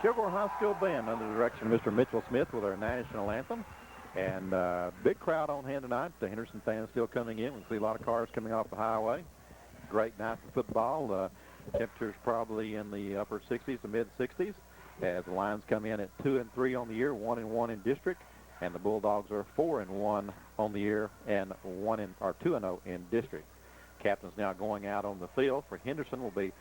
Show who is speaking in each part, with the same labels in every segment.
Speaker 1: Kilgore High School Band under the direction of Mr. Mitchell Smith with our national anthem. And big crowd on hand tonight. The Henderson fans still coming in. We see a lot of cars coming off the highway. Great night for football. Temperatures probably in the upper 60s to mid-60s as the Lions come in at 2-3 on the year, 1-1 in district, and the Bulldogs are 4-1 on the year and 2-0 in district. Captains now going out on the field for Henderson will be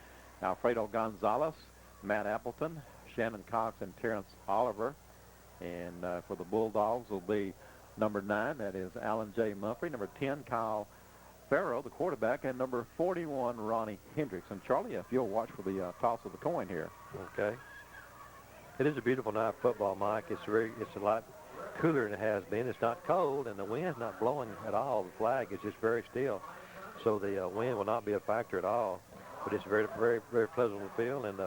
Speaker 1: Alfredo Gonzalez, Matt Appleton, Shannon Cox, and Terrence Oliver. And for the Bulldogs will be number 9, that is Alan J. Mumphrey, number 10, Kyle Farrow, the quarterback, and number 41, Ronnie Hendricks. And Charlie, if you'll watch for the toss of the coin here.
Speaker 2: Okay. It is a beautiful night of football, Mike. It's a lot cooler than it has been. It's not cold, and the wind's not blowing at all. The flag is just very still, so the wind will not be a factor at all. But it's very, very, very pleasant to feel, and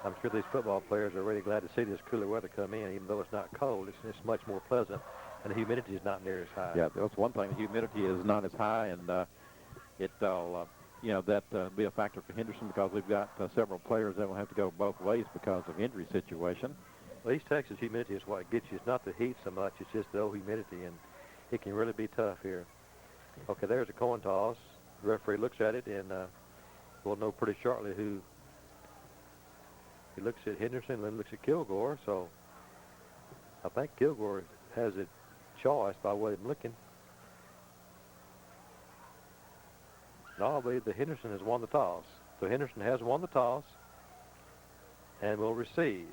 Speaker 2: I'm sure these football players are really glad to see this cooler weather come in. Even though it's not cold, it's much more pleasant, and the humidity is not near as high.
Speaker 1: Yeah, that's one thing. The humidity is not as high, and it'll, that be a factor for Henderson because we've got several players that will have to go both ways because of injury situation.
Speaker 2: Well, East Texas humidity is what gets you. It's not the heat so much. It's just the low humidity, and it can really be tough here. Okay, there's a coin toss. The referee looks at it, and we'll know pretty shortly who. He looks at Henderson and then looks at Kilgore, so I think Kilgore has a choice by what I'm looking. No, I believe that Henderson has won the toss. So Henderson has won the toss and will receive.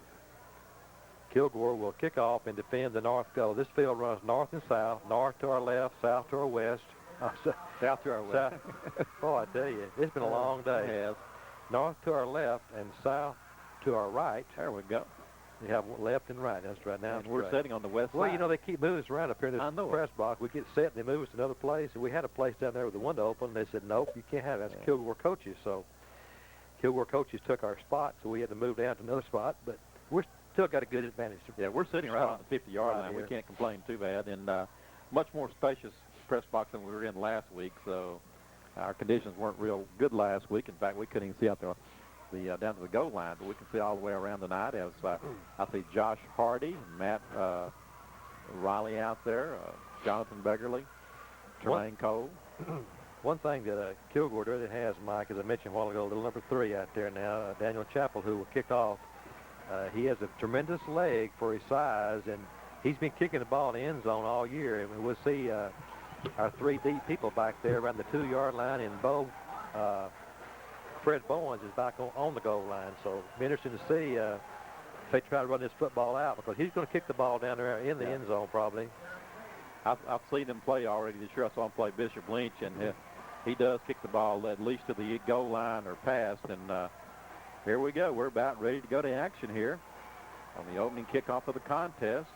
Speaker 2: Kilgore will kick off and defend the north goal. This field runs north and south, north to our left, south to our west.
Speaker 1: South to our west.
Speaker 2: Oh, I tell you, it's been a long day.
Speaker 1: Yes.
Speaker 2: North to our left and south to our right.
Speaker 1: There we go.
Speaker 2: We have left and right. That's right now.
Speaker 1: And we're sitting on the west
Speaker 2: well,
Speaker 1: side.
Speaker 2: you know, they keep moving us around up here in this press box. We get set and they move us to another place. And we had a place down there with the window open. They said, nope, you can't have it. That's Kilgore coaches. So Kilgore coaches took our spot, so we had to move down to another spot. But we're still got a good advantage.
Speaker 1: Yeah, we're sitting right on the 50-yard line. We can't complain too bad. And much more spacious press box than we were in last week. So our conditions weren't real good last week. In fact, we couldn't even see out there. Down to the goal line, but we can see all the way around tonight as I see Josh Hardy, Matt Riley out there, Jonathan Beggerly, Tremaine Cole.
Speaker 2: One thing that Kilgore really has, Mike, as I mentioned a while ago, little number 3 out there now, Daniel Chappell, who will kick off. He has a tremendous leg for his size, and he's been kicking the ball in the end zone all year. And we'll see our 3 deep people back there around the 2-yard line, and Fred Bowens is back on the goal line, so it'll be interesting to see if they try to run this football out because he's going to kick the ball down there in the end zone probably.
Speaker 1: I've seen him play already this year. I saw him play Bishop Lynch, and he does kick the ball at least to the goal line or past. And here we go. We're about ready to go to action here on the opening kickoff of the contest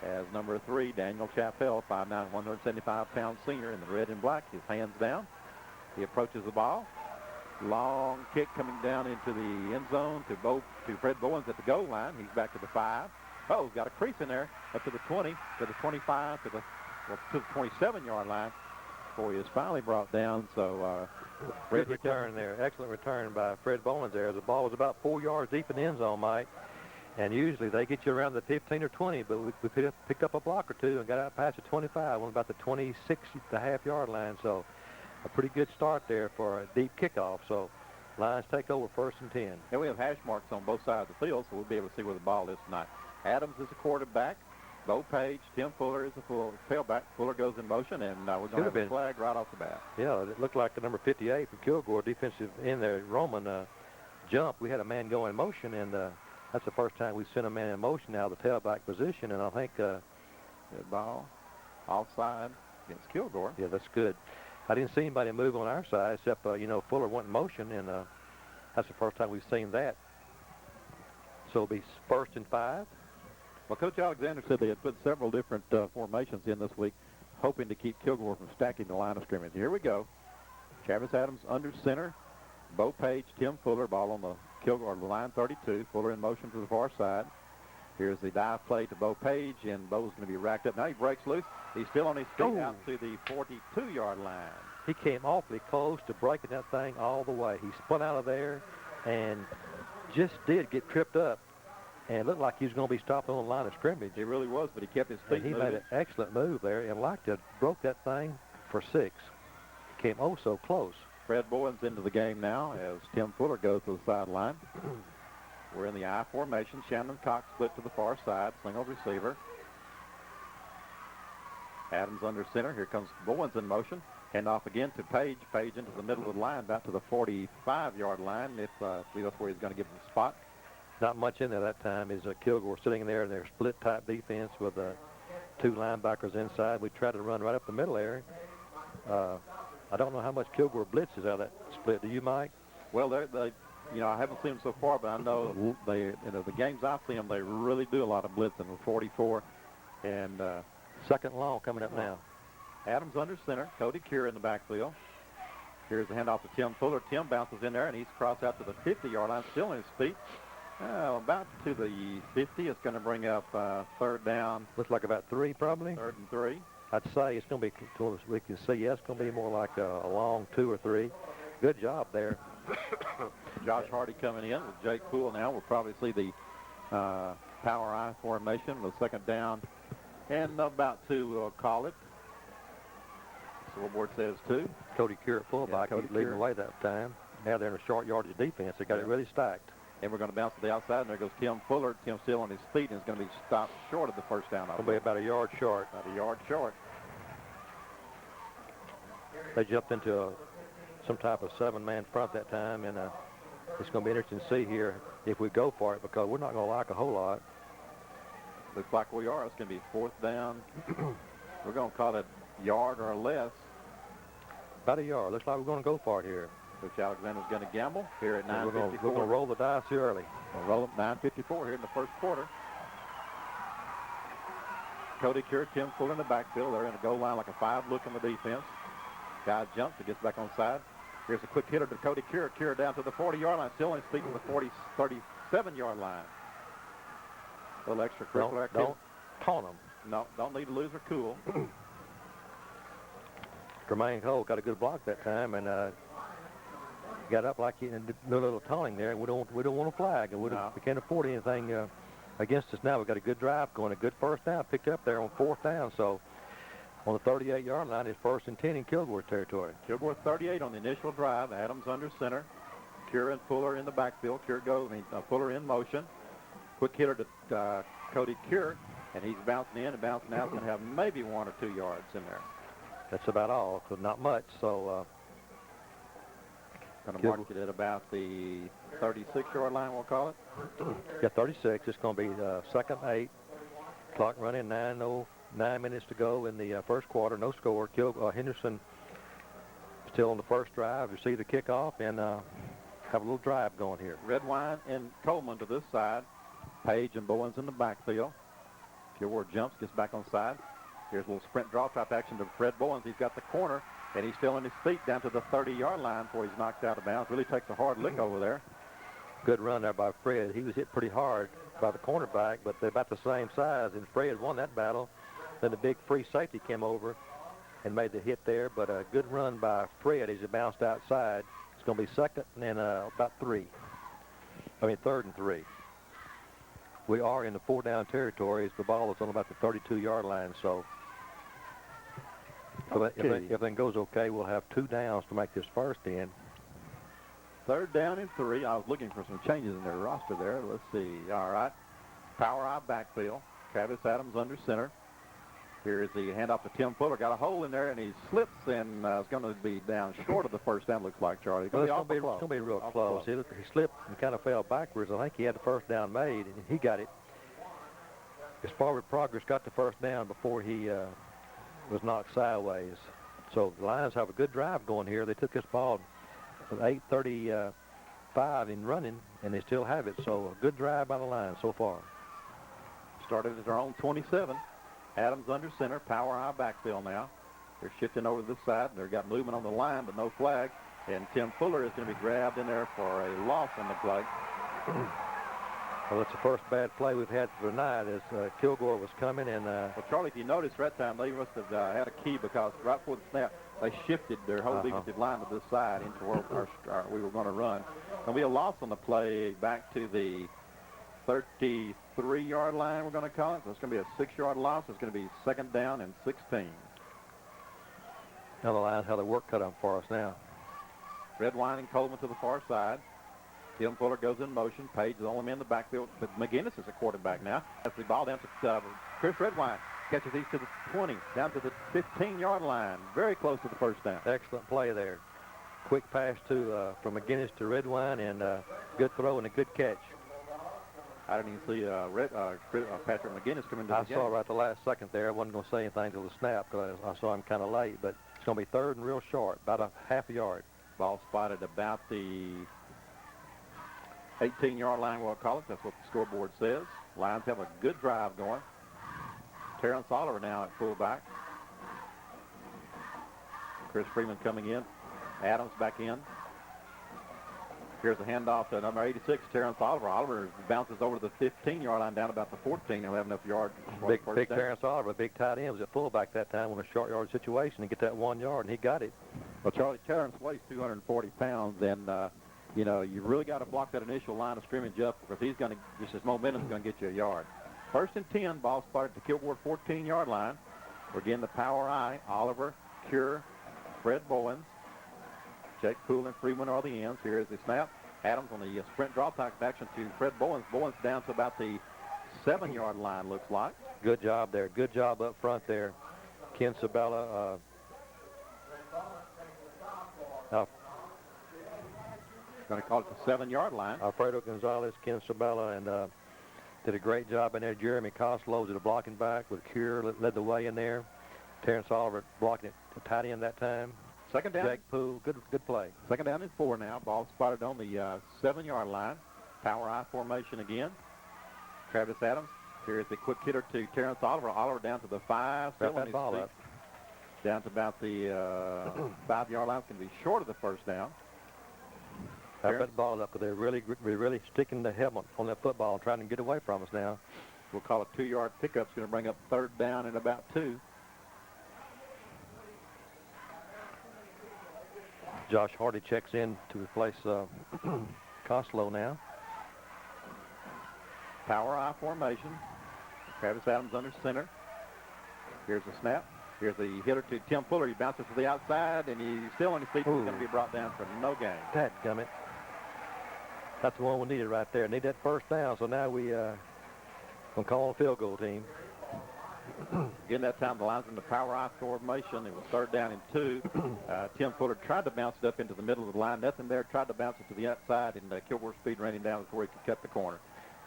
Speaker 1: as number 3, Daniel Chappell, 5'9", 175-pound senior in the red and black, his hands down. He approaches the ball. Long kick coming down into the end zone to Fred Bowens at the goal line. He's back to the 5. Oh, he's got a crease in there up to the 20, to the 25, to the 27-yard line before he is finally brought down. So
Speaker 2: good return there. Excellent return by Fred Bowens there. The ball was about 4 yards deep in the end zone, Mike. And usually they get you around the 15 or 20, but we picked up a block or 2 and got out past the 25, went about the 26.5-yard line. So a pretty good start there for a deep kickoff. So Lions take over 1st and 10.
Speaker 1: And we have hash marks on both sides of the field, so we'll be able to see where the ball is tonight. Adams is a quarterback. Bo Page, Tim Fuller is a tailback. Fuller goes in motion, and we're going to have a flag right off the bat.
Speaker 2: Yeah, it looked like the number 58 for Kilgore, defensive in there, Roman jump. We had a man go in motion, and that's the first time we've sent a man in motion now, the tailback position, and I think
Speaker 1: good ball offside against Kilgore.
Speaker 2: Yeah, that's good. I didn't see anybody move on our side except, Fuller went in motion, and that's the first time we've seen that. So it'll be 1st and 5.
Speaker 1: Well, Coach Alexander said they had put several different formations in this week, hoping to keep Kilgore from stacking the line of scrimmage. Here we go. Travis Adams under center. Bo Page, Tim Fuller, ball on the Kilgore line 32. Fuller in motion to the far side. Here's the dive play to Bo Page, and Bo's going to be racked up. Now he breaks loose. He's still on his feet out to the 42-yard line.
Speaker 2: He came awfully close to breaking that thing all the way. He spun out of there and just did get tripped up. and it looked like he was going to be stopped on the line of scrimmage.
Speaker 1: He really was, but he kept his feet
Speaker 2: And he
Speaker 1: moving.
Speaker 2: made an excellent move there, and like to broke that thing for 6. Came oh so close.
Speaker 1: Fred Bowens into the game now as Tim Fuller goes to the sideline. We're in the I formation. Shannon Cox split to the far side, single receiver. Adams under center. Here comes Bowens in motion. Hand off again to Page. Page into the middle of the line, about to the 45-yard line. If that's where he's going to give him the spot.
Speaker 2: Not much in there that time. Is Kilgore sitting in there in their split-type defense with 2 linebackers inside. We tried to run right up the middle area. I don't know how much Kilgore blitzes out of that split. Do you, Mike?
Speaker 1: Well, they I haven't seen them so far, but I know the games I've seen them, they really do a lot of blitzing with 44. And
Speaker 2: second and long coming up now.
Speaker 1: Adams under center. Cody Cure in the backfield. Here's the handoff to Tim Fuller. Tim bounces in there, and he's crossed out to the 50-yard line, still on his feet. About to the 50. It's going to bring up third down.
Speaker 2: Looks like about 3 probably.
Speaker 1: 3rd and 3.
Speaker 2: I'd say it's going to be, we can see, it's going to be more like a long 2 or 3. Good job there.
Speaker 1: Josh Hardy coming in with Jake Poole now. We'll probably see the power I formation with 2nd down and about to call it. Scoreboard says 2.
Speaker 2: Cody Cure at fullback.
Speaker 1: Cody
Speaker 2: He's leading
Speaker 1: Cure.
Speaker 2: the way that time. Now they're in a short yardage defense. They got it really stacked.
Speaker 1: And we're going to bounce to the outside, and there goes Tim Fuller. Tim still on his feet, and is going to be stopped short of the first down.
Speaker 2: It'll be about a yard short.
Speaker 1: About a yard short.
Speaker 2: They jumped into some type of 7-man front that time, and it's going to be interesting to see here if we go for it, because we're not going to like a whole lot.
Speaker 1: Looks like we are. It's going to be 4th down. We're going to call it yard or less.
Speaker 2: About a yard. Looks like we're going to go for it here.
Speaker 1: Coach Alexander's going to gamble here at 9:54.
Speaker 2: We're going to roll the dice early.
Speaker 1: We'll roll it 9:54 here in the first quarter. Cody Cure, Tim Fuller in the backfield. They're in the goal line like a 5 look in the defense. Guy jumps and gets back on side. Here's a quick hitter to Cody Cure. Cure down to the 40-yard line. Still on his feet to the 37-yard line. A little extracurricular activity.
Speaker 2: Don't taunt them.
Speaker 1: No, don't need to lose their cool.
Speaker 2: Tremaine Cole got a good block that time, and got up like he did a little taunting there. We don't want a flag, and we can't afford anything against us now. We've got a good drive going, a good first down picked up there on 4th down. So on the 38-yard line, it's 1st and 10 in Kilgore territory.
Speaker 1: Kilgore 38 on the initial drive. Adams under center. Cure and Fuller in the backfield. Fuller in motion. Quick hitter to Cody Cure, and he's bouncing in and bouncing out. Going to have maybe 1 or 2 yards in there.
Speaker 2: That's about all, so not much. So
Speaker 1: going to mark it at about the 36-yard line, we'll call it.
Speaker 2: Yeah, 36. It's going to be 2nd and 8. Clock running, 9 minutes to go in the first quarter. No score. Henderson still on the first drive. Receive the kickoff and have a little drive going here.
Speaker 1: Redwine and Coleman to this side. Page and Bowens in the backfield. Kilgore jumps, gets back on side. Here's a little sprint draw type action to Fred Bowens. He's got the corner, and he's still on his feet down to the 30-yard line before he's knocked out of bounds. Really takes a hard lick over there.
Speaker 2: Good run there by Fred. He was hit pretty hard by the cornerback, but they're about the same size, and Fred won that battle. Then the big free safety came over and made the hit there, but a good run by Fred as he bounced outside. It's going to be 2nd and about 3rd and 3. We are in the 4-down territory as the ball is on about the 32-yard line, so if everything goes okay, we'll have 2 downs to make this first in.
Speaker 1: 3rd down and 3. I was looking for some changes in their roster there. Let's see. All right. Power I backfield. Travis Adams under center. Here's the handoff to Tim Fuller. Got a hole in there, and he slips and is going to be down short of the first down, looks like, Charlie. It's going
Speaker 2: to be real close. He slipped and kind of fell backwards. I think he had the first down made, and he got it. His forward progress got the first down before he was knocked sideways. So the Lions have a good drive going here. They took this ball with 8:35 in running, and they still have it. So a good drive by the Lions so far.
Speaker 1: Started at their own 27. Adams under center, power I backfield now. They're shifting over to this side. They've got movement on the line, but no flag. And Tim Fuller is going to be grabbed in there for a loss on the play.
Speaker 2: Well, it's the first bad play we've had for tonight as Kilgore was coming. And
Speaker 1: well, Charlie, if you notice, that time they must have had a key because right before the snap, they shifted their whole defensive line to this side into where we were going to run. And we a loss on the play back to the 33-yard line, we're going to call it. So it's going to be a 6-yard loss. It's going to be 2nd down and 16.
Speaker 2: Now the Lions have the work cut out for us now.
Speaker 1: Redwine and Coleman to the far side. Tim Fuller goes in motion. Page is the only man in the backfield, but McGinnis is a quarterback now. That's the ball down to Chris Redwine. Catches these to the 20, down to the 15-yard line. Very close to the first down.
Speaker 2: Excellent play there. Quick pass from McGinnis to Redwine, and good throw and a good catch.
Speaker 1: I didn't even see Patrick McGinnis come into the game.
Speaker 2: I saw right the last second there. I wasn't going to say anything till the snap because I saw him kind of late, but it's going to be 3rd and real short, about a half a yard.
Speaker 1: Ball spotted about the 18-yard line, we'll call it. That's what the scoreboard says. Lions have a good drive going. Terrence Oliver now at fullback. Chris Freeman coming in. Adams back in. Here's a handoff to number 86, Terrence Oliver. Oliver bounces over to the 15-yard line down about the 14. He'll have enough yards.
Speaker 2: Big Terrence Oliver, big tight end, was at fullback that time in a short yard situation to get that 1 yard, and he got it.
Speaker 1: Well, Charlie, Terrence weighs 240 pounds, and, you really got to block that initial line of scrimmage up because he's going to, just his momentum is going to get you a yard. 1st and 10, ball spotted to Kilgore 14-yard line. We're getting the power I, Oliver, Cure, Fred Bowens, Jake Poole and Freeman are the ends. Here is the snap. Adams on the sprint draw type action to Fred Bowens. Bowens down to about the 7-yard line, looks like.
Speaker 2: Good job there. Good job up front there. Ken Sabella.
Speaker 1: Going to call it the 7-yard line.
Speaker 2: Alfredo Gonzalez, Ken Sabella, and did a great job in there. Jeremy Costello did a blocking back with Cure, led the way in there. Terrence Oliver blocking it tight end that time.
Speaker 1: 2nd down.
Speaker 2: Jake Poole, good play.
Speaker 1: 2nd down and 4 now. Ball spotted on the 7-yard line. Power I formation again. Travis Adams. Here's the quick hitter to Terrence Oliver. Oliver down to the 5.
Speaker 2: Wrap that ball up.
Speaker 1: Down to about the 5-yard line. It's going to be short of the first down.
Speaker 2: Wrap that ball up because they're really sticking the helmet on that football and trying to get away from us now.
Speaker 1: We'll call it 2-yard pickup. It's going to bring up 3rd down and about 2.
Speaker 2: Josh Hardy checks in to replace Costello now.
Speaker 1: Power I formation. Travis Adams under center. Here's the snap. Here's the hitter to Tim Fuller. He bounces to the outside, and he's still on his feet. He's going to be brought down for no gain.
Speaker 2: Dadgummit. That's the one we needed right there. Need that 1st down, so now we going to call a field goal team.
Speaker 1: Again, that time the Lions in the power I formation. It was 3rd down and 2. Tim Fuller tried to bounce it up into the middle of the line. Nothing there. Tried to bounce it to the outside, and Kilgore Speed ran him down before he could cut the corner.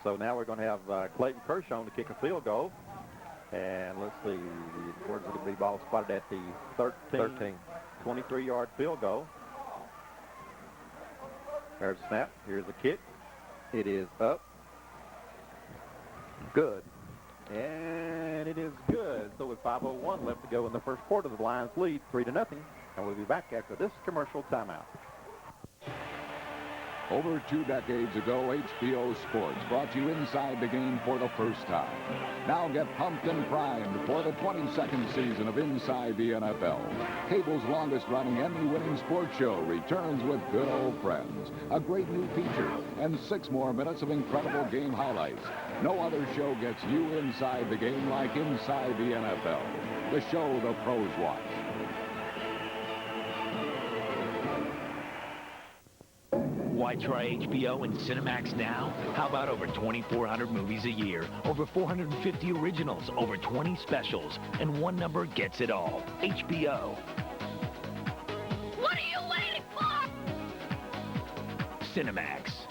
Speaker 1: So now we're going to have Clayton Kershaw to kick a field goal. And let's see, where's it going to be? Ball spotted at the 13. 23-yard field goal. There's the snap. Here's the kick. It is up.
Speaker 2: Good.
Speaker 1: And it is good. So with 5:01 left to go in the first quarter, the Lions lead 3-0. And we'll be back after this commercial timeout.
Speaker 3: Over 2 decades ago, HBO Sports brought you inside the game for the first time. Now get pumped and primed for the 22nd season of Inside the NFL. Cable's longest-running Emmy-winning sports show returns with good old friends, a great new feature, and 6 more minutes of incredible game highlights. No other show gets you inside the game like Inside the NFL, the show the pros watch.
Speaker 4: Why try HBO and Cinemax now? How about over 2,400 movies a year, over 450 originals, over 20 specials, and one number gets it all. HBO.
Speaker 5: What are you waiting for?
Speaker 4: Cinemax.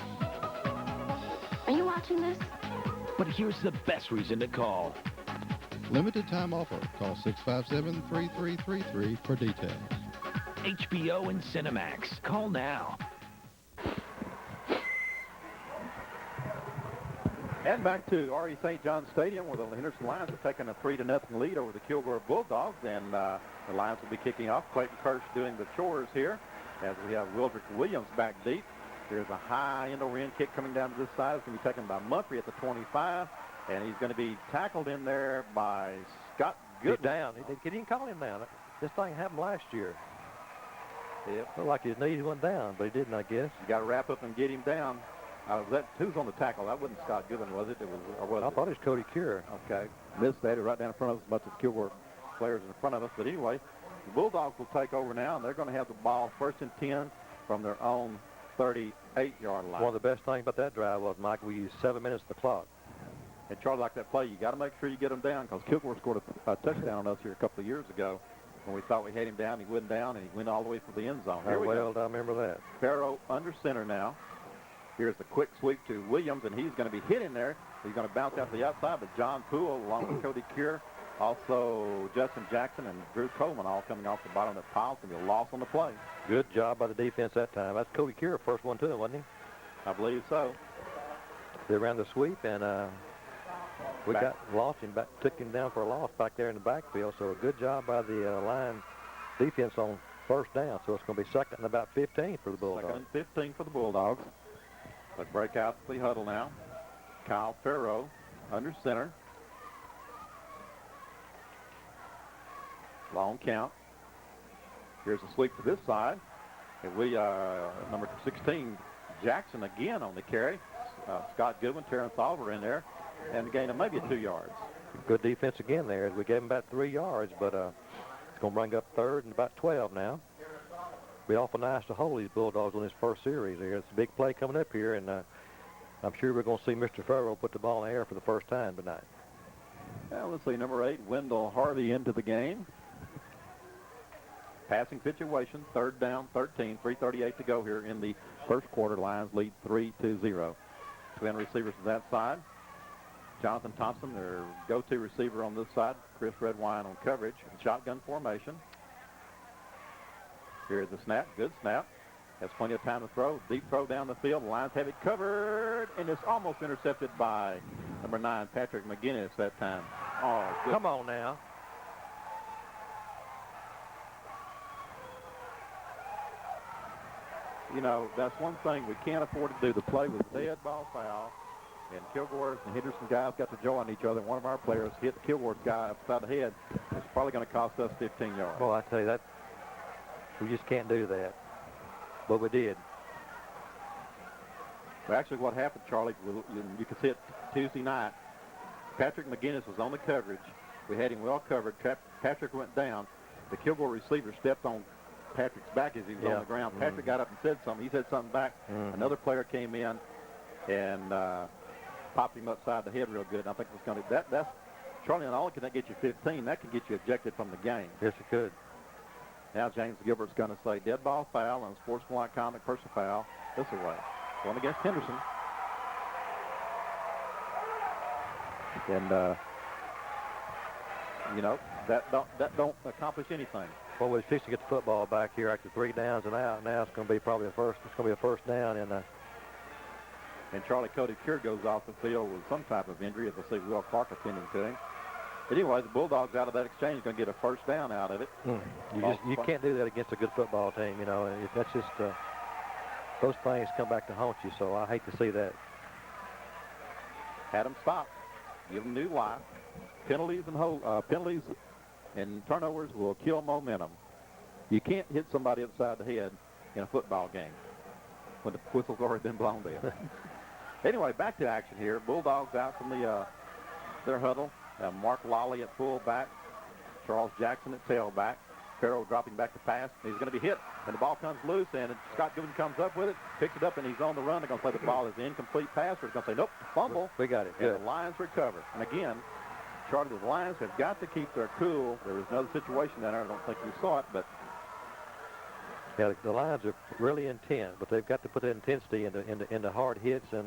Speaker 5: Are you watching this?
Speaker 4: But here's the best reason to call.
Speaker 6: Limited time offer. Call 657-3333 for details.
Speaker 4: HBO and Cinemax. Call now.
Speaker 1: And back to R.E. St. John Stadium where the Henderson Lions are taking a 3-0 lead over the Kilgore Bulldogs. And the Lions will be kicking off. Clayton Kirsch doing the chores here as we have Wildrick Williams back deep. There's a high end-over-end kick coming down to this side. It's going to be taken by Mumphrey at the 25. And he's going to be tackled in there by Scott Good.
Speaker 2: He's down. He didn't call him down. This thing happened last year. It looked like his knees went down, but he didn't, I guess.
Speaker 1: You got to wrap up and get him down. Who's on the tackle? That wasn't Scott Goodwin, was it? It was. Or was
Speaker 2: I
Speaker 1: it?
Speaker 2: thought it was Cody Cure.
Speaker 1: Okay. Missed that. Right down in front of us, as much as Kilgore players in front of us. But anyway, the Bulldogs will take over now, and they're going to have the ball 1st and 10 from their own 38-yard line.
Speaker 2: One of the best things about that drive was, Mike, we used 7 minutes of the clock.
Speaker 1: And Charlie, like that play, you got to make sure you get them down, because Kilgore scored a touchdown on us here a couple of years ago when we thought we had him down. He went down, and he went all the way for the end zone. Here we go.
Speaker 2: I remember that.
Speaker 1: Farrow under center now. Here's the quick sweep to Williams, and he's going to be hit in there. He's going to bounce out to the outside, but John Poole, along with Cody Cure, also Justin Jackson and Drew Coleman, all coming off the bottom of the pile. It's going to be a loss on the play.
Speaker 2: Good job by the defense that time. That's Cody Cure, first one to him, wasn't he?
Speaker 1: I believe so.
Speaker 2: They ran the sweep, and we lost him, took him down for a loss back there in the backfield. So a good job by the line defense on first down. So it's going to be 2nd and about 15 for the Bulldogs.
Speaker 1: 2nd and 15 for the Bulldogs. Let's break out the huddle now. Kyle Farrow under center. Long count. Here's a sweep to this side. And we, number 16, Jackson again on the carry. Scott Goodwin, Terrence Oliver in there. And a gain of maybe 2 yards.
Speaker 2: Good defense again there. We gave him about 3 yards, but it's going to bring up 3rd and about 12 now. Be awful nice to hold these Bulldogs on this first series here. It's a big play coming up here, and I'm sure we're going to see Mr. Farrow put the ball in the air for the first time tonight.
Speaker 1: Well, let's see, number 8, Wendell Harvey into the game. Passing situation, 3rd down, 13, 3:38 to go here in the first quarter. Lions lead 3-0. Twin receivers to that side. Jonathan Thompson, their go-to receiver on this side. Chris Redwine on coverage. Shotgun formation. Here's the snap. Good snap. Has plenty of time to throw. Deep throw down the field. The Lions have it covered, and it's almost intercepted by number 9, Patrick McGinnis that time. Oh, good.
Speaker 2: Come on now.
Speaker 1: You know, that's one thing we can't afford to do. The play was a dead ball foul, and Kilgore's and Henderson guys got to join each other. One of our players hit Kilgore's guy upside the head. It's probably going to cost us 15 yards.
Speaker 2: Well, I tell you, that we just can't do that. But we did.
Speaker 1: Well, actually, what happened, Charlie, you can see it Tuesday night. Patrick McGinnis was on the coverage. We had him well covered. Patrick went down. The Kilgore receiver stepped on Patrick's back as he was on the ground. Patrick got up and said something. He said something back. Another player came in and popped him upside the head real good. And I think it's going to that's Charlie. Not only can that get you 15, that can get you ejected from the game.
Speaker 2: Yes, it could.
Speaker 1: Now James Gilbert's going to say dead ball foul and sportsmanlike conduct, personal foul. This way, going against Henderson. And you know that don't accomplish anything.
Speaker 2: Well, we're fixing to get the football back here after 3 downs and out. Now it's going to be probably a first down.
Speaker 1: And Charlie Cody Cure goes off the field with some type of injury, as I see Will Clark attending to him. Anyway, the Bulldogs out of that exchange going to get a first down out of it.
Speaker 2: You can't do that against a good football team. You know, that's just those things come back to haunt you. So I hate to see that.
Speaker 1: Had them stop, give them new life. Penalties and turnovers will kill momentum. You can't hit somebody upside the head in a football game when the whistle's already been blown there. Anyway, back to action here. Bulldogs out from their huddle. Mark Lawley at fullback. Charles Jackson at tailback. Farrow dropping back to pass. He's going to be hit, and the ball comes loose, and Scott Goodwin comes up with it, picks it up, and he's on the run. They're going to say the ball is an incomplete pass, or they're going to say, nope, fumble.
Speaker 2: We got it.
Speaker 1: And the Lions recover. And again, Charlie, the Lions have got to keep their cool. There was another situation down there. I don't think you saw it, but
Speaker 2: yeah, the Lions are really intense, but they've got to put that intensity into hard hits. And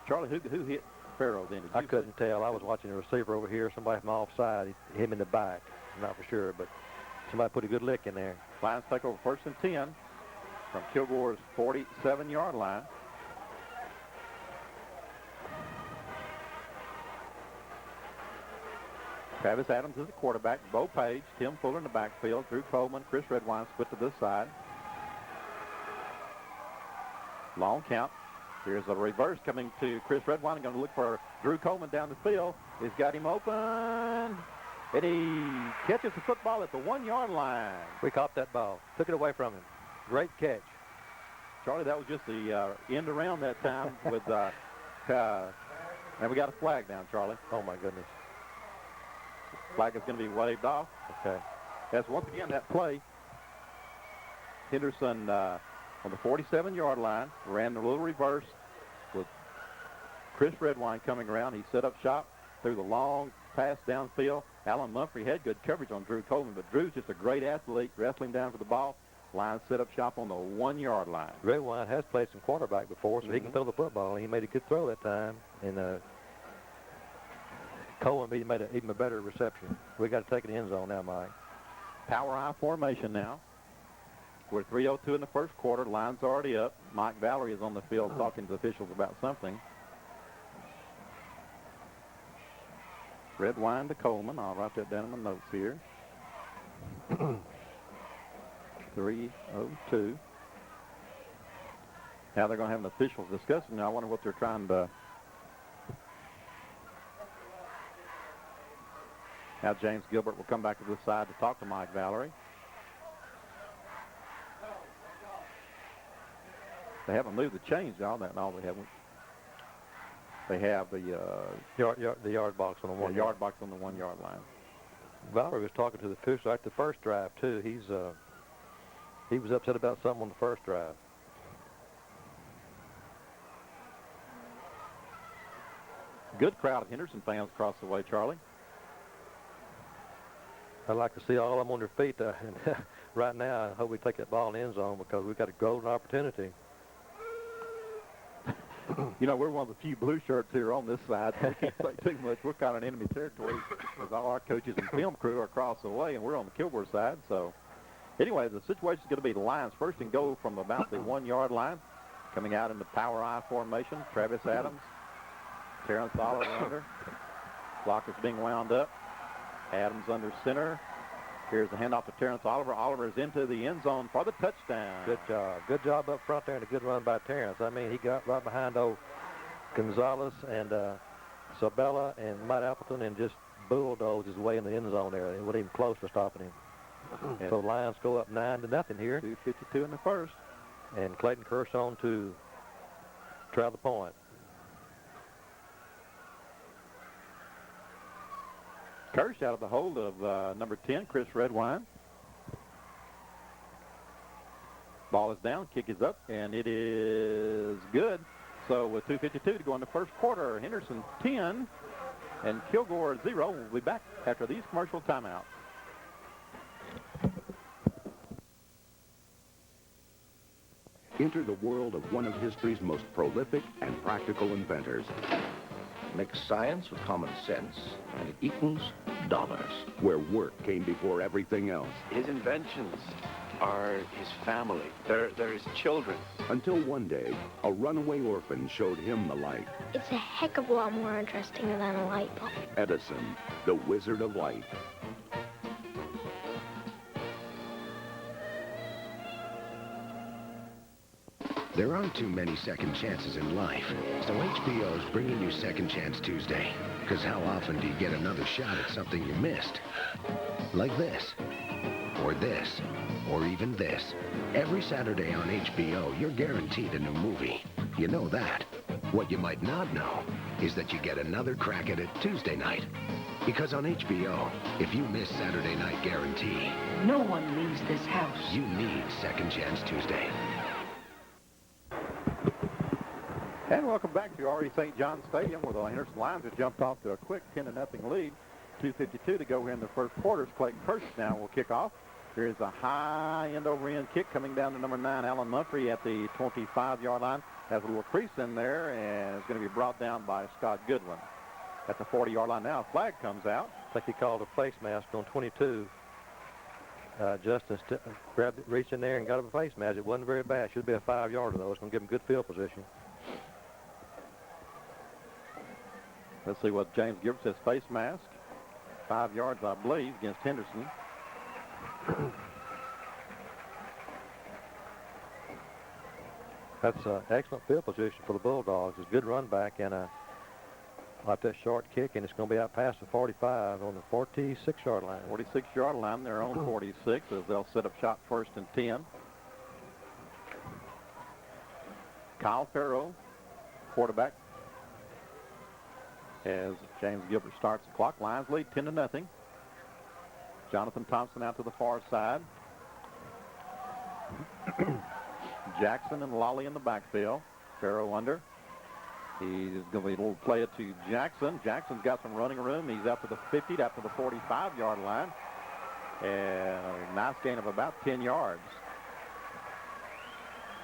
Speaker 1: Charlie, who hit Farrow then?
Speaker 2: I couldn't tell. I was watching a receiver over here. Somebody from offside hit him in the back. I'm not for sure, but somebody put a good lick in there.
Speaker 1: Lions take over 1st and 10 from Kilgore's 47-yard line. Travis Adams is the quarterback. Bo Page, Tim Fuller in the backfield. Drew Coleman, Chris Redwine split to this side. Long count. Here's a reverse coming to Chris Redwine. Going to look for Drew Coleman down the field. He's got him open. And he catches the football at the 1-yard line.
Speaker 2: We caught that ball. Took it away from him. Great catch.
Speaker 1: Charlie, that was just the end around that time with, and we got a flag down, Charlie.
Speaker 2: Oh, my goodness.
Speaker 1: Flag is going to be waved off.
Speaker 2: Okay.
Speaker 1: As once again, that play, Henderson on the 47-yard line ran a little reverse with Chris Redwine coming around. He set up shop, threw the long pass downfield. Alan Mumphrey had good coverage on Drew Coleman, but Drew's just a great athlete, wrestling down for the ball. Lions set up shop on the 1-yard line.
Speaker 2: Redwine has played some quarterback before, so he can throw the football. He made a good throw that time, and Coleman made an even better reception. We got to take it in the end zone now, Mike.
Speaker 1: Power I formation now. We're 3:02 in the first quarter. Line's already up. Mike Valerie is on the field talking to officials about something. Redwine to Coleman. I'll write that down in my notes here. 3:02. Now they're going to have an official discussion. Now I wonder what they're trying to. Now James Gilbert will come back to this side to talk to Mike Valerie. They haven't moved the chains, y'all. That all they haven't. They have the
Speaker 2: yard box on the 1
Speaker 1: yard box on the 1-yard line.
Speaker 2: Valerie was talking to the official after the first drive too. He was upset about something on the first drive.
Speaker 1: Good crowd of Henderson fans across the way, Charlie.
Speaker 2: I'd like to see all of them on their feet right now. I hope we take that ball in the end zone because we've got a golden opportunity.
Speaker 1: You know, we're one of the few blue shirts here on this side. So we can't say too much. We're kind of in enemy territory because all our coaches and film crew are across the way, and we're on the Kilgore side. So, anyway, the situation is going to be the Lions first and goal from about the 1-yard line. Coming out in the power I formation, Travis Adams, Terrence Oliver under. Clock is being wound up. Adams under center. Here's the handoff to Terrence Oliver. Oliver is into the end zone for the touchdown.
Speaker 2: Good job. Good job up front there and a good run by Terrence. I mean, he got right behind old Gonzalez and Sabella and Matt Appleton and just bulldozed his way in the end zone there. They weren't even close to stopping him. So Lions go up 9-0 here.
Speaker 1: 2:52 in the first.
Speaker 2: And Clayton Kershaw to travel the point.
Speaker 1: Kirsch out of the hold of number 10, Chris Redwine. Ball is down, kick is up, and it is good. So with 2:52 to go in the first quarter, Henderson 10 and Kilgore 0. We'll be back after these commercial timeouts.
Speaker 7: Enter the world of one of history's most prolific and practical inventors.
Speaker 8: Mix science with common sense, and it equals dollars.
Speaker 7: Where work came before everything else.
Speaker 9: His inventions are his family. They're his children.
Speaker 7: Until one day, a runaway orphan showed him the light.
Speaker 10: It's a heck of a lot more interesting than a light bulb.
Speaker 7: Edison, the Wizard of Light.
Speaker 11: There aren't too many second chances in life, so HBO's bringing you Second Chance Tuesday. Because how often do you get another shot at something you missed? Like this, or even this. Every Saturday on HBO, you're guaranteed a new movie. You know that. What you might not know is that you get another crack at it Tuesday night. Because on HBO, if you miss Saturday night guarantee,
Speaker 12: no one leaves this house.
Speaker 11: You need Second Chance Tuesday.
Speaker 1: And welcome back to R.E. St. John Stadium, where the Henderson Lions have jumped off to a quick 10-0 lead. 2:52 to go here in the first quarter. Clayton Kirsch now will kick off. Here's a high end-over-end kick coming down to number 9, Alan Mumphrey, at the 25-yard line. Has a little crease in there, and it's going to be brought down by Scott Goodwin. At the 40-yard line now, a flag comes out.
Speaker 2: I think he called a face mask on 22. Justice reached in there and got him a face mask. It wasn't very bad. Should be a 5-yarder, though. It's going to give him good field position.
Speaker 1: Let's see what James Gilbert says. Face mask. 5 yards, I believe, against Henderson.
Speaker 2: That's an excellent field position for the Bulldogs. It's a good run back and like that short kick, and it's going to be out past the 45 on the 46-yard line.
Speaker 1: 46-yard line. They're on 46 as they'll set up shot first and 10. Kyle Farrow, quarterback, as James Gilbert starts the clock. Lions lead 10-0. Jonathan Thompson out to the far side. Jackson and Lolly in the backfield. Farrow under. He's going to be a little play it to Jackson. Jackson's got some running room. He's up to the 50, up to the 45-yard line. And a nice gain of about 10 yards.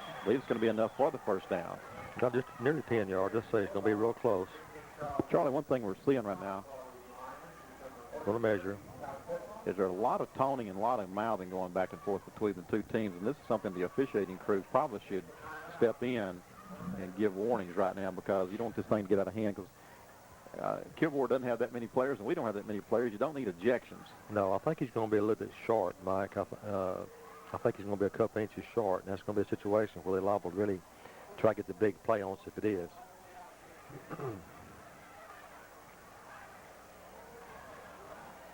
Speaker 1: I believe it's going to be enough for the first down.
Speaker 2: Not just nearly 10 yards. Just say it's going to be real close.
Speaker 1: Charlie, one thing we're seeing right now,
Speaker 2: going to measure,
Speaker 1: is there a lot of toning and a lot of mouthing going back and forth between the two teams, and this is something the officiating crews probably should step in and give warnings right now, because you don't want this thing to get out of hand, because Kilgore doesn't have that many players, and we don't have that many players. You don't need ejections.
Speaker 2: No, I think he's going to be a little bit short, Mike. I think he's going to be a couple inches short, and that's going to be a situation where they're liable to really try to get the big play on us if it is.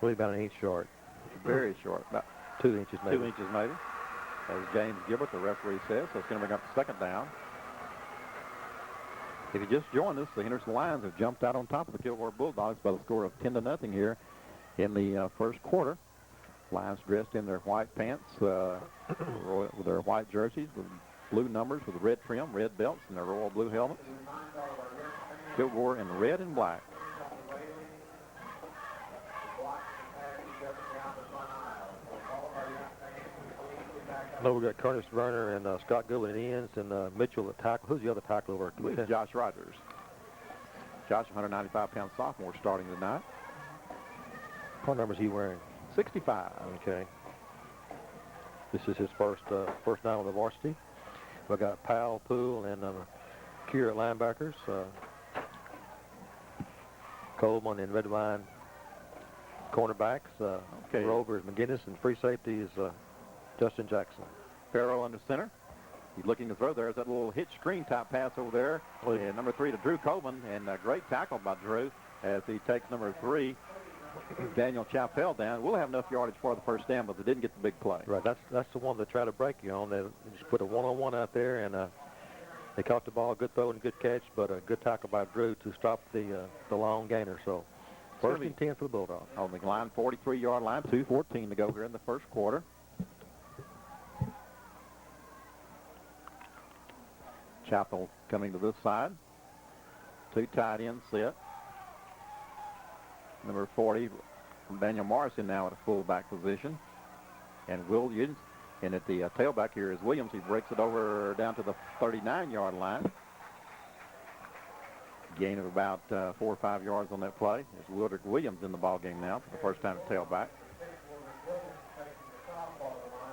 Speaker 2: Really about an inch short.
Speaker 1: Very short. About
Speaker 2: 2 inches maybe.
Speaker 1: 2 inches maybe. As James Gilbert, the referee, says. So it's going to bring up the second down. If you just joined us, the Henderson Lions have jumped out on top of the Kilgore Bulldogs by the score of 10-0 here in the first quarter. Lions dressed in their white pants with their white jerseys with blue numbers with red trim, red belts, and their royal blue helmets. Kilgore in red and black.
Speaker 2: No, we got Curtis Werner and Scott Goodwin in the ends, and Mitchell at tackle. Who's the other tackle over?
Speaker 1: It's Josh Rogers. Josh, 195-pound sophomore, starting tonight.
Speaker 2: What number is he wearing?
Speaker 1: 65.
Speaker 2: Okay. This is his first night on the varsity. We got Powell, Poole, and Kier at linebackers. Coleman and Redwine cornerbacks. Rovers, McGinnis, and free safety is Justin Jackson.
Speaker 1: Farrow under center. He's looking to throw. There's that little hitch screen type pass over there. And number 3 to Drew Coleman, and a great tackle by Drew as he takes number 3, Daniel Chappell, down. We'll have enough yardage for the first down, but they didn't get the big play.
Speaker 2: Right, that's the one they try to break you on. They just put a one-on-one out there, and they caught the ball, good throw and good catch, but a good tackle by Drew to stop the long gainer. So first and 10 for the Bulldogs.
Speaker 1: On the line, 43-yard line, 2:14 to go here in the first quarter. Chappell coming to this side. 2 tight ends set. Number 40, Daniel Morrison now at a fullback position. And Williams, and at the tailback here is Williams. He breaks it over down to the 39-yard line. Gain of about 4 or 5 yards on that play. There's Wildrick Williams in the ball game now for the first time at tailback.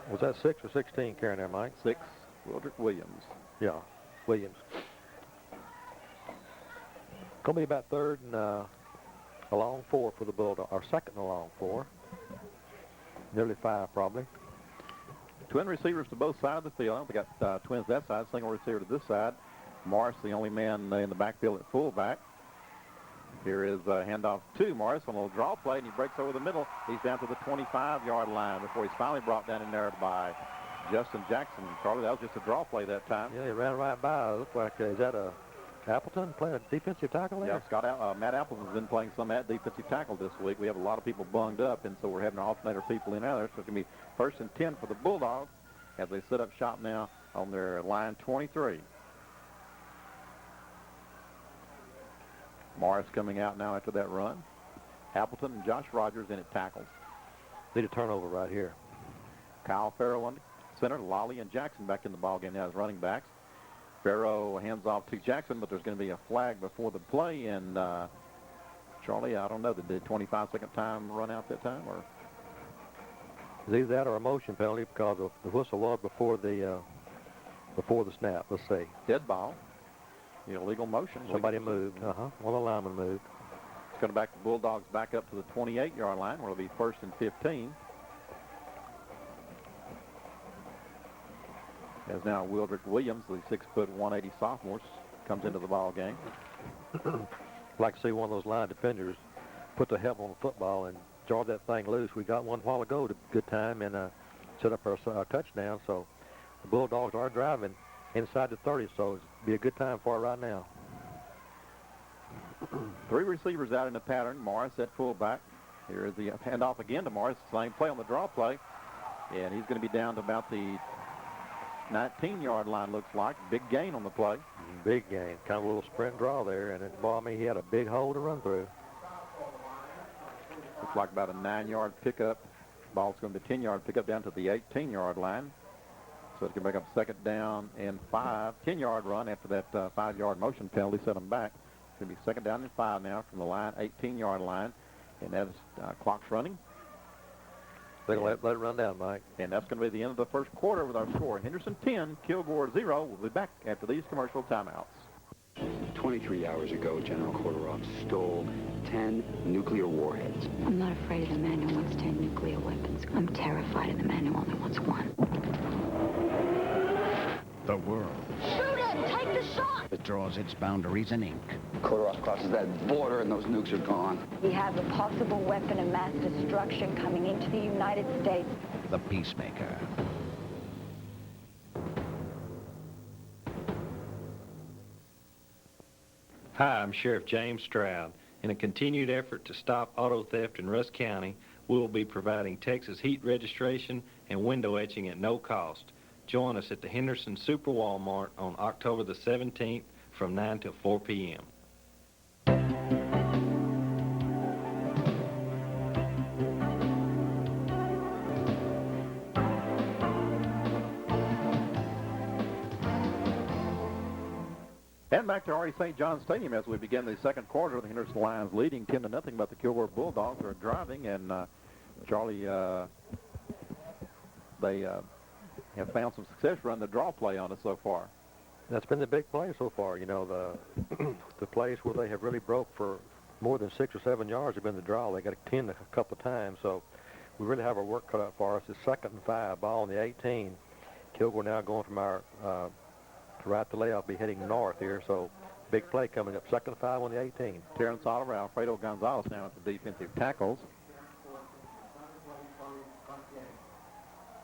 Speaker 2: Was that 6 or 16 carrying there, Mike?
Speaker 1: 6, Wildrick Williams.
Speaker 2: Yeah, Williams. Going to be about third and a long 4 for the Bulldogs, or second and a long 4. Nearly 5 probably.
Speaker 1: Twin receivers to both sides of the field. They got twins that side, single receiver to this side. Morris, the only man in the backfield at fullback. Here is handoff to Morris on a little draw play, and he breaks over the middle. He's down to the 25-yard line before he's finally brought down in there by Justin Jackson. Charlie, that was just a draw play that time.
Speaker 2: Yeah, he ran right by. It looked like, is that a Appleton playing a defensive tackle there?
Speaker 1: Yeah, Matt Appleton's been playing some at defensive tackle this week. We have a lot of people bunged up, and so we're having to alternate people in there. So it's going to be first and 10 for the Bulldogs as they set up shop now on their line 23. Morris coming out now after that run. Appleton and Josh Rogers in at tackles.
Speaker 2: Need a turnover right here.
Speaker 1: Kyle Farrow on center. Lolly and Jackson back in the ballgame now as running backs. Farrow hands off to Jackson, but there's going to be a flag before the play. And, Charlie, I don't know, did the 25-second time run out that time? Or
Speaker 2: it's either that or a motion penalty because the whistle was before the snap, let's say.
Speaker 1: Dead ball. Illegal motion.
Speaker 2: Somebody moved. One of the linemen moved.
Speaker 1: It's going to back the Bulldogs back up to the 28-yard line where it'll be first and 15. As now Wildrick Williams, the 6'1", 180 sophomore, comes into the ball game.
Speaker 2: Like to see one of those line defenders put the help on the football and draw that thing loose. We got one while ago, good time, and set up our touchdown. So the Bulldogs are driving inside the 30, so it'd be a good time for it right now.
Speaker 1: 3 receivers out in the pattern. Morris at fullback. Here is the handoff again to Morris. Same play on the draw play. And he's going to be down to about the 19-yard line, looks like. Big gain on the play.
Speaker 2: Big gain. Kind of a little sprint draw there. And it, boy, I mean, he had a big hole to run through.
Speaker 1: Looks like about a 9-yard pickup. Ball's going to be 10-yard pickup down to the 18-yard line. So it's going to make up second down and 5. 10-yard run after that 5-yard motion penalty set them back. It's going to be second down and 5 now from the line, 18-yard line. And that's clock's running.
Speaker 2: They're going to let it run down, Mike.
Speaker 1: And that's going to be the end of the first quarter with our score. Henderson 10, Kilgore 0. We'll be back after these commercial timeouts.
Speaker 7: 23 hours ago, General Kororov stole 10 nuclear warheads.
Speaker 12: I'm not afraid of the man who wants 10 nuclear weapons. I'm terrified of the man who only wants one.
Speaker 13: The world
Speaker 5: Shoot it! Take the shot!
Speaker 13: it draws its boundaries in ink.
Speaker 7: Kororov crosses that border and those nukes are gone.
Speaker 12: We have a possible weapon of mass destruction coming into the United States.
Speaker 13: The Peacemaker.
Speaker 14: Hi, I'm Sheriff James Stroud. In a continued effort to stop auto theft in Rusk County, we will be providing Texas heat registration and window etching at no cost. Join us at the Henderson Super Walmart on October the 17th from 9 till 4 p.m.
Speaker 1: And back to R.E. St. John Stadium as we begin the second quarter. The Henderson Lions leading 10-0, but the Kilgore Bulldogs are driving. And Charlie, they have found some success running the draw play on us so far.
Speaker 2: That's been the big play so far. You know, the plays where they have really broke for more than 6 or 7 yards have been the draw. They got a 10 a couple of times, so we really have our work cut out for us. It's 2nd and 5, ball on the 18. Kilgore now going from our right to left, be heading north here, so big play coming up. 2nd and 5 on the 18.
Speaker 1: Terrence Oliver, Alfredo Gonzalez now at the defensive tackles.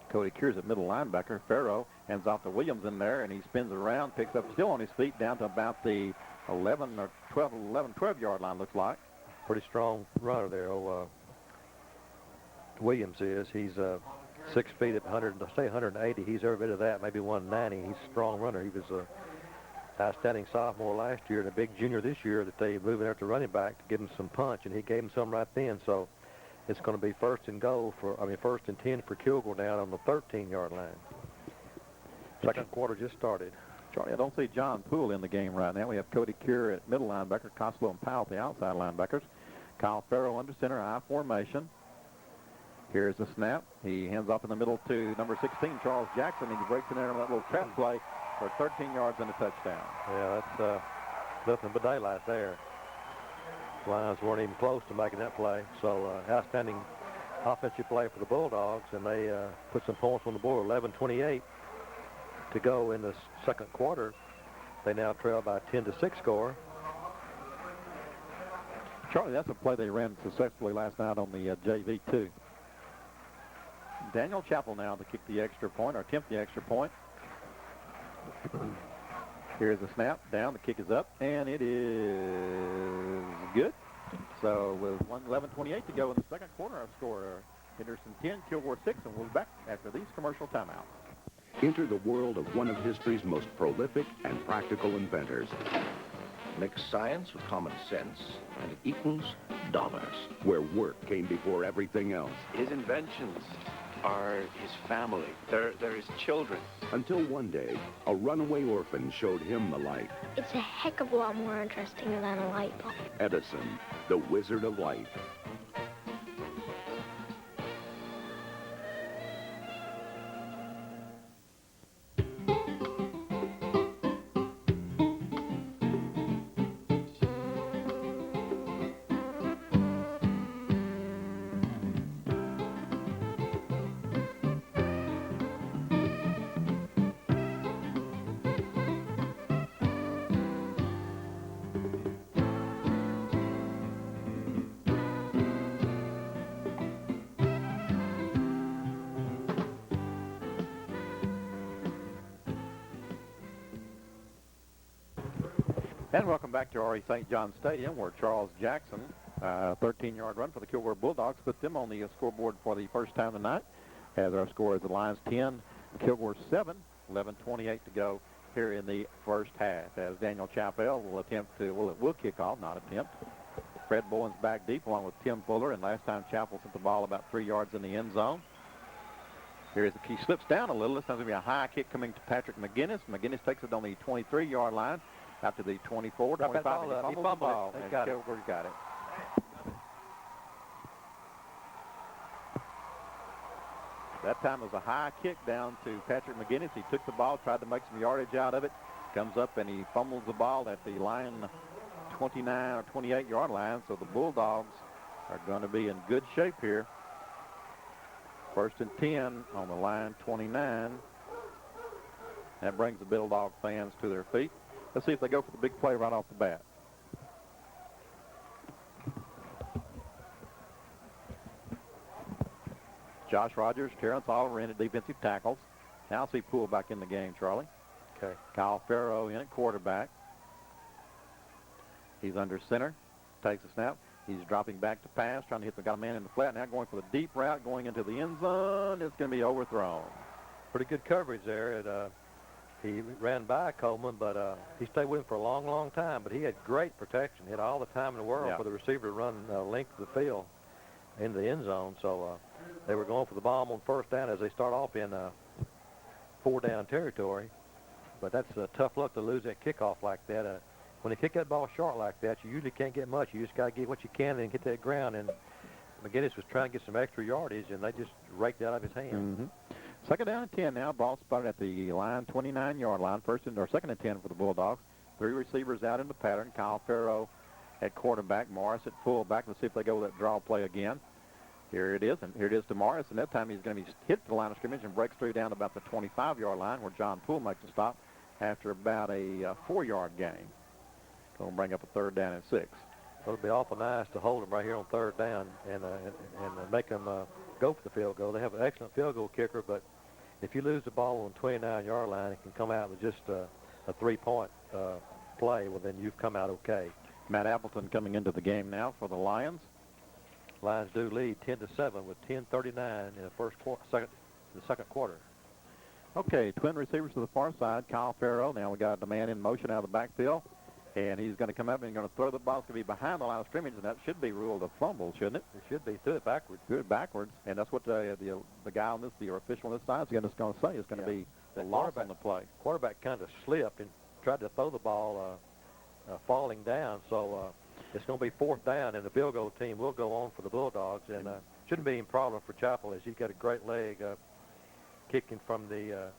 Speaker 1: Cody Kears at middle linebacker. Farrow hands off to Williams in there, and he spins around, picks up still on his feet down to about the 12-yard line, looks like.
Speaker 2: Pretty strong runner there. Williams is. He's 6 feet at 180. He's every bit of that, maybe 190. He's a strong runner. He was a outstanding sophomore last year and a big junior this year that they moved in there to running back to give him some punch, and he gave him some right then. So it's going to be 1st and 10 for Kilgore down on the 13-yard line. Second quarter just started.
Speaker 1: Charlie, I don't see John Poole in the game right now. We have Cody Keir at middle linebacker, Costello and Powell at the outside linebackers. Kyle Farrow under center, I formation. Here's the snap. He hands off in the middle to number 16, Charles Jackson, and he breaks in there on that little trap play for 13 yards and a touchdown.
Speaker 2: Yeah, that's nothing but daylight there. Lions weren't even close to making that play. So outstanding offensive play for the Bulldogs, and they put some points on the board. 11:28 to go in the second quarter. They now trail by 10-6 score.
Speaker 1: Charlie, that's a play they ran successfully last night on the JV too. Daniel Chappell now to kick the extra point, or attempt the extra point. Here's the snap, down, the kick is up, and it is good. So with 11:28 to go in the second quarter, our score, Henderson 10, Kilgore 6, and we'll be back after these commercial timeouts.
Speaker 7: Enter the world of one of history's most prolific and practical inventors.
Speaker 8: Mix science with common sense, and it equals dollars.
Speaker 7: Where work came before everything else.
Speaker 9: His inventions are his family. They're his children.
Speaker 7: Until one day, a runaway orphan showed him the light.
Speaker 10: It's a heck of a lot more interesting than a light bulb.
Speaker 7: Edison, the Wizard of Light.
Speaker 1: And welcome back to R.E. St. John Stadium, where Charles Jackson, 13-yard run for the Kilgore Bulldogs, put them on the scoreboard for the first time tonight. As our score is the Lions 10, Kilgore 7, 11:28 to go here in the first half. As Daniel Chappell will attempt to, well, it will kick off, not attempt. Fred Bowens back deep along with Tim Fuller, and last time Chappell sent the ball about 3 yards in the end zone. Here is the key, slips down a little. This time's going to be a high kick coming to Patrick McGinnis. McGinnis takes it on the 23-yard line out to the 24, 25. He fumbles the ball. Kilgore's got it. That time was a high kick down to Patrick McGinnis. He took the ball, tried to make some yardage out of it. Comes up and he fumbles the ball at the line 29 or 28-yard line. So the Bulldogs are going to be in good shape here. First and 10 on the line 29. That brings the Bulldog fans to their feet. Let's see if they go for the big play right off the bat. Josh Rogers, Terrence Oliver in at defensive tackles. Now see Poole back in the game, Charlie.
Speaker 2: Okay.
Speaker 1: Kyle Farrow in at quarterback. He's under center. Takes a snap. He's dropping back to pass, trying to hit got a man in the flat. Now going for the deep route, going into the end zone. It's going to be overthrown.
Speaker 2: Pretty good coverage there. He ran by Coleman, but he stayed with him for a long, long time. But he had great protection. He had all the time in the world for the receiver to run length of the field into the end zone. So they were going for the bomb on first down as they start off in 4-down territory. But that's tough luck to lose that kickoff like that. When they kick that ball short like that, you usually can't get much. You just got to get what you can and get that ground. And McGinnis was trying to get some extra yardage, and they just raked it out of his hand.
Speaker 1: Mm-hmm. Second down and 10 now. Ball spotted at the line, 29-yard line. Second and 10 for the Bulldogs. 3 receivers out in the pattern. Kyle Farrow at quarterback, Morris at fullback. Let's see if they go with that draw play again. Here it is, and here it is to Morris, and that time he's going to be hit the line of scrimmage and breaks through down to about the 25-yard line where John Poole makes a stop after about a 4-yard gain. Going to bring up a third down and 6.
Speaker 2: So it'll be awful nice to hold them right here on third down and make them go for the field goal. They have an excellent field goal kicker, but if you lose the ball on the 29-yard line, it can come out with just a 3-point play. Well, then you've come out okay.
Speaker 1: Matt Appleton coming into the game now for the Lions.
Speaker 2: Lions do lead 10-7 with 10:39 in the second quarter.
Speaker 1: Okay, twin receivers to the far side. Kyle Farrow. Now we got the man in motion out of the backfield. And he's going to come up and going to throw the ball. It's going to be behind the line of scrimmage, and that should be ruled a fumble, shouldn't it?
Speaker 2: It should be. Threw it backwards.
Speaker 1: Threw it backwards, and that's what the guy on this, the official on this side, is going to say. It's going to be the loss on the play.
Speaker 2: Quarterback kind of slipped and tried to throw the ball falling down. So it's going to be fourth down, and the field goal team will go on for the Bulldogs. And shouldn't be any problem for Chappell as he's got a great leg kicking from the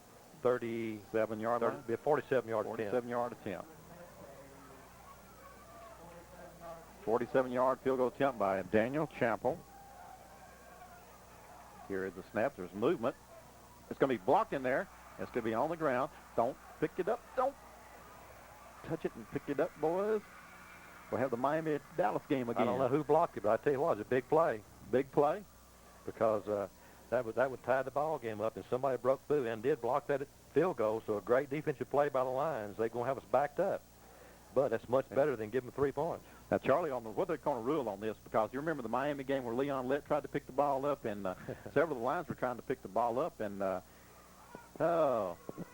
Speaker 1: 37-yard line.
Speaker 2: Be a 47-yard attempt.
Speaker 1: 47-yard attempt. 47-yard field goal attempt by Daniel Chappell. Here is the snap. There's movement. It's going to be blocked in there. It's going to be on the ground. Don't pick it up. Don't touch it and pick it up, boys. We'll have the Miami-Dallas game again.
Speaker 2: I don't know who blocked it, but I tell you what, it's a big play.
Speaker 1: Big play?
Speaker 2: Because that would tie the ball game up, and somebody broke through and did block that field goal. So a great defensive play by the Lions. They're going to have us backed up. But that's much better than giving them 3 points.
Speaker 1: Now, Charlie, on what they're going to rule on this, because you remember the Miami game where Leon Lett tried to pick the ball up, and several of the Lions were trying to pick the ball up. And,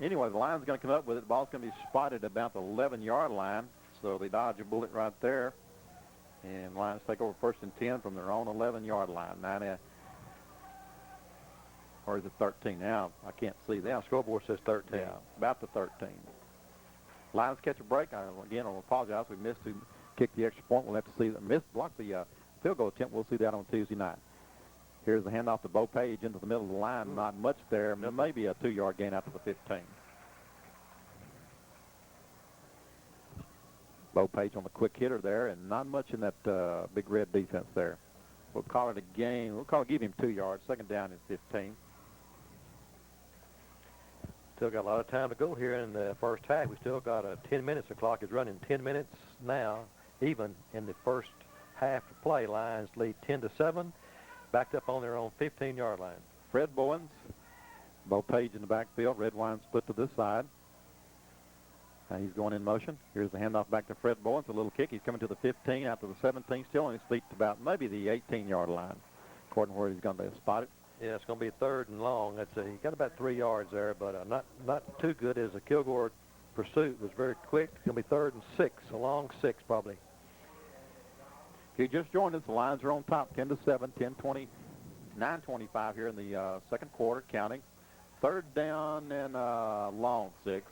Speaker 1: anyway, the Lions are going to come up with it. The ball's going to be spotted about the 11-yard line, so they dodge a bullet right there. And Lions take over first and 10 from their own 11-yard line. Or is it 13 now? I can't see that.
Speaker 2: Now, scoreboard says 13.
Speaker 1: Yeah, about the 13. Lions catch a break. Again, I'll apologize. We missed to kick the extra point. We'll have to see that. Block the field goal attempt. We'll see that on Tuesday night. Here's the handoff to Bo Page into the middle of the line. Not much there. Maybe a 2-yard gain out to the 15. Bo Page on the quick hitter there, and not much in that big red defense there. We'll call it a gain. Give him 2 yards. Second down is 15.
Speaker 2: Still got a lot of time to go here in the first half. We still got 10 minutes. The clock is running 10 minutes now, even in the first half of play. Lions lead 10-7, backed up on their own 15-yard line.
Speaker 1: Fred Bowens, Bo Page in the backfield. Red wine split to this side. He's going in motion. Here's the handoff back to Fred Bowens. A little kick. He's coming to the 15, out to the 17, still on his feet to about maybe the 18-yard line, according to where he's going to spot it.
Speaker 2: Yeah, it's going to be 3rd and long. He got about 3 yards there, but not too good as the Kilgore pursuit was very quick. It's going to be 3rd and 6, a long 6 probably.
Speaker 1: If you just joined us, the Lions are on top, 10-7, 10-20, 9:25 here in the second quarter, counting. 3rd down and long 6.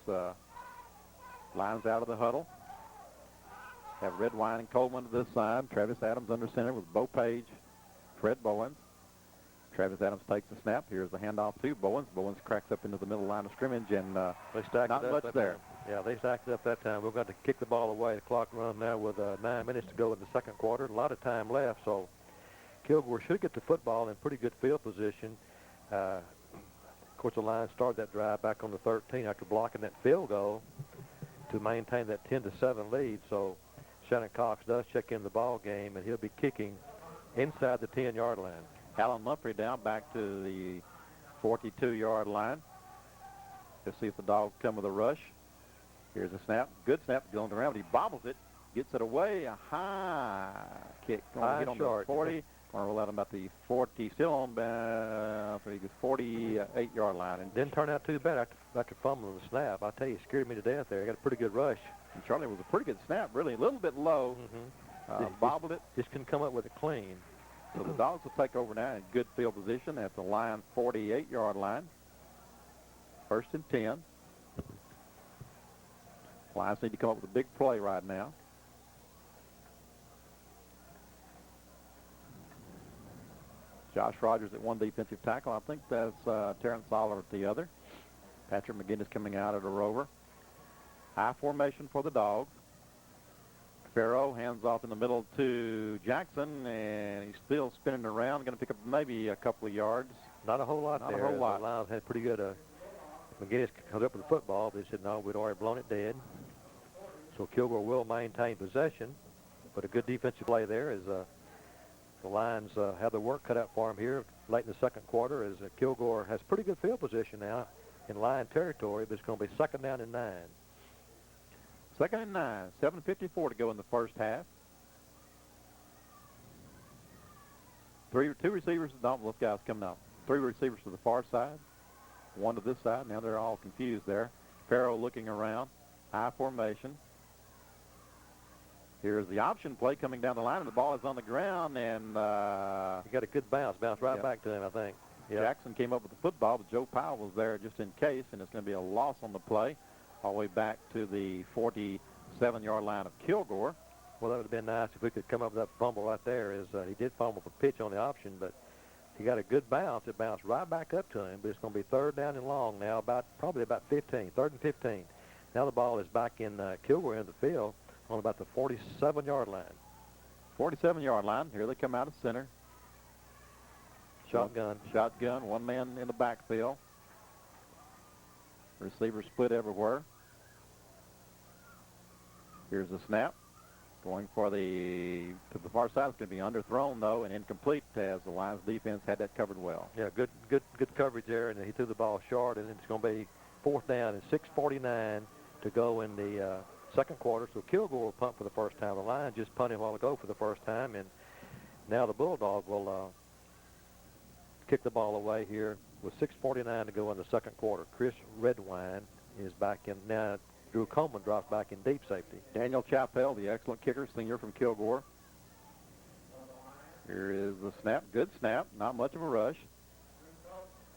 Speaker 1: Lions out of the huddle. Have Redwine and Coleman to this side. Travis Adams under center with Bo Page, Fred Bowens. Travis Adams takes the snap. Here's the handoff to Bowens. Bowens cracks up into the middle line of scrimmage, and
Speaker 2: they stacked
Speaker 1: not
Speaker 2: it up
Speaker 1: much there.
Speaker 2: Yeah, they stacked it up that time. We've got to kick the ball away. The clock run now with 9 minutes to go in the second quarter. A lot of time left, so Kilgore should get the football in pretty good field position. Of course, the Lions started that drive back on the 13 after blocking that field goal to maintain that 10-7 lead. So Shannon Cox does check in the ball game, and he'll be kicking inside the 10-yard line.
Speaker 1: Alan Mumphrey down back to the 42-yard line. Let's see if the Dogs come with a rush. Here's a snap. Good snap going around. He bobbles it, gets it away. A high kick. Going to get on the 40. Going to roll out about the 40. Still on the 48-yard line. And
Speaker 2: didn't turn out too bad after fumbling the snap. I tell you, it scared me to death there. He got a pretty good rush.
Speaker 1: And Charlie, was a pretty good snap, really. A little bit low. Bobbled it.
Speaker 2: Just couldn't come up with it clean.
Speaker 1: So the Dogs will take over now in good field position at the Lions' 48-yard line. 1st and 10. Lions need to come up with a big play right now. Josh Rogers at one defensive tackle. I think that's Terrence Oliver at the other. Patrick McGinnis coming out at a rover. High formation for the Dogs. Farrow hands off in the middle to Jackson, and he's still spinning around. Going to pick up maybe a couple of yards.
Speaker 2: Not a whole lot there.
Speaker 1: Not a whole lot.
Speaker 2: The Lions had pretty good. McGinnis comes up with the football, but they said, no, we'd already blown it dead. So Kilgore will maintain possession, but a good defensive play there as the Lions have their work cut out for them here late in the second quarter as Kilgore has pretty good field position now in Lion territory, but it's going to be 2nd down and 9.
Speaker 1: 2nd and 9, 7:54 to go in the first half. Two receivers. Those guys coming up. 3 receivers to the far side, 1 to this side. Now they're all confused there. Farrow looking around. High formation. Here's the option play coming down the line, and the ball is on the ground, and
Speaker 2: he got a good bounce right back to him, I think. Yep.
Speaker 1: Jackson came up with the football, but Joe Powell was there just in case, and it's going to be a loss on the play all the way back to the 47-yard line of Kilgore.
Speaker 2: Well, that would have been nice if we could come up with that fumble right there. He did fumble the pitch on the option, but he got a good bounce. It bounced right back up to him, but it's going to be 3rd down and long now, probably about 15, 3rd and 15. Now the ball is back in Kilgore in the field on about the 47-yard line.
Speaker 1: 47-yard line. Here they come out of center.
Speaker 2: Shotgun.
Speaker 1: Shotgun. 1 man in the backfield. Receivers split everywhere. Here's the snap. Going for to the far side. It's going to be underthrown, though, and incomplete as the Lions defense had that covered well.
Speaker 2: Yeah, good coverage there, and he threw the ball short, and it's going to be 4th down and 6:49 to go in the second quarter. So Kilgore will punt for the first time. The Lions just punted a while ago for the first time, and now the Bulldogs will kick the ball away here with 6:49 to go in the second quarter. Chris Redwine is back in now. Drew Coleman drops back in deep safety.
Speaker 1: Daniel Chappell, the excellent kicker, senior from Kilgore. Here is the snap. Good snap. Not much of a rush.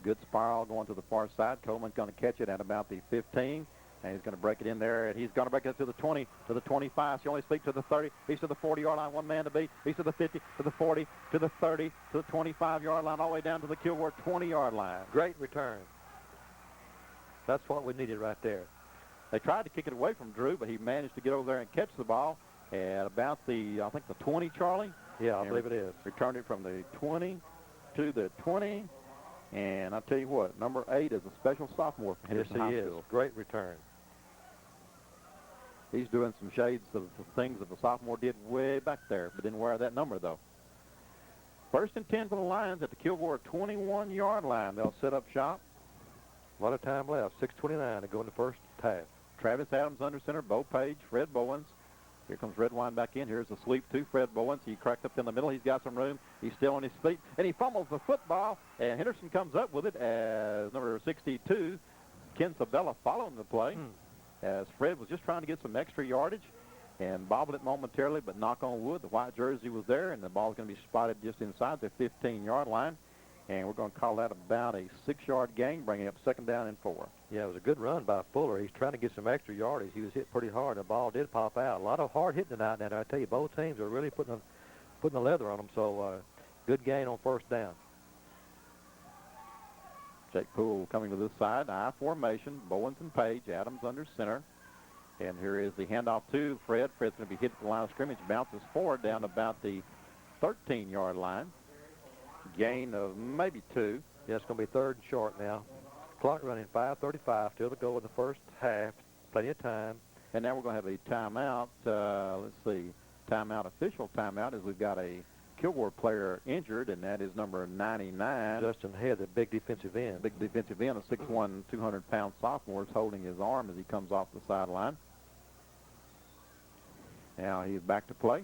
Speaker 1: Good spiral going to the far side. Coleman's going to catch it at about the 15. And he's going to break it in there, and he's going to break it to the 20, to the 25. So you only speak to the 30. He's to the 40-yard line, 1 man to beat. He's to the 50, to the 40, to the 30, to the 25-yard line, all the way down to the Kilgore 20-yard line.
Speaker 2: Great return. That's what we needed right there.
Speaker 1: They tried to kick it away from Drew, but he managed to get over there and catch the ball at about the, I think, the 20, Charlie?
Speaker 2: Yeah, I believe it is.
Speaker 1: Returned it from the 20 to the 20. And I'll tell you what, number 8 is a special sophomore from Henderson High School.
Speaker 2: Great return.
Speaker 1: He's doing some shades of the things that the sophomore did way back there, but didn't wear that number, though. 1st and 10 for the Lions at the Kilgore 21-yard line. They'll set up shop.
Speaker 2: A lot of time left, 6:29 to go in the first half.
Speaker 1: Travis Adams under center, Bo Page, Fred Bowens. Here comes Redwine back in. Here's the sweep to Fred Bowens. He cracked up in the middle. He's got some room. He's still on his feet, and he fumbles the football, and Henderson comes up with it as number 62, Ken Sabella, following the play, as Fred was just trying to get some extra yardage and bobbled it momentarily, but knock on wood, the white jersey was there, and the ball's going to be spotted just inside the 15-yard line. And we're going to call that about a 6-yard gain, bringing up 2nd down and 4.
Speaker 2: Yeah, it was a good run by Fuller. He's trying to get some extra yardage. He was hit pretty hard. The ball did pop out. A lot of hard hitting tonight. And I tell you, both teams are really putting the leather on them. So good gain on 1st down.
Speaker 1: Jake Poole coming to this side. I formation. Bowens and Page. Adams under center. And here is the handoff to Fred. Fred's going to be hit at the line of scrimmage. Bounces forward down about the 13-yard line. Gain of maybe 2.
Speaker 2: Yeah, it's going to be 3rd and short now. Clock running 5:35, still to go in the first half. Plenty of time.
Speaker 1: And now we're going to have a timeout. Let's see. Timeout, official timeout, as we've got a Kilgore player injured, and that is number 99.
Speaker 2: Justin Head, the big defensive end.
Speaker 1: Big defensive end, a 6'1", 200-pound sophomore, is holding his arm as he comes off the sideline. Now he's back to play.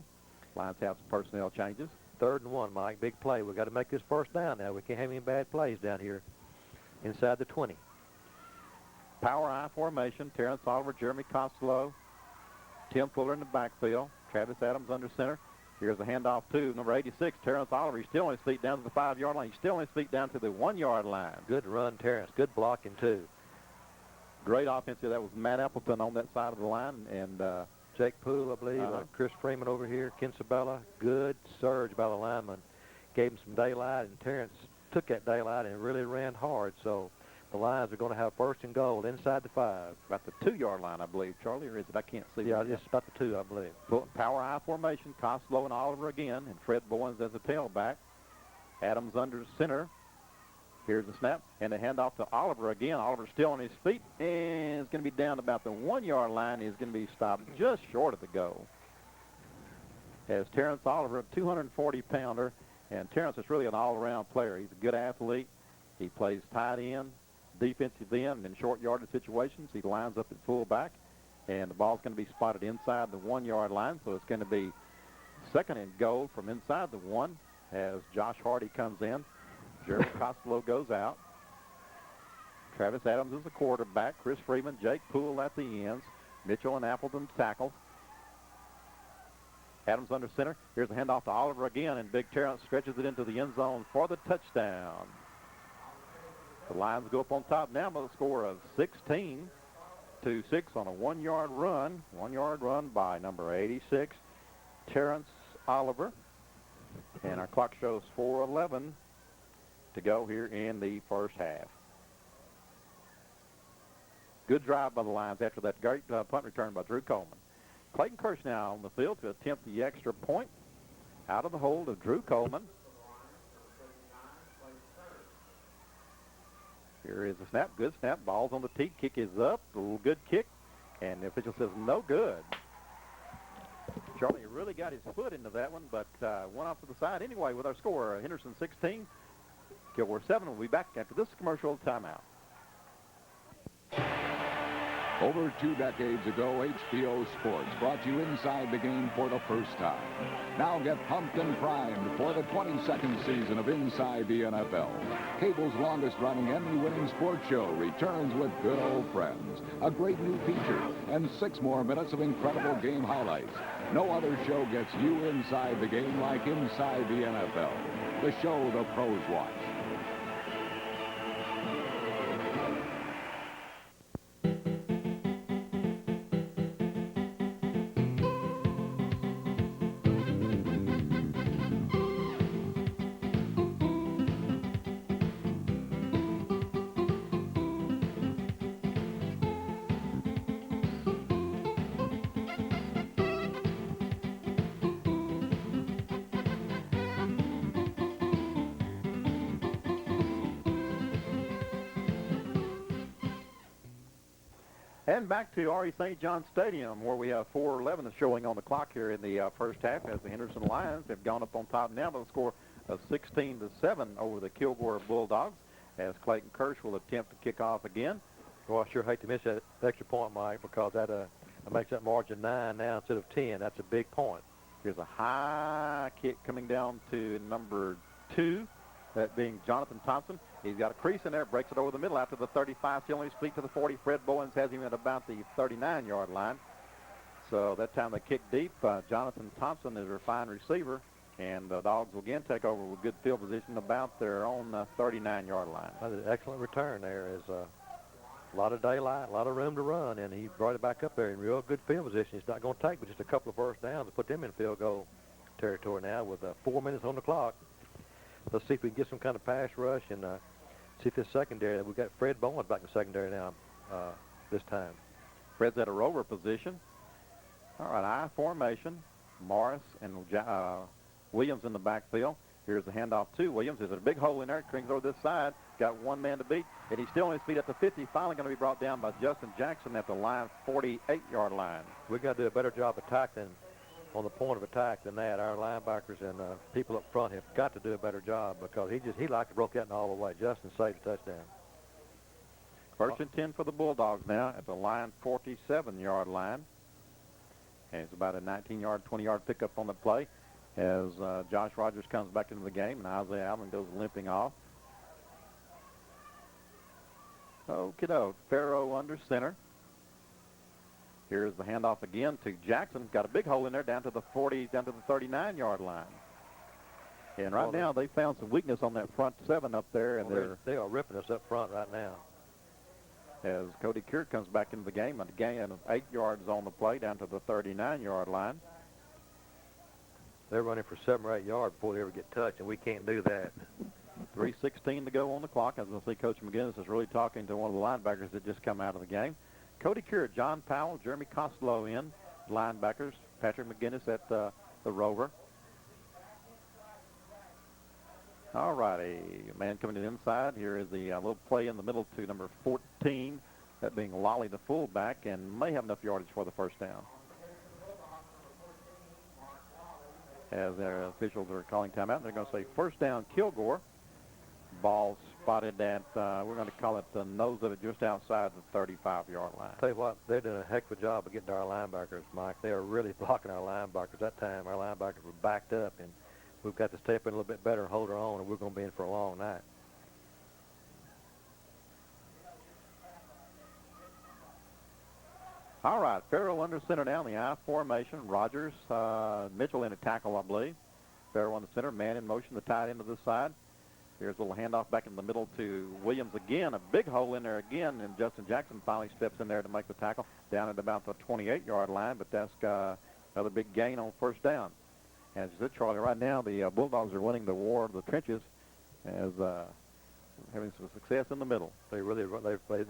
Speaker 1: Lions have some personnel changes.
Speaker 2: 3rd and 1, Mike. Big play. We've got to make this 1st down now. We can't have any bad plays down here inside the 20.
Speaker 1: Power I formation. Terrence Oliver, Jeremy Costello, Tim Fuller in the backfield. Travis Adams under center. Here's a handoff to number 86, Terrence Oliver. He's still on his feet down to the 5-yard line. He's still on his feet down to the 1-yard line.
Speaker 2: Good run, Terrence. Good blocking, too.
Speaker 1: Great offensive. That was Matt Appleton on that side of the line, and
Speaker 2: Jake Poole, I believe, Chris Freeman over here, Ken Sabella. Good surge by the lineman. Gave him some daylight, and Terrence took that daylight and really ran hard. So the Lions are going to have 1st and goal inside the 5.
Speaker 1: About the 2-yard line, I believe, Charlie, or is it? I can't see.
Speaker 2: Yeah, it's about the 2, I believe.
Speaker 1: Power I formation, Costello and Oliver again, and Fred Bowens as a tailback. Adams under center. Here's the snap, and the handoff to Oliver again. Oliver's still on his feet, and it's going to be down about the 1-yard line. He's going to be stopped just short of the goal. As Terrence Oliver, a 240-pounder, and Terrence is really an all-around player. He's a good athlete. He plays tight end, defensive end, in short yardage situations. He lines up at fullback, and the ball's going to be spotted inside the 1-yard line, so it's going to be 2nd and goal from inside the 1 as Josh Hardy comes in. Jeremy Costello goes out. Travis Adams is the quarterback. Chris Freeman, Jake Poole at the ends. Mitchell and Appleton tackles. Adams under center. Here's the handoff to Oliver again, and Big Terrence stretches it into the end zone for the touchdown. The Lions go up on top now by the score of 16-6 on a 1-yard run. 1-yard run by number 86, Terrence Oliver. And our clock shows 4:11 to go here in the first half. Good drive by the Lions after that great punt return by Drew Coleman. Clayton Kirsch now on the field to attempt the extra point out of the hold of Drew Coleman. Here is the snap. Good snap. Ball's on the tee. Kick is up. A little good kick. And the official says no good. Charlie really got his foot into that one, but went off to the side anyway with our score. Henderson 16, Kilgore 7. We'll be back after this commercial timeout.
Speaker 3: Over 2 decades ago, HBO Sports brought you inside the game for the first time. Now get pumped and primed for the 22nd season of Inside the NFL. Cable's longest-running Emmy-winning sports show returns with good old friends, a great new feature, and 6 more minutes of incredible game highlights. No other show gets you inside the game like Inside the NFL, the show the pros watch.
Speaker 1: And back to R.E. St. John Stadium, where we have 4:11 showing on the clock here in the first half, as the Henderson Lions have gone up on top now by the score of 16-7 over the Kilgore Bulldogs, as Clayton Kirsch will attempt to kick off again.
Speaker 2: Well, I sure hate to miss that extra point, Mike, because that makes that margin 9 now instead of 10. That's a big point.
Speaker 1: Here's a high kick coming down to number 2, that being Jonathan Thompson. He's got a crease in there, breaks it over the middle out to the 35, still on his feet to the 40. Fred Bowens has him at about the 39-yard line. So that time they kick deep. Jonathan Thompson is a fine receiver, and the Dogs will again take over with good field position about their own 39-yard line.
Speaker 2: That's an excellent return there. Is a lot of daylight, a lot of room to run, and he brought it back up there in real good field position. It's not going to take but just a couple of first downs to put them in field goal territory now with 4 minutes on the clock. Let's see if we can get some kind of pass rush and see if this secondary. We've got Fred Bowens back in the secondary now this time.
Speaker 1: Fred's at a rover position. All right, I formation. Morris and Williams in the backfield. Here's the handoff to Williams. There's a big hole in there. Brings over this side. Got one man to beat, and he's still on his feet at the 50. Finally going to be brought down by Justin Jackson at the line, 48-yard line.
Speaker 2: We've got to do a better job of tackling on the point of attack than that. Our linebackers and people up front have got to do a better job because he liked to broke that in all the way. Justin saved a touchdown.
Speaker 1: First and 10 for the Bulldogs now at the line, 47-yard line. And it's about a 19-yard, 20-yard pickup on the play as Josh Rogers comes back into the game and Isaiah Allen goes limping off. Okie-doke, Farrow under center. Here's the handoff again to Jackson. Got a big hole in there down to the 40, down to the 39-yard line. And right now they found some weakness on that front 7 up there, and
Speaker 2: they are ripping us up front right now.
Speaker 1: As Cody Keir comes back into the game, a gain of 8 yards on the play down to the 39-yard line.
Speaker 2: They're running for 7 or 8 yards before they ever get touched, and we can't do that.
Speaker 1: 3:16 to go on the clock. As we'll see, Coach McGinnis is really talking to one of the linebackers that just come out of the game. Cody Keir, John Powell, Jeremy Costello in, linebackers. Patrick McGinnis at the rover. All righty, man coming to the inside. Here is the little play in the middle to number 14, that being Lolly, the fullback, and may have enough yardage for the first down. As their officials are calling timeout, they're going to say first down, Kilgore. Ball spotted at, we're going to call it the nose of it, just outside the 35-yard line.
Speaker 2: Tell you what, they're doing a heck of a job of getting to our linebackers, Mike. They are really blocking our linebackers. That time our linebackers were backed up, and we've got to step in a little bit better and hold our own, and we're going to be in for a long night.
Speaker 1: All right, Farrell under center now in the I formation. Rogers, Mitchell in a tackle, I believe. Farrell on the center, man in motion, the tight end to the side. Here's a little handoff back in the middle to Williams again. A big hole in there again, and Justin Jackson finally steps in there to make the tackle down at about the 28-yard line, but that's another big gain on first down. And as you said, Charlie, right now the Bulldogs are winning the war of the trenches as having some success in the middle.
Speaker 2: They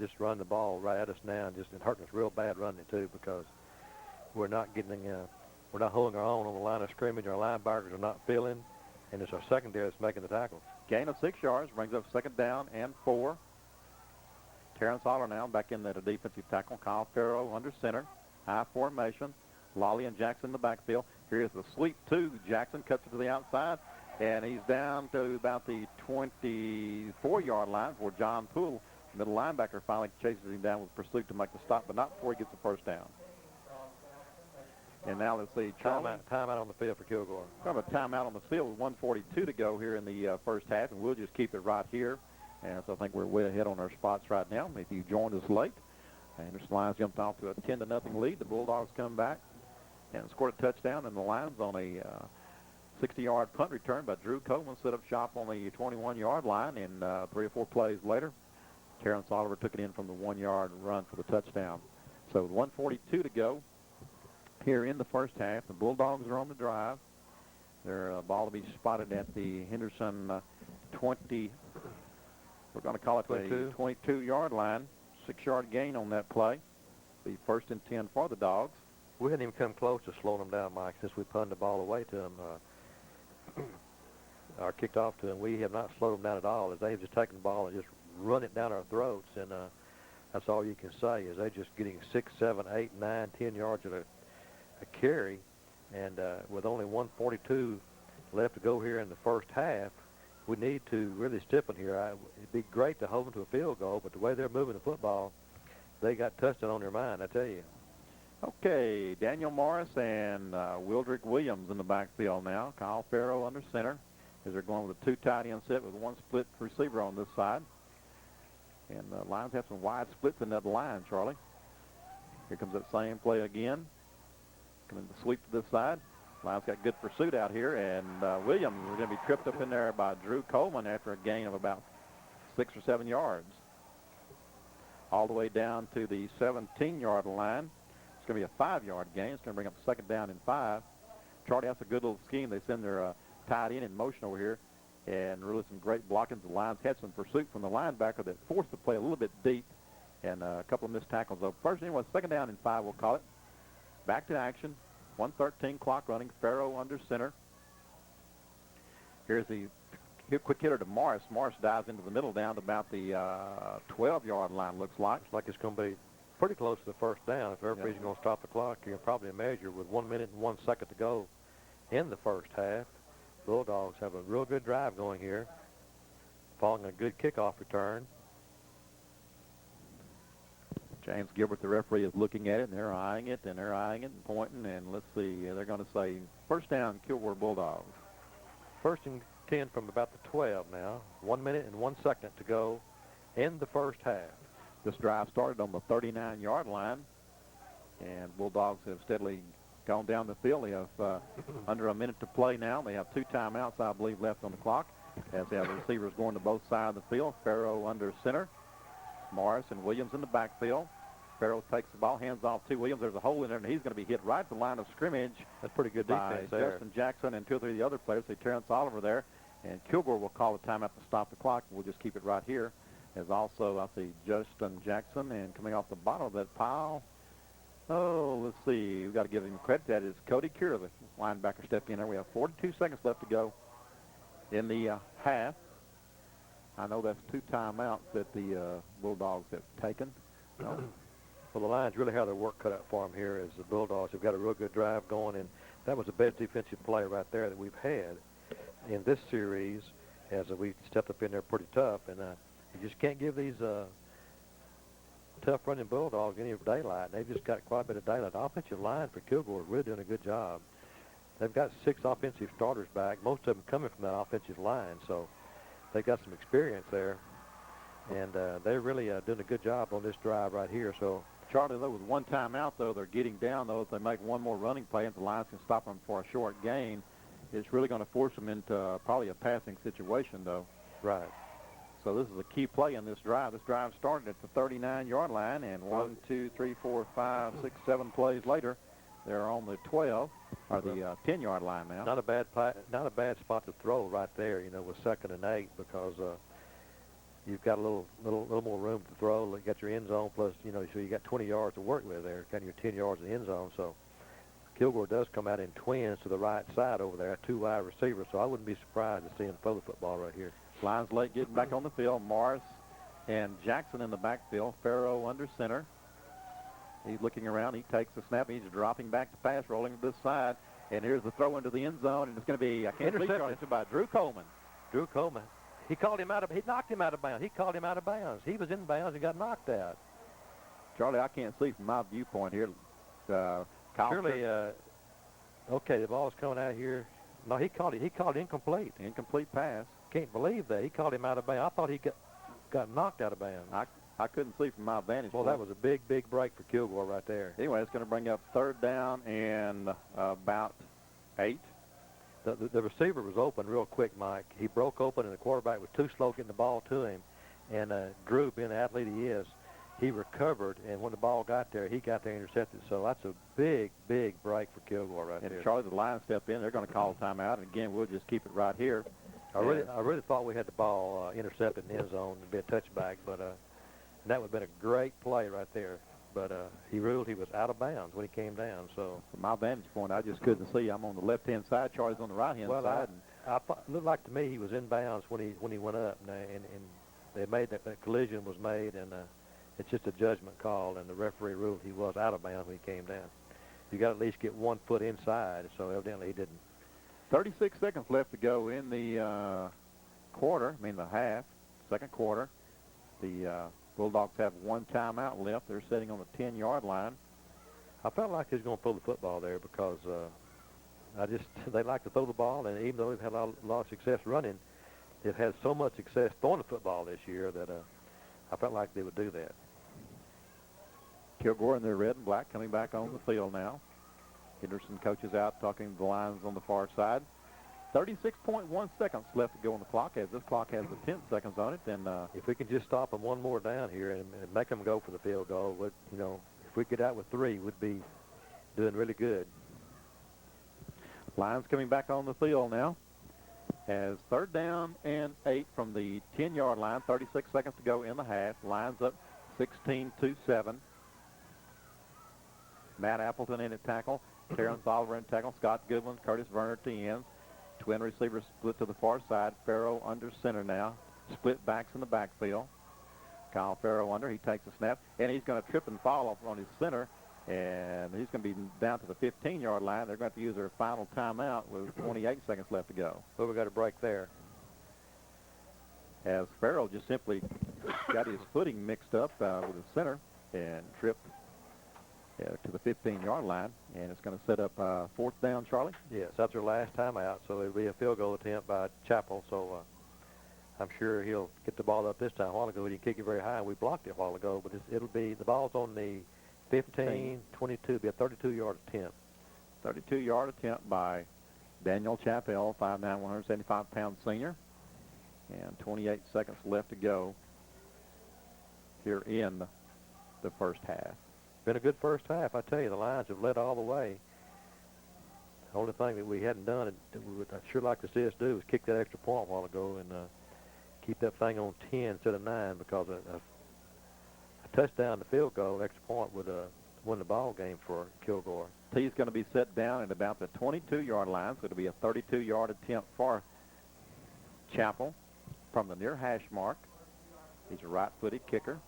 Speaker 2: just run the ball right at us now, and just hurting us real bad running it too, because we're not holding our own on the line of scrimmage. Our linebackers are not filling, and it's our secondary that's making the tackles.
Speaker 1: Gain of 6 yards brings up second down and 4. Terrence Holler now back in at a defensive tackle. Kyle Farrow under center. High formation. Lolly and Jackson in the backfield. Here's the sweep to Jackson. Cuts it to the outside. And he's down to about the 24-yard line for John Poole. Middle linebacker finally chases him down with pursuit to make the stop, but not before he gets the first down. And now let's see.
Speaker 2: Timeout on the field for Kilgore.
Speaker 1: We have a timeout on the field with 1:42 to go here in the first half, and we'll just keep it right here. And so I think we're way ahead on our spots right now. If you joined us late, Henderson Lions jumped off to a 10-0 lead. The Bulldogs come back and scored a touchdown, and the Lions on a 60-yard punt return by Drew Coleman set up shop on the 21-yard line, and 3 or 4 plays later, Terrence Oliver took it in from the 1-yard run for the touchdown. So 1:42 to go here in the first half. The Bulldogs are on the drive. Their ball to be spotted at the Henderson 20, we're going to call it 22. The 22-yard line. 6-yard gain on that play. Be first and 10 for the Dogs.
Speaker 2: We hadn't even come close to slowing them down, Mike, since we punted the ball away to them or kicked off to them. We have not slowed them down at all, as they have just taken the ball and just run it down our throats, and that's all you can say is they're just getting 6, 7, 8, 9, 10 yards at a carry, and with only 1:42 left to go here in the first half, we need to really step in here. It'd be great to hold them to a field goal, but the way they're moving the football, they got touchdown on their mind, I tell you.
Speaker 1: Okay, Daniel Morris and Wildrick Williams in the backfield now. Kyle Farrow under center as they're going with a 2 tight end set with 1 split receiver on this side. And the Lions have some wide splits in that line, Charlie. Here comes that same play again. Coming to sweep to this side. Lions got good pursuit out here, and Williams is going to be tripped up in there by Drew Coleman after a gain of about 6 or 7 yards. All the way down to the 17-yard line. It's going to be a 5-yard gain. It's going to bring up 2nd down and 5. Charlie, that's a good little scheme. They send their tight end in motion over here, and really some great blocking. The Lions had some pursuit from the linebacker that forced the play a little bit deep, and a couple of missed tackles. So first anyway, 2nd down and 5, we'll call it. Back to action. 1:13 clock running. Farrow under center. Here's the quick hitter to Morris. Morris dives into the middle down to about the 12-yard line, looks like.
Speaker 2: Looks like it's going to be pretty close to the first down. If everybody's going to stop the clock, you can probably measure with 1 minute and 1 second to go in the first half. Bulldogs have a real good drive going here, following a good kickoff return.
Speaker 1: James Gilbert, the referee, is looking at it, and they're eyeing it, and pointing, and let's see. They're going to say first down, Kilgore Bulldogs.
Speaker 2: 1st and 10 from about the 12 now. 1 minute and 1 second to go in the first half.
Speaker 1: This drive started on the 39-yard line, and Bulldogs have steadily gone down the field. They have under a minute to play now. They have 2 timeouts, I believe, left on the clock, as they have the receivers going to both sides of the field. Farrow under center. Morris and Williams in the backfield. Farrow takes the ball, hands off to Williams. There's a hole in there, and he's going to be hit right at the line of scrimmage.
Speaker 2: That's pretty good defense there.
Speaker 1: Justin Jackson and 2 or 3 of the other players. See Terrence Oliver there. And Kilgore will call the timeout to stop the clock. We'll just keep it right here. As also, I see Justin Jackson, and coming off the bottom of that pile, let's see. We've got to give him credit. That is Cody Cure, the linebacker, stepped in there. We have 42 seconds left to go in the half. I know that's 2 timeouts that the Bulldogs have taken.
Speaker 2: Well, the Lions really have their work cut out for them here as the Bulldogs have got a real good drive going, and that was the best defensive play right there that we've had in this series as we stepped up in there pretty tough. And you just can't give these tough running Bulldogs any daylight. They've just got quite a bit of daylight. The offensive line for Kilgore is really doing a good job. They've got 6 offensive starters back, most of them coming from that offensive line, so they got some experience there, and they're really doing a good job on this drive right here. So,
Speaker 1: Charlie, though, with 1 timeout, though, they're getting down, though. If they make 1 more running play and the Lions can stop them for a short gain, it's really going to force them into probably a passing situation, though.
Speaker 2: Right.
Speaker 1: So this is a key play in this drive. This drive started at the 39-yard line, and 1, 2, 3, 4, 5, 6, 7 plays later, they're on the 12 or the 10-yard line now.
Speaker 2: Not a bad spot to throw right there, you know, with 2nd and 8, because you've got a little more room to throw. You got your end zone plus, you know, so you got 20 yards to work with there. Got your 10 yards in the end zone. So Kilgore does come out in twins to the right side over there, 2 wide receivers. So I wouldn't be surprised to see him throw the football right here.
Speaker 1: Lions late getting back on the field. Morris and Jackson in the backfield. Farrow under center. He's looking around. He takes the snap. He's dropping back to pass, rolling to this side. And here's the throw into the end zone, and it's going to be intercepted by Drew Coleman.
Speaker 2: Drew Coleman. He knocked him out of bounds. He called him out of bounds. He was in bounds and got knocked out.
Speaker 1: Charlie, I can't see from my viewpoint here.
Speaker 2: Surely, okay, the ball's coming out here. No, he called it incomplete.
Speaker 1: Incomplete pass.
Speaker 2: Can't believe that. He called him out of bounds. I thought he got knocked out of bounds.
Speaker 1: I couldn't see from my vantage point.
Speaker 2: Well, that was a big break for Kilgore right there.
Speaker 1: Anyway, it's going to bring up 3rd down and about 8.
Speaker 2: The receiver was open real quick, Mike. He broke open, and the quarterback was too slow getting the ball to him. And Drew, being the athlete he is, he recovered, and when the ball got there, he got there intercepted. So that's a big break for Kilgore right there.
Speaker 1: And Charlie, the Lions step in. They're going to call a timeout, and again, we'll just keep it right here.
Speaker 2: I really thought we had the ball intercepted in the end zone to be a touchback, but that would have been a great play right there. But he ruled he was out of bounds when he came down. So
Speaker 1: from my vantage point, I just couldn't see. I'm on the left-hand side. Charlie's on the right-hand side.
Speaker 2: I thought, it looked like to me he was in bounds when he went up, and they made that collision was made, and it's just a judgment call, and the referee ruled he was out of bounds when he came down. You got to at least get 1 foot inside, so evidently he didn't.
Speaker 1: 36 seconds left to go in the quarter, the half, 2nd quarter. The Bulldogs have one timeout left. They're sitting on the 10-yard line.
Speaker 2: I felt like he was going to throw the football there because they like to throw the ball, and even though they've had a lot of success running, they've had so much success throwing the football this year that I felt like they would do that.
Speaker 1: Kilgore in their red and black coming back on the field now. Henderson coaches out talking to the Lions on the far side. 36.1 seconds left to go on the clock, as this clock has the 10 seconds on it. And
Speaker 2: if we can just stop them one more down here and make them go for the field goal, if we get out with 3, we'd be doing really good.
Speaker 1: Lions coming back on the field now. As 3rd down and 8 from the 10-yard line, 36 seconds to go in the half. Lions up 16-7. Matt Appleton in at tackle. Terrence Oliver in tackle. Scott Goodwin, Curtis Werner to ends. Twin receivers split to the far side. Farrow under center now. Split backs in the backfield. Kyle Farrow under. He takes a snap, and he's going to trip and fall off on his center, and he's going to be down to the 15-yard line. They're going to have to use their final timeout with 28 seconds left to go.
Speaker 2: Well, we got a break there.
Speaker 1: As Farrow just simply got his footing mixed up with his center and tripped to the 15-yard line, and it's going to set up 4th down, Charlie?
Speaker 2: Yes, that's their last time out, so it'll be a field goal attempt by Chappell. So I'm sure he'll get the ball up this time. A while ago, he didn't kick it very high, and we blocked it a while ago, but it'll be the ball's on the 15, 22, be a 32-yard attempt.
Speaker 1: 32-yard attempt by Daniel Chappell, 5'9", 175-pound senior, and 28 seconds left to go here in the first half.
Speaker 2: Been a good first half, I tell you. The Lions have led all the way. The only thing that we hadn't done, and I'd sure like to see us do, is kick that extra point a while ago and keep that thing on 10 instead of 9, because a touchdown, the field goal, extra point would win the ball game for Kilgore.
Speaker 1: He's going to be set down at about the 22-yard line, so it'll be a 32-yard attempt for Chappell from the near hash mark. He's a right-footed kicker.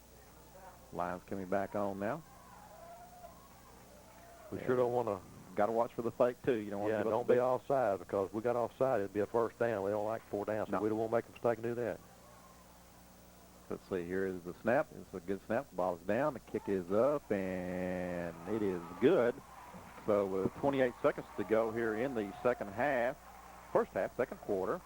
Speaker 1: Lions coming back on now.
Speaker 2: We sure don't want to.
Speaker 1: Got to watch for the fake, too. You don't want to
Speaker 2: don't be offside, because we got offside, it'd be a 1st down. We don't like 4 downs, so we don't want to make a mistake and do that.
Speaker 1: Let's see, here is the snap. It's a good snap. The ball is down. The kick is up, and it is good. So with 28 seconds to go here in the first half, second quarter,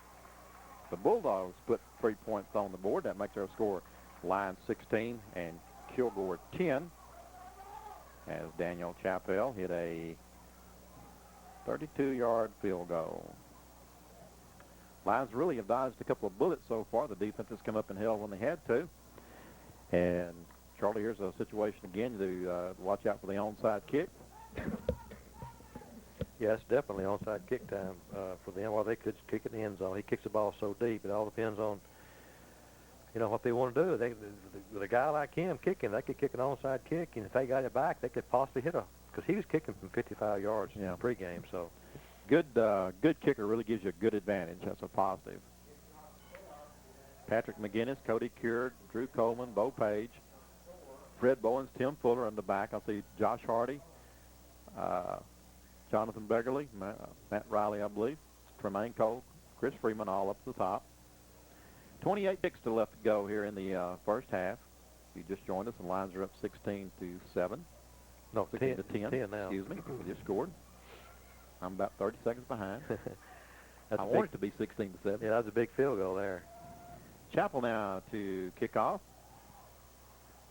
Speaker 1: the Bulldogs put 3 points on the board. That makes their score Lions 16 and Kilgore 10. As Daniel Chappell hit a 32-yard field goal. Lions really have dodged a couple of bullets so far. The defense has come up and held when they had to. And, Charlie, here's a situation again to watch out for the onside kick.
Speaker 2: Yeah, it's definitely onside kick time for them. Well, they could kick it in the end zone. He kicks the ball so deep. It all depends on, what they want to do. With a guy like him kicking, they could kick an onside kick, and if they got it back, they could possibly hit because he was kicking from 55 yards in pregame. So,
Speaker 1: good kicker really gives you a good advantage. That's a positive. Patrick McGinnis, Cody Cured, Drew Coleman, Bo Page, Fred Bowens, Tim Fuller in the back. I see Josh Hardy, Jonathan Begley, Matt Riley, I believe, Tremaine Cole, Chris Freeman, all up to the top. 28 picks to left to go here in the first half. You just joined us, and Lions are up 16-7. No, 16 to 10 now. Excuse me, we just scored. I'm about 30 seconds behind. I want it to be 16-7.
Speaker 2: Yeah, that was a big field goal there.
Speaker 1: Chappell now to kick off.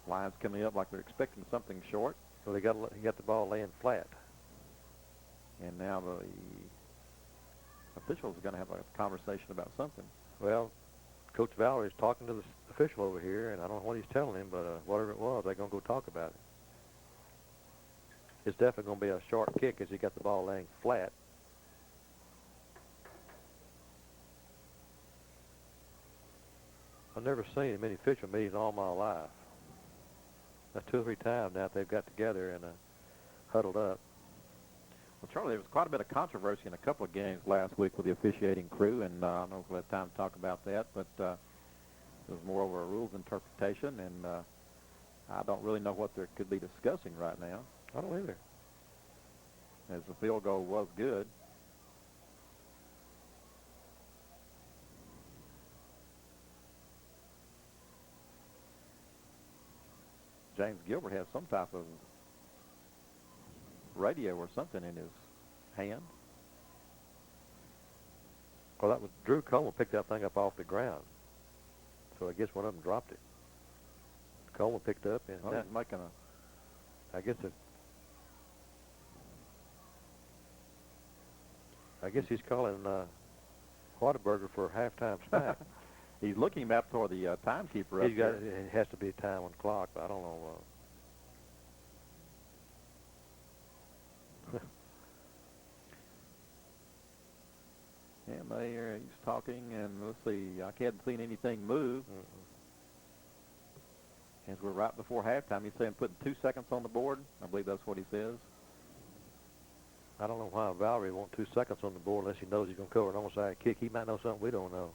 Speaker 1: Lions coming up like they're expecting something short.
Speaker 2: So he got the ball laying flat.
Speaker 1: And now the officials are going to have a conversation about something.
Speaker 2: Well, Coach Valerie is talking to the official over here, and I don't know what he's telling him, but whatever it was, they're going to go talk about it. It's definitely going to be a short kick as he got the ball laying flat. I've never seen as many official meetings all my life. That's 2 or 3 times now they've got together and huddled up.
Speaker 1: Well, Charlie, there was quite a bit of controversy in a couple of games last week with the officiating crew, and I don't know if we'll have time to talk about that, but it was more over a rules interpretation, and I don't really know what they could be discussing right now.
Speaker 2: I don't either.
Speaker 1: As the field goal was good. James Gilbert has some type of radio or something in his hand.
Speaker 2: Well, that was Drew Coleman picked that thing up off the ground. So I guess one of them dropped it. Coleman picked it up and
Speaker 1: he's making a.
Speaker 2: I guess he's calling Whataburger for a halftime snack.
Speaker 1: He's looking up toward the timekeeper up there.
Speaker 2: It has to be a time on the clock, but I don't know.
Speaker 1: And he's talking, and let's see, I hadn't seen anything move. As we're right before halftime, he's saying putting 2 seconds on the board. I believe that's what he says.
Speaker 2: I don't know why Valerie wants 2 seconds on the board unless he knows he's going to cover an onside kick. He might know something we don't know.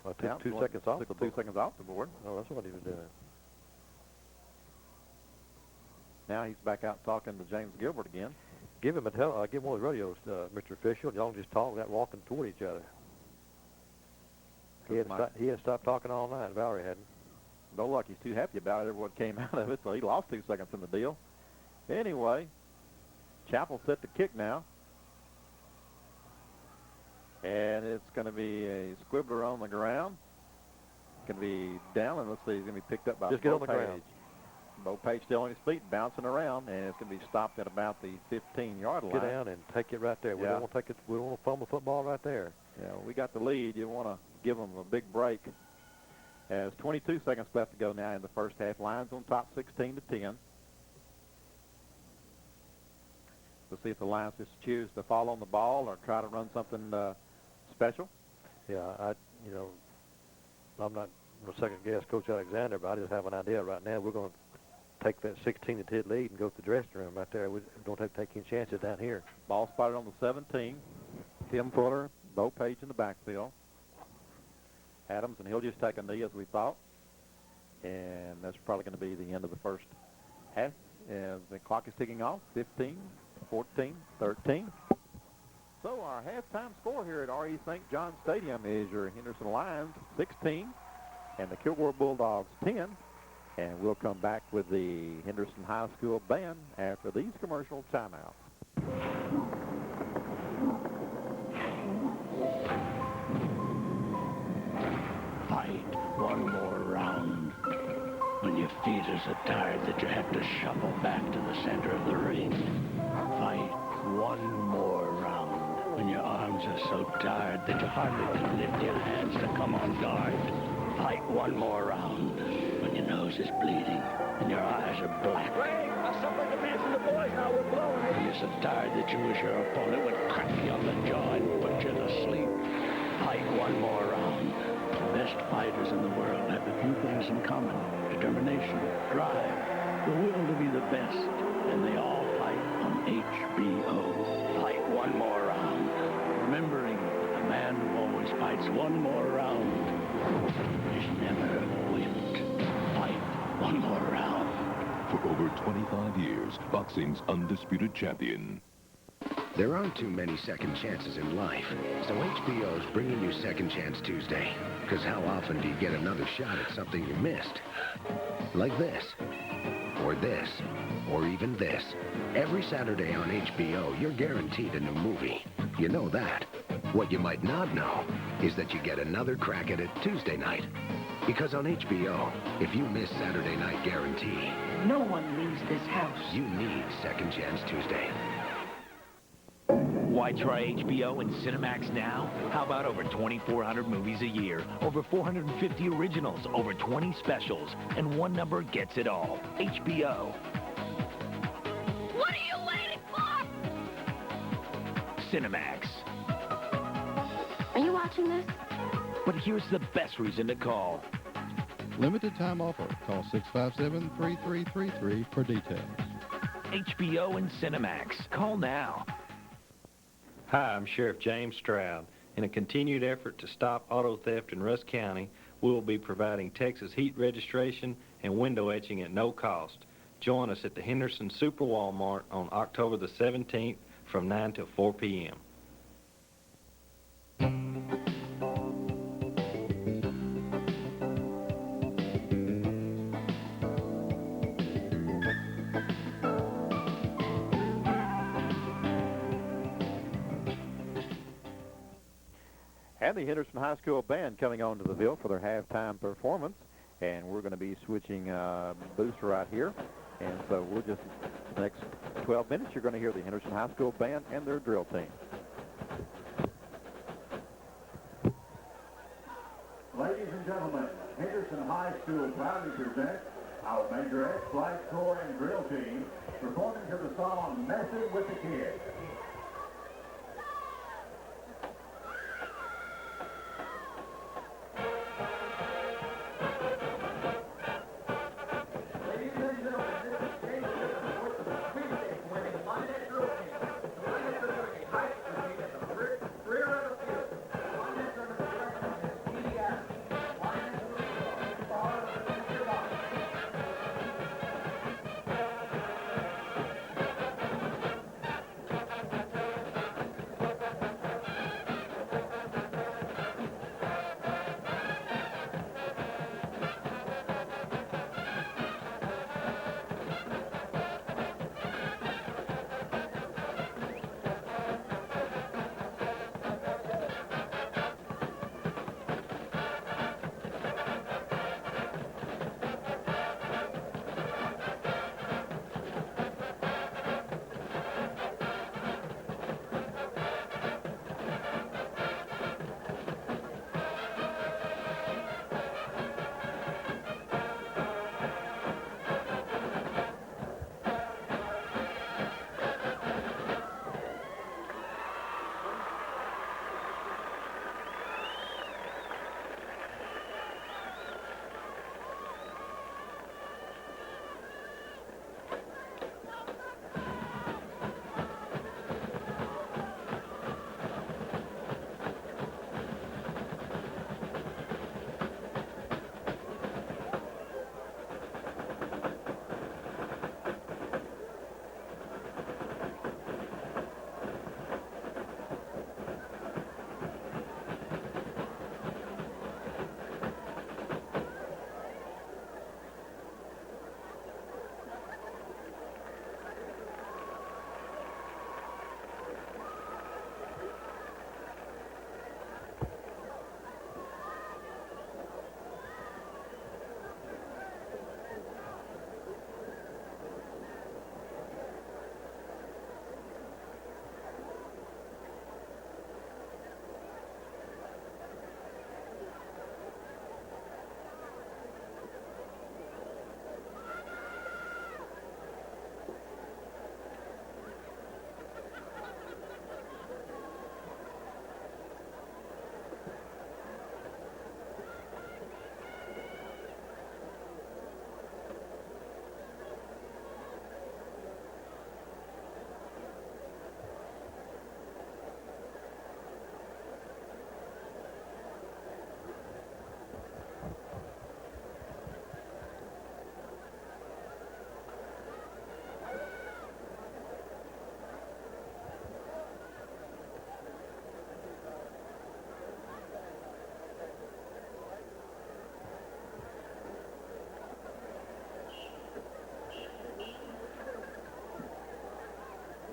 Speaker 2: Well, took 2 seconds off the board.
Speaker 1: 2 seconds off the board.
Speaker 2: Oh, that's what he was doing.
Speaker 1: Now he's back out talking to James Gilbert again.
Speaker 2: Give him give him one of the radios, Mr. Official. Y'all just talk that walking toward each other. He had stopped talking all night. Valerie hadn't.
Speaker 1: No luck. He's too happy about it. Everyone came out of it, so he lost 2 seconds in the deal. Anyway, Chappell set the kick now. And it's going to be a squibbler on the ground. It's going to be down, and let's see, he's going to be picked up by
Speaker 2: Just get on the ground.
Speaker 1: Bo Page still on his feet, bouncing around, and it's going to be stopped at about the 15-yard line.
Speaker 2: Get down and take it right there. We don't want to take it. We don't want to fumble the football right there.
Speaker 1: Yeah, we got the lead. You want to give them a big break. There's 22 seconds left to go now in the first half. Lions on top 16-10. We'll see if the Lions just choose to fall on the ball or try to run something special.
Speaker 2: Yeah, I'm not going to second guess Coach Alexander, but I just have an idea right now. We're going to take that 16-10 lead and go to the dressing room right there. We don't have to take any chances down here.
Speaker 1: Ball spotted on the 17. Tim Fuller, Bo Page in the backfield. Adams, and he'll just take a knee as we thought. And that's probably going to be the end of the first half. As the clock is ticking off, 15, 14, 13. So our halftime score here at R.E. St. John Stadium is your Henderson Lions 16 and the Kilgore Bulldogs 10. And we'll come back with the Henderson High School band after these commercial timeouts.
Speaker 15: Fight one more round. When your feet are so tired that you have to shuffle back to the center of the ring. Fight one more round. When your arms are so tired that you hardly can lift your hands to come on guard. Fight one more round. When your nose is bleeding and your eyes are black.
Speaker 16: Ray, somebody to from the boys now. We're blowing it.
Speaker 15: When you're so tired that you wish your opponent would crack you on the jaw and put you to sleep. Fight one more round. The best fighters in the world have a few things in common. Determination, drive, the will to be the best. And they all fight on HBO. Fight one more round. Remembering that the man who always fights one more round is never whipped. Fight one more round.
Speaker 7: For over 25 years, boxing's undisputed champion.
Speaker 11: There aren't too many second chances in life, so HBO's bringing you Second Chance Tuesday. Because how often do you get another shot at something you missed? Like this, or this, or even this. Every Saturday on HBO, you're guaranteed a new movie. You know that. What you might not know is that you get another crack at it Tuesday night. Because on HBO, if you miss Saturday Night Guarantee,
Speaker 17: no one leaves this house.
Speaker 11: You need Second Chance Tuesday.
Speaker 4: Why try HBO and Cinemax now? How about over 2,400 movies a year, over 450 originals, over 20 specials, and one number gets it all. HBO.
Speaker 5: What are you waiting for?
Speaker 4: Cinemax.
Speaker 10: Are you watching this?
Speaker 4: But here's the best reason to call.
Speaker 6: Limited time offer. Call 657-3333 for details.
Speaker 4: HBO and Cinemax. Call now.
Speaker 14: Hi, I'm Sheriff James Stroud. In a continued effort to stop auto theft in Rusk County, we will be providing Texas heat registration and window etching at no cost. Join us at the Henderson Super Walmart on October the 17th from 9 till 4 p.m.
Speaker 1: and the Henderson High School Band coming onto the field for their halftime performance. And we're going to be switching booster right here. And so we'll just, the next 12 minutes, you're going to hear the Henderson High School Band and their drill team.
Speaker 18: Ladies and gentlemen, Henderson High School proudly presents our Major X Flight Corps and Drill Team performing to the song Messing with the Kids.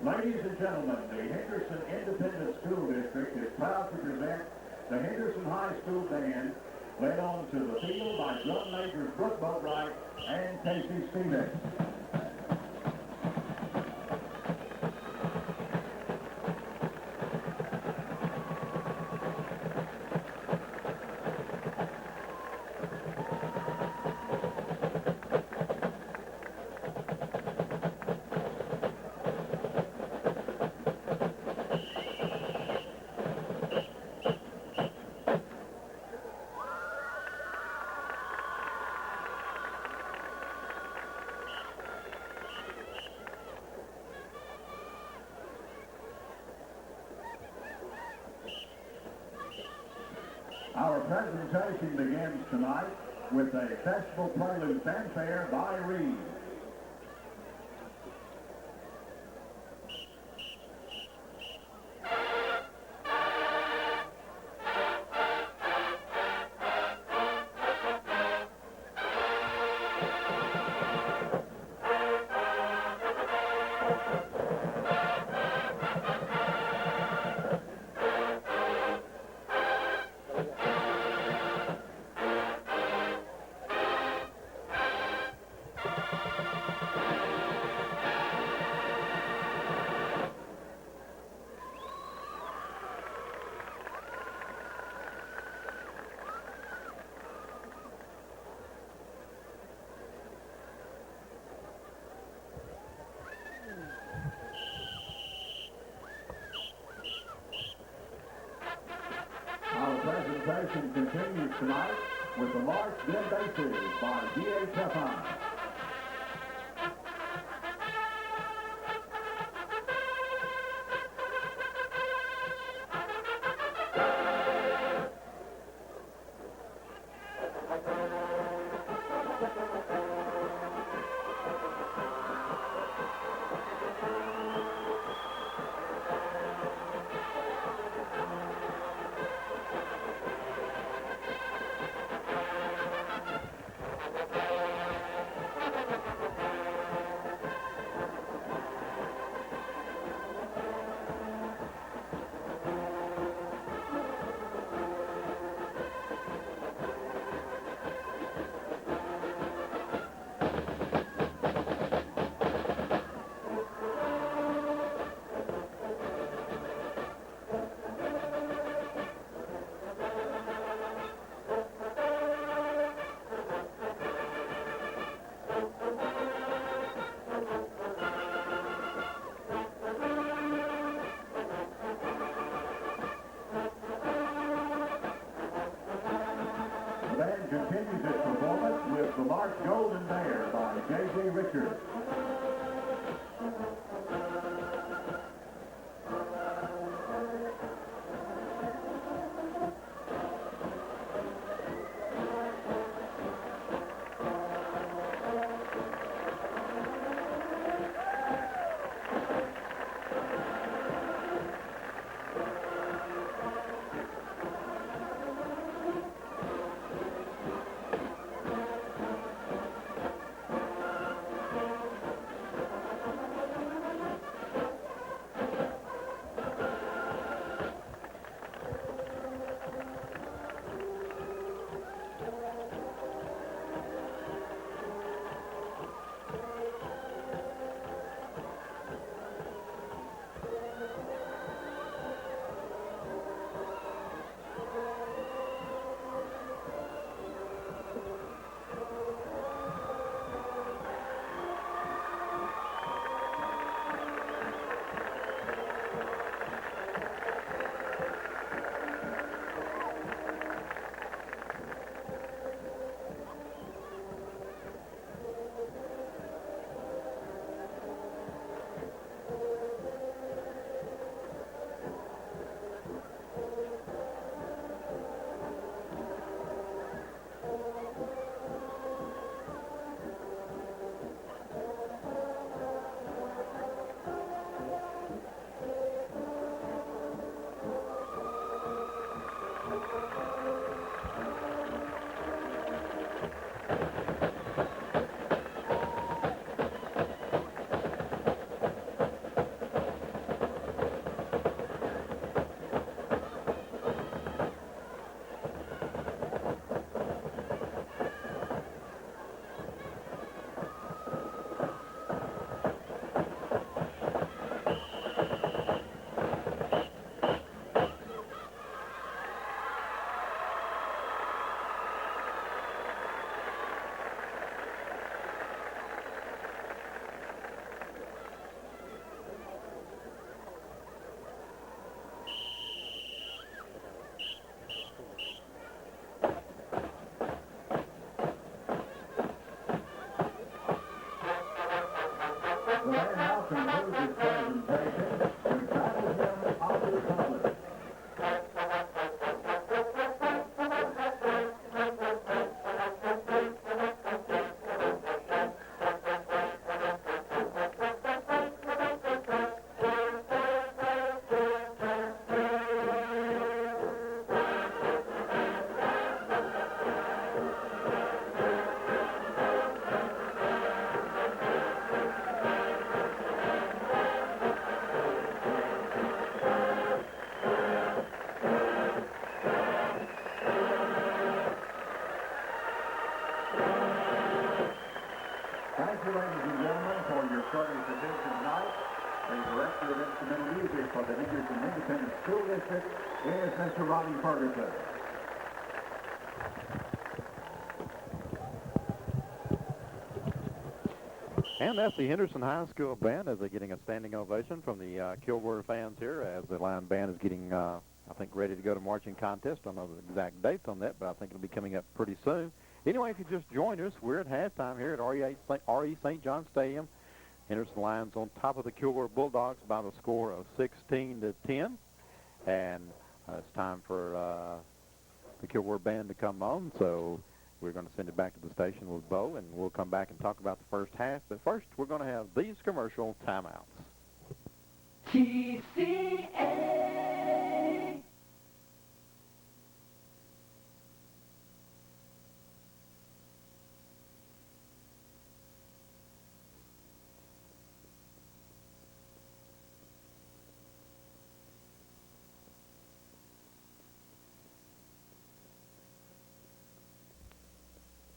Speaker 18: Ladies and gentlemen, the Henderson Independent School District is proud to present the Henderson High School Band, led on to the field by drum majors Brooke Boatwright and Casey Stevens. Our presentation begins tonight with a festival prelude fanfare by Reed. tradition continues tonight with the March Then Bases by DHFI. The band continues its performance with the March Golden Bear by J.J. Richards. The band now concludes its presentation with Battle Hymn of the Republic. Thank you, ladies and gentlemen, for your studies attention tonight. The Director of Instrumental Music for the Henderson Independent School District is Mr. Rodney Ferguson.
Speaker 1: And that's the Henderson High School Band as they're getting a standing ovation from the Kilgore fans here as the Lion Band is getting I think, ready to go to marching contest. I don't know the exact dates on that, but I think it'll be coming up pretty soon. Anyway, if you just joined us, we're at halftime here at RE St. John Stadium. Henderson Lions on top of the Kilgore Bulldogs by the score of 16-10. And it's time for the Kilgore band to come on, so we're going to send it back to the station with Bo, and we'll come back and talk about the first half. But first, we're going to have these commercial timeouts.
Speaker 19: TCA.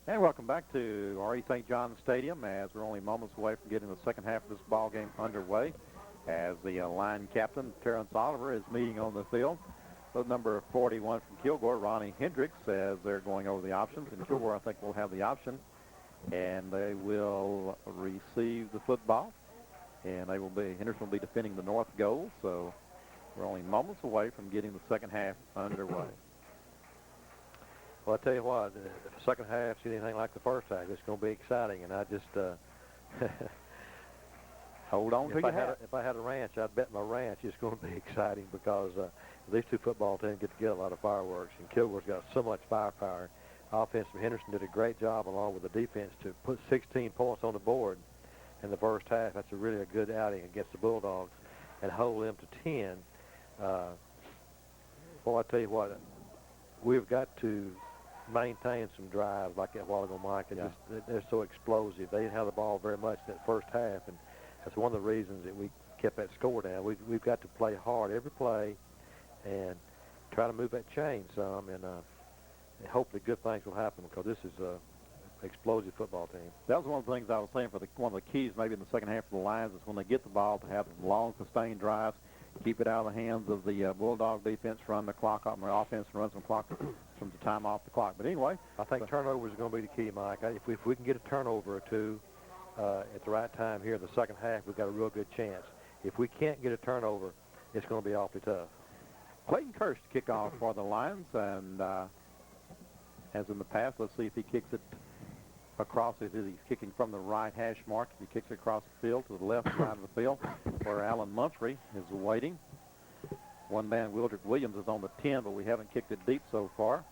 Speaker 1: And welcome back to RE St. John Stadium as we're only moments away from getting the second half of this ball game underway as the line captain, Terrence Oliver, is meeting on the field. So number 41 from Kilgore, Ronnie Hendricks, as they're going over the options. And Kilgore, I think, will have the option. And they will receive the football. And Henderson will be defending the north goal. So we're only moments away from getting the second half underway.
Speaker 2: Well, I tell you what, if the second half's anything like the first half, it's going to be exciting. And I just
Speaker 1: hold on to your hat.
Speaker 2: If I had a ranch, I'd bet my ranch it's going to be exciting because these two football teams get together a lot of fireworks, and Kilgore's got so much firepower. Offensively, Henderson did a great job along with the defense to put 16 points on the board in the first half. That's really a good outing against the Bulldogs and hold them to 10. Well, I tell you what, we've got to maintain some drives like that while ago, Mike. They're so explosive. They didn't have the ball very much in that first half, and that's one of the reasons that we kept that score down. We've got to play hard every play and try to move that chain some, and hopefully good things will happen because this is an explosive football team.
Speaker 1: That was one of the things I was saying for one of the keys maybe in the second half of the Lions is when they get the ball to have long, sustained drives, keep it out of the hands of the Bulldog defense, run the clock off, the offense run some clock from the time off the clock. But anyway,
Speaker 2: I think turnovers are going to be the key, Mike. If we can get a turnover or two at the right time here in the second half, we've got a real good chance. If we can't get a turnover, it's going to be awfully tough.
Speaker 1: Clayton Kirsch to kick off for the Lions, and as in the past, let's see if he kicks it across. If he's kicking from the right hash mark, if he kicks it across the field to the left side of the field, where Alan Mumphrey is waiting. One man, Wildrick Williams, is on the 10, but we haven't kicked it deep so far.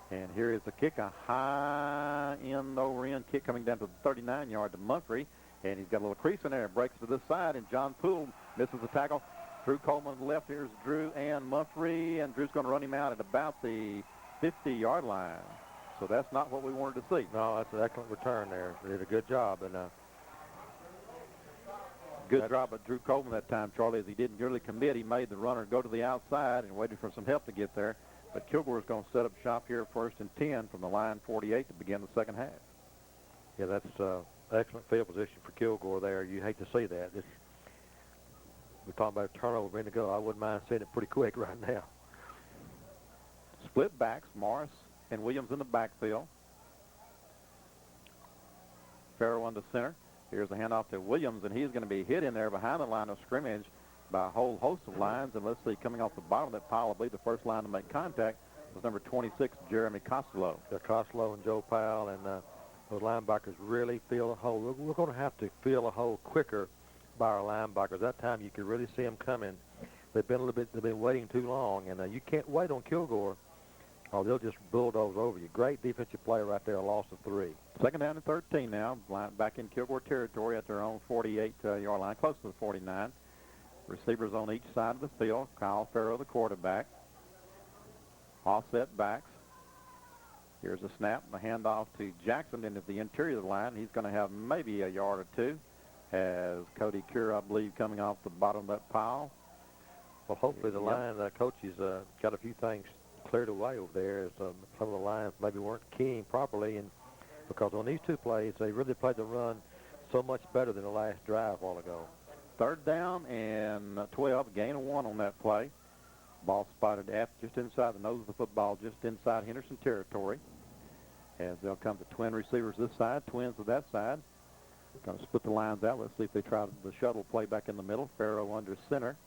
Speaker 1: And here is the kick, a high end over end kick coming down to the 39-yard to Mumphrey. And he's got a little crease in there, breaks to this side, and John Poole misses the tackle. Drew Coleman to the left. Here's Drew and Mumphrey, and Drew's going to run him out at about the 50-yard line. So that's not what we wanted to see.
Speaker 2: No, that's an excellent return there. They did a good job. And
Speaker 1: good job by Drew Coleman that time, Charlie, as he didn't really commit. He made the runner go to the outside and waited for some help to get there. But Kilgore is going to set up shop here first and 10 from the line 48 to begin the second half.
Speaker 2: Yeah, that's excellent field position for Kilgore there. You hate to see that. We're talking about a turnover ready to go. I wouldn't mind seeing it pretty quick right now.
Speaker 1: Split backs, Morris and Williams in the backfield. Farrow under center. Here's the handoff to Williams, and he's going to be hit in there behind the line of scrimmage by a whole host of lines. And let's see, coming off the bottom of that pile, I believe the first line to make contact was number 26, Jeremy Costello.
Speaker 2: Yeah, Costello and Joe Powell, and those linebackers really feel a hole. We're going to have to feel a hole quicker by our linebackers. That time you could really see them coming. They've been waiting too long, and you can't wait on Kilgore, or they'll just bulldoze over you. Great defensive play right there, a loss of 3.
Speaker 1: Second down and 13 now. Back in Kilgore territory at their own 48-yard line, close to the 49. Receivers on each side of the field. Kyle Farrow, the quarterback. Offset backs. Here's a snap, a handoff to Jackson into the interior of the line. He's going to have maybe a yard or two as Cody Cure, I believe, coming off the bottom of that pile.
Speaker 2: Well, hopefully the line coaches got a few things cleared away over there as some of the lines maybe weren't keying properly, and because on these two plays they really played the run so much better than the last drive a while ago.
Speaker 1: Third down and 12, gain of 1 on that play. Ball spotted just inside the nose of the football, just inside Henderson territory. As they'll come to twin receivers this side, twins to that side. Going to split the lines out. Let's see if they try the shuttle play back in the middle. Farrow under center.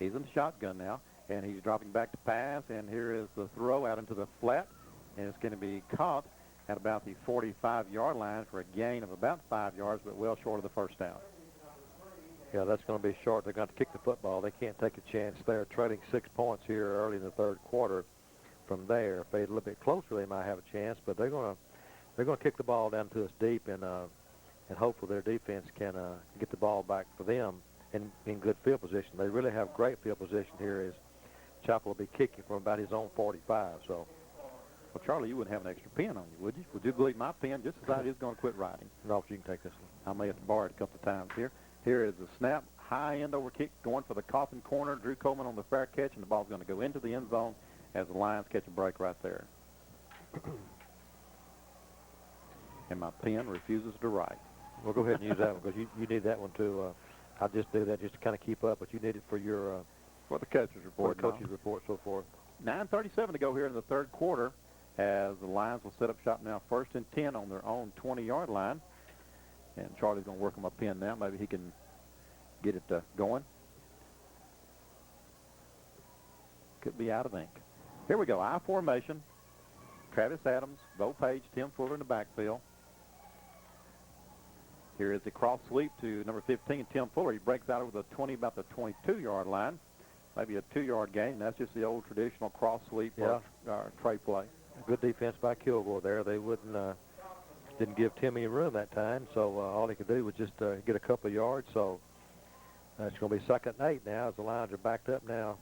Speaker 1: He's in the shotgun now. and he's dropping back to pass, and here is the throw out into the flat, and it's going to be caught at about the 45-yard line for a gain of about 5 yards, but well short of the first down.
Speaker 2: Yeah, that's going to be short. They're going to kick the football. They can't take a chance there. Trailing 6 points here early in the third quarter. From there, if they're a little bit closer, they might have a chance, but they're going to kick the ball down to us deep, and hopefully their defense can get the ball back for them in good field position. They really have great field position here as Chapel will be kicking from about his own 45. So,
Speaker 1: well, Charlie, you wouldn't have an extra pen on you, would you? Would you believe my pen just as I is going to quit writing?
Speaker 2: No, you can take this one.
Speaker 1: I may have to borrow it a couple of times here. Here is the snap, high end over kick, going for the coffin corner. Drew Coleman on the fair catch, and the ball's going to go into the end zone as the Lions catch a break right there. And my pen refuses to write.
Speaker 2: Well, go ahead and use that one because you need that one too. I'll just do that just to kind of keep up, but you need it for your
Speaker 1: for the coach's report.
Speaker 2: For the coach's report, so forth.
Speaker 1: 9:37 to go here in the third quarter as the Lions will set up shop now 1st and 10 on their own 20-yard line. And Charlie's going to work on my pen now. Maybe he can get it going. Could be out of ink. Here we go, I formation. Travis Adams, Bo Page, Tim Fuller in the backfield. Here is the cross sweep to number 15, Tim Fuller. He breaks out over the 20, about the 22-yard line. Maybe a 2-yard gain. That's just the old traditional cross sweep or tray play.
Speaker 2: Good defense by Kilgore there. They didn't give Tim any room that time, so all he could do was just get a couple of yards. So it's going to be 2nd and 8 now as the Lions are backed up now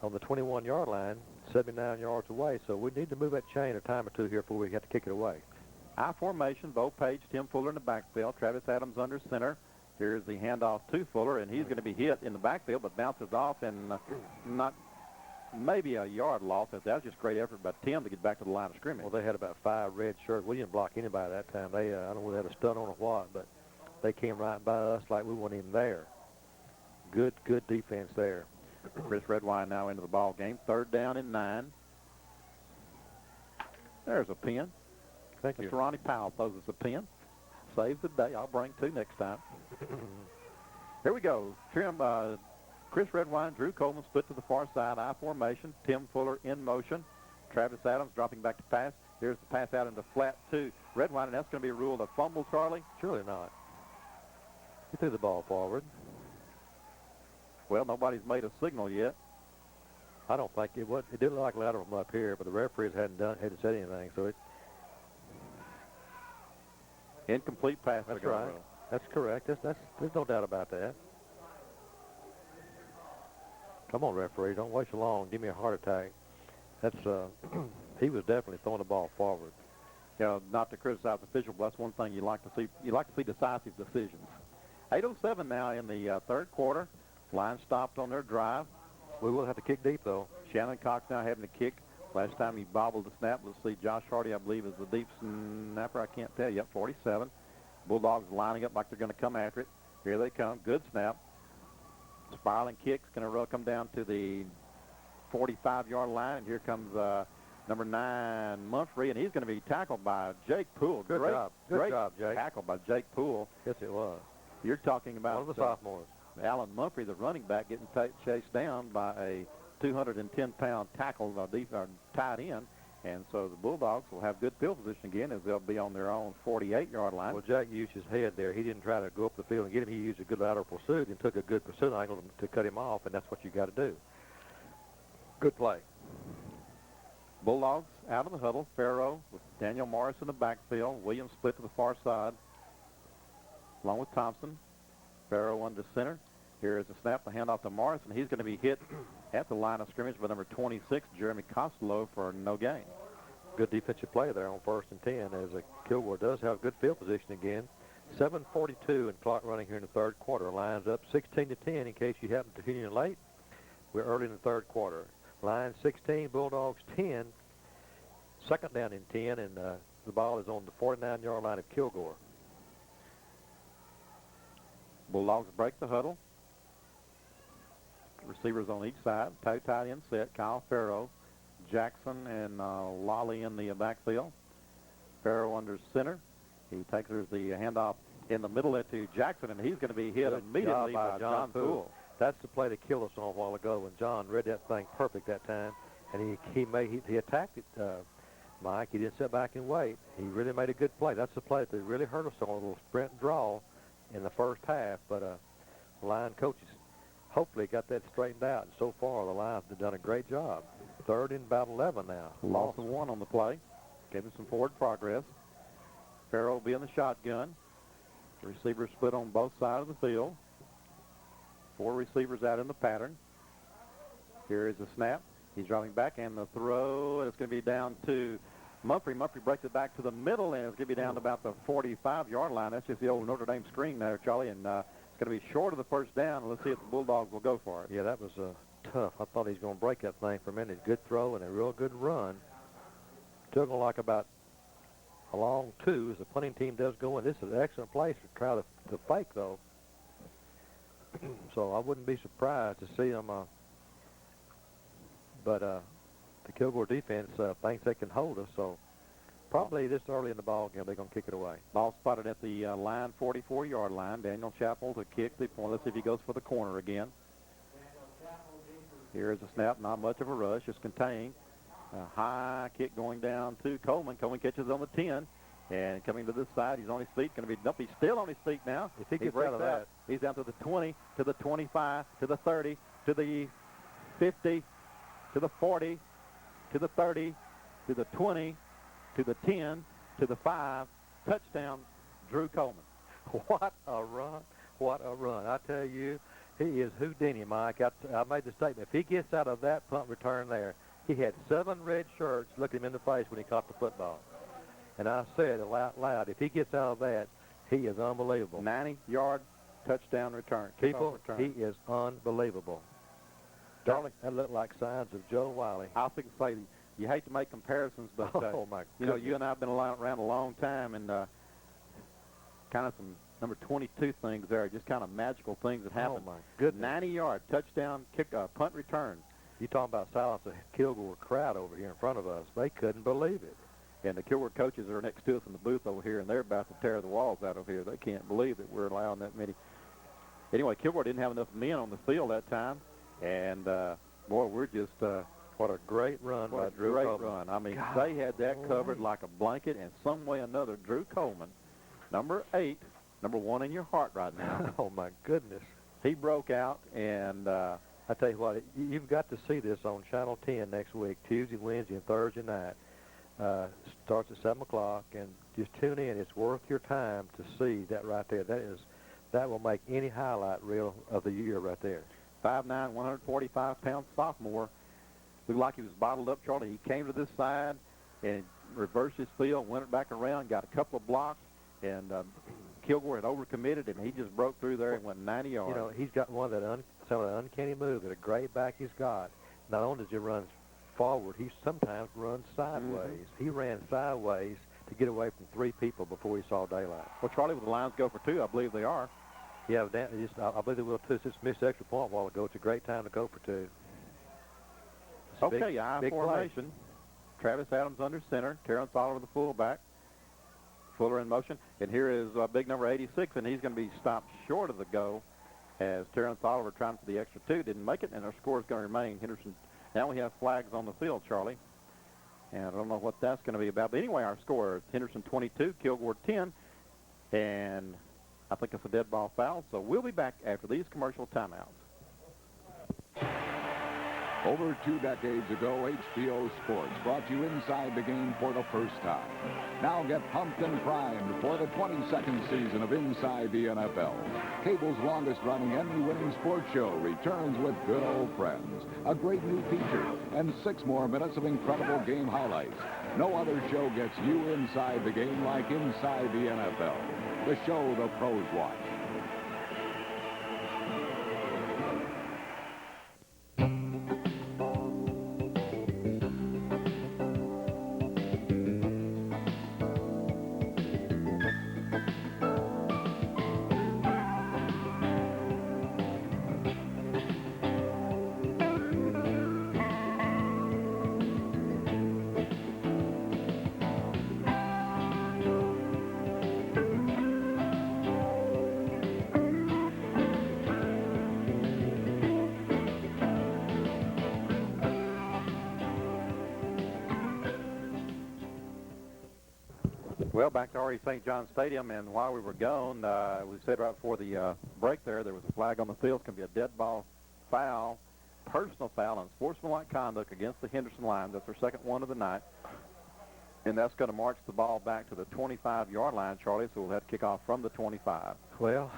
Speaker 2: on the 21-yard line, 79 yards away. So we need to move that chain a time or two here before we have to kick it away.
Speaker 1: I formation, Bo Page, Tim Fuller in the backfield, Travis Adams under center. Here's the handoff to Fuller, and he's going to be hit in the backfield, but bounces off and not maybe a yard loss. That was just great effort by Tim to get back to the line of scrimmage.
Speaker 2: Well, they had about 5 red shirts. We didn't block anybody that time. I don't know whether they had a stun on or what, but they came right by us like we weren't even there. Good defense there.
Speaker 1: Chris Redwine now into the ball game. 3rd down and 9. There's a pin.
Speaker 2: Thank you.
Speaker 1: Mr. Ronnie Powell throws us a pin. Saves the day. I'll bring 2 next time. Here we go. Chris Redwine, Drew Coleman split to the far side. I formation. Tim Fuller in motion. Travis Adams dropping back to pass. Here's the pass out into flat to Redwine, and that's going to be ruled a fumble, Charlie?
Speaker 2: Surely not. He threw the ball forward.
Speaker 1: Well, nobody's made a signal yet.
Speaker 2: I don't think it was. It did look like lateral from up here, but the referees hadn't said anything, so it.
Speaker 1: Incomplete pass.
Speaker 2: That's right. That's correct. There's no doubt about that. Come on, referee. Don't waste long. Give me a heart attack. That's he was definitely throwing the ball forward.
Speaker 1: You know, not to criticize the official, but that's one thing you like to see. You like to see decisive decisions. 8:07 now in the third quarter. Lions stopped on their drive.
Speaker 2: We will have to kick deep, though.
Speaker 1: Shannon Cox now having to kick. Last time he bobbled the snap. Let's see, Josh Hardy, I believe, is the deep snapper. I can't tell you. 47. Bulldogs lining up like they're going to come after it. Here they come. Good snap. Spiraling kick's going to come down to the 45-yard line. And here comes number 9, Mumphrey, and he's going to be tackled by Jake Poole.
Speaker 2: Good job. Good job, Jake.
Speaker 1: Tackle by Jake Poole.
Speaker 2: Yes, it was.
Speaker 1: You're talking about
Speaker 2: one of the sophomores.
Speaker 1: Alan Mumphrey, the running back, getting chased down by a 210-pound tackle tight end. And so the Bulldogs will have good field position again as they'll be on their own 48-yard line.
Speaker 2: Well, Jack used his head there. He didn't try to go up the field and get him. He used a good lateral pursuit and took a good pursuit angle to cut him off, and that's what you got to do. Good play.
Speaker 1: Bulldogs out of the huddle. Farrow with Daniel Morris in the backfield. Williams split to the far side along with Thompson. Farrow under center. Here is the snap, the handoff to Morris, and he's going to be hit at the line of scrimmage by number 26, Jeremy Costello, for no gain.
Speaker 2: Good defensive play there on 1st and 10 as Kilgore does have good field position again. 7:42 and clock running here in the third quarter. Lions up 16-10 in case you happen to tune in late. We're early in the third quarter. Lions 16, Bulldogs 10. 2nd down and 10, and the ball is on the 49-yard line of Kilgore.
Speaker 1: Bulldogs break the huddle. Receivers on each side. Tight end set. Kyle Farrow, Jackson, and Lolly in the backfield. Farrow under center. He takes the handoff in the middle to Jackson, and he's going to be hit immediately by John Poole.
Speaker 2: That's the play that killed us on a while ago when John read that thing perfect that time, and he attacked it, Mike. He didn't sit back and wait. He really made a good play. That's the play that really hurt us on a little sprint draw in the first half, but the line coaches hopefully got that straightened out, and so far the Lions have done a great job. Third and about 11 now.
Speaker 1: Loss of 1 on the play. Giving some forward progress. Farrell will be in the shotgun. The receivers split on both sides of the field. 4 receivers out in the pattern. Here is the snap. He's driving back, and the throw, and it's going to be down to Mumphrey. Mumphrey breaks it back to the middle, and it's going to be down to about the 45-yard line. That's just the old Notre Dame screen there, Charlie, and it's going to be short of the first down. Let's see if the Bulldogs will go for it.
Speaker 2: Yeah, that was tough. I thought he was going to break that thing for a minute. Good throw and a real good run. Took him like about a long 2 as the punting team does go in. This is an excellent place to try to fake, though. So I wouldn't be surprised to see them. But the Kilgore defense thinks they can hold us, so probably this early in the ball game they're going to kick it away.
Speaker 1: Ball spotted at the line, 44-yard line. Daniel Chappell to kick the point. Let's see if he goes for the corner again. Here is a snap, not much of a rush, just contained. A high kick going down to Coleman. Coleman catches on the 10. And coming to this side, he's on his feet. Going to be nope. He's still on his feet now.
Speaker 2: If he gets out of that,
Speaker 1: he's down to the 20, to the 25, to the 30, to the 50, to the 40, to the 30, to the 20, to the 10, to the 5. Touchdown, Drew Coleman.
Speaker 2: What a run! What a run! I tell you, he is Houdini, Mike. I made the statement. If he gets out of that punt return there, he had 7 red shirts looking him in the face when he caught the football. And I said out loud, if he gets out of that, he is unbelievable.
Speaker 1: 90-yard touchdown return.
Speaker 2: People, he is unbelievable. Darling, that looked like signs of Joe Wiley.
Speaker 1: I think say you hate to make comparisons, but
Speaker 2: oh my
Speaker 1: you know, you and I have been around a long time, and kind of some number 22 things there, just kind of magical things that happen.
Speaker 2: Oh my goodness!
Speaker 1: 90-yard touchdown kick, punt return.
Speaker 2: You talking about silence the Kilgore crowd over here in front of us? They couldn't believe it.
Speaker 1: And the Kilgore coaches are next to us in the booth over here, and they're about to tear the walls out of here. They can't believe that we're allowing that many. Anyway, Kilgore didn't have enough men on the field that time, and boy, we're just
Speaker 2: what a great run by Drew Coleman.
Speaker 1: Great run. I mean, they had that covered like a blanket, and some way or another, Drew Coleman, number 8, number 1 in your heart right now.
Speaker 2: Oh my goodness,
Speaker 1: he broke out, and
Speaker 2: I tell you what, you've got to see this on Channel 10 next week, Tuesday, Wednesday, and Thursday night. Starts at 7 o'clock, and just tune in. It's worth your time to see that right there. That will make any highlight reel of the year right there.
Speaker 1: 5'9", 145-pound sophomore. Looked like he was bottled up, Charlie. He came to this side and reversed his field, went it back around, got a couple of blocks, and Kilgore had overcommitted, and he just broke through there and went 90 yards.
Speaker 2: You know, he's got some of the uncanny moves that a great back he's got. Not only does he run forward, he sometimes runs sideways. He ran sideways to get away from 3 people before he saw daylight.
Speaker 1: Well, Charlie, with the Lions go for 2, I believe they are.
Speaker 2: Yeah, I believe they will too. Since missed the extra point a while ago, it's a great time to go for 2.
Speaker 1: Okay, I formation. Travis Adams under center. Terrence Oliver the fullback. Fuller in motion. And here is big number 86, and he's going to be stopped short of the goal as Terrence Oliver trying for the extra 2. Didn't make it, and our score is going to remain Henderson. Now we have flags on the field, Charlie. And I don't know what that's going to be about. But anyway, our score is Henderson 22, Kilgore 10. And I think it's a dead ball foul. So we'll be back after these commercial timeouts.
Speaker 3: Over 2 decades ago, HBO Sports brought you inside the game for the first time. Now get pumped and primed for the 22nd season of Inside the NFL. Cable's longest-running Emmy-winning sports show returns with good old friends, a great new feature, and 6 more minutes of incredible game highlights. No other show gets you inside the game like Inside the NFL, the show the pros watch.
Speaker 1: Well, back to RE St. John Stadium, and while we were gone, we said right before the break there was a flag on the field. It's going to be a dead ball foul, personal foul, and sportsmanlike conduct against the Henderson Lions. That's their second one of the night. And that's going to march the ball back to the 25-yard line, Charlie, so we'll have to kick off from the 25.
Speaker 2: Well,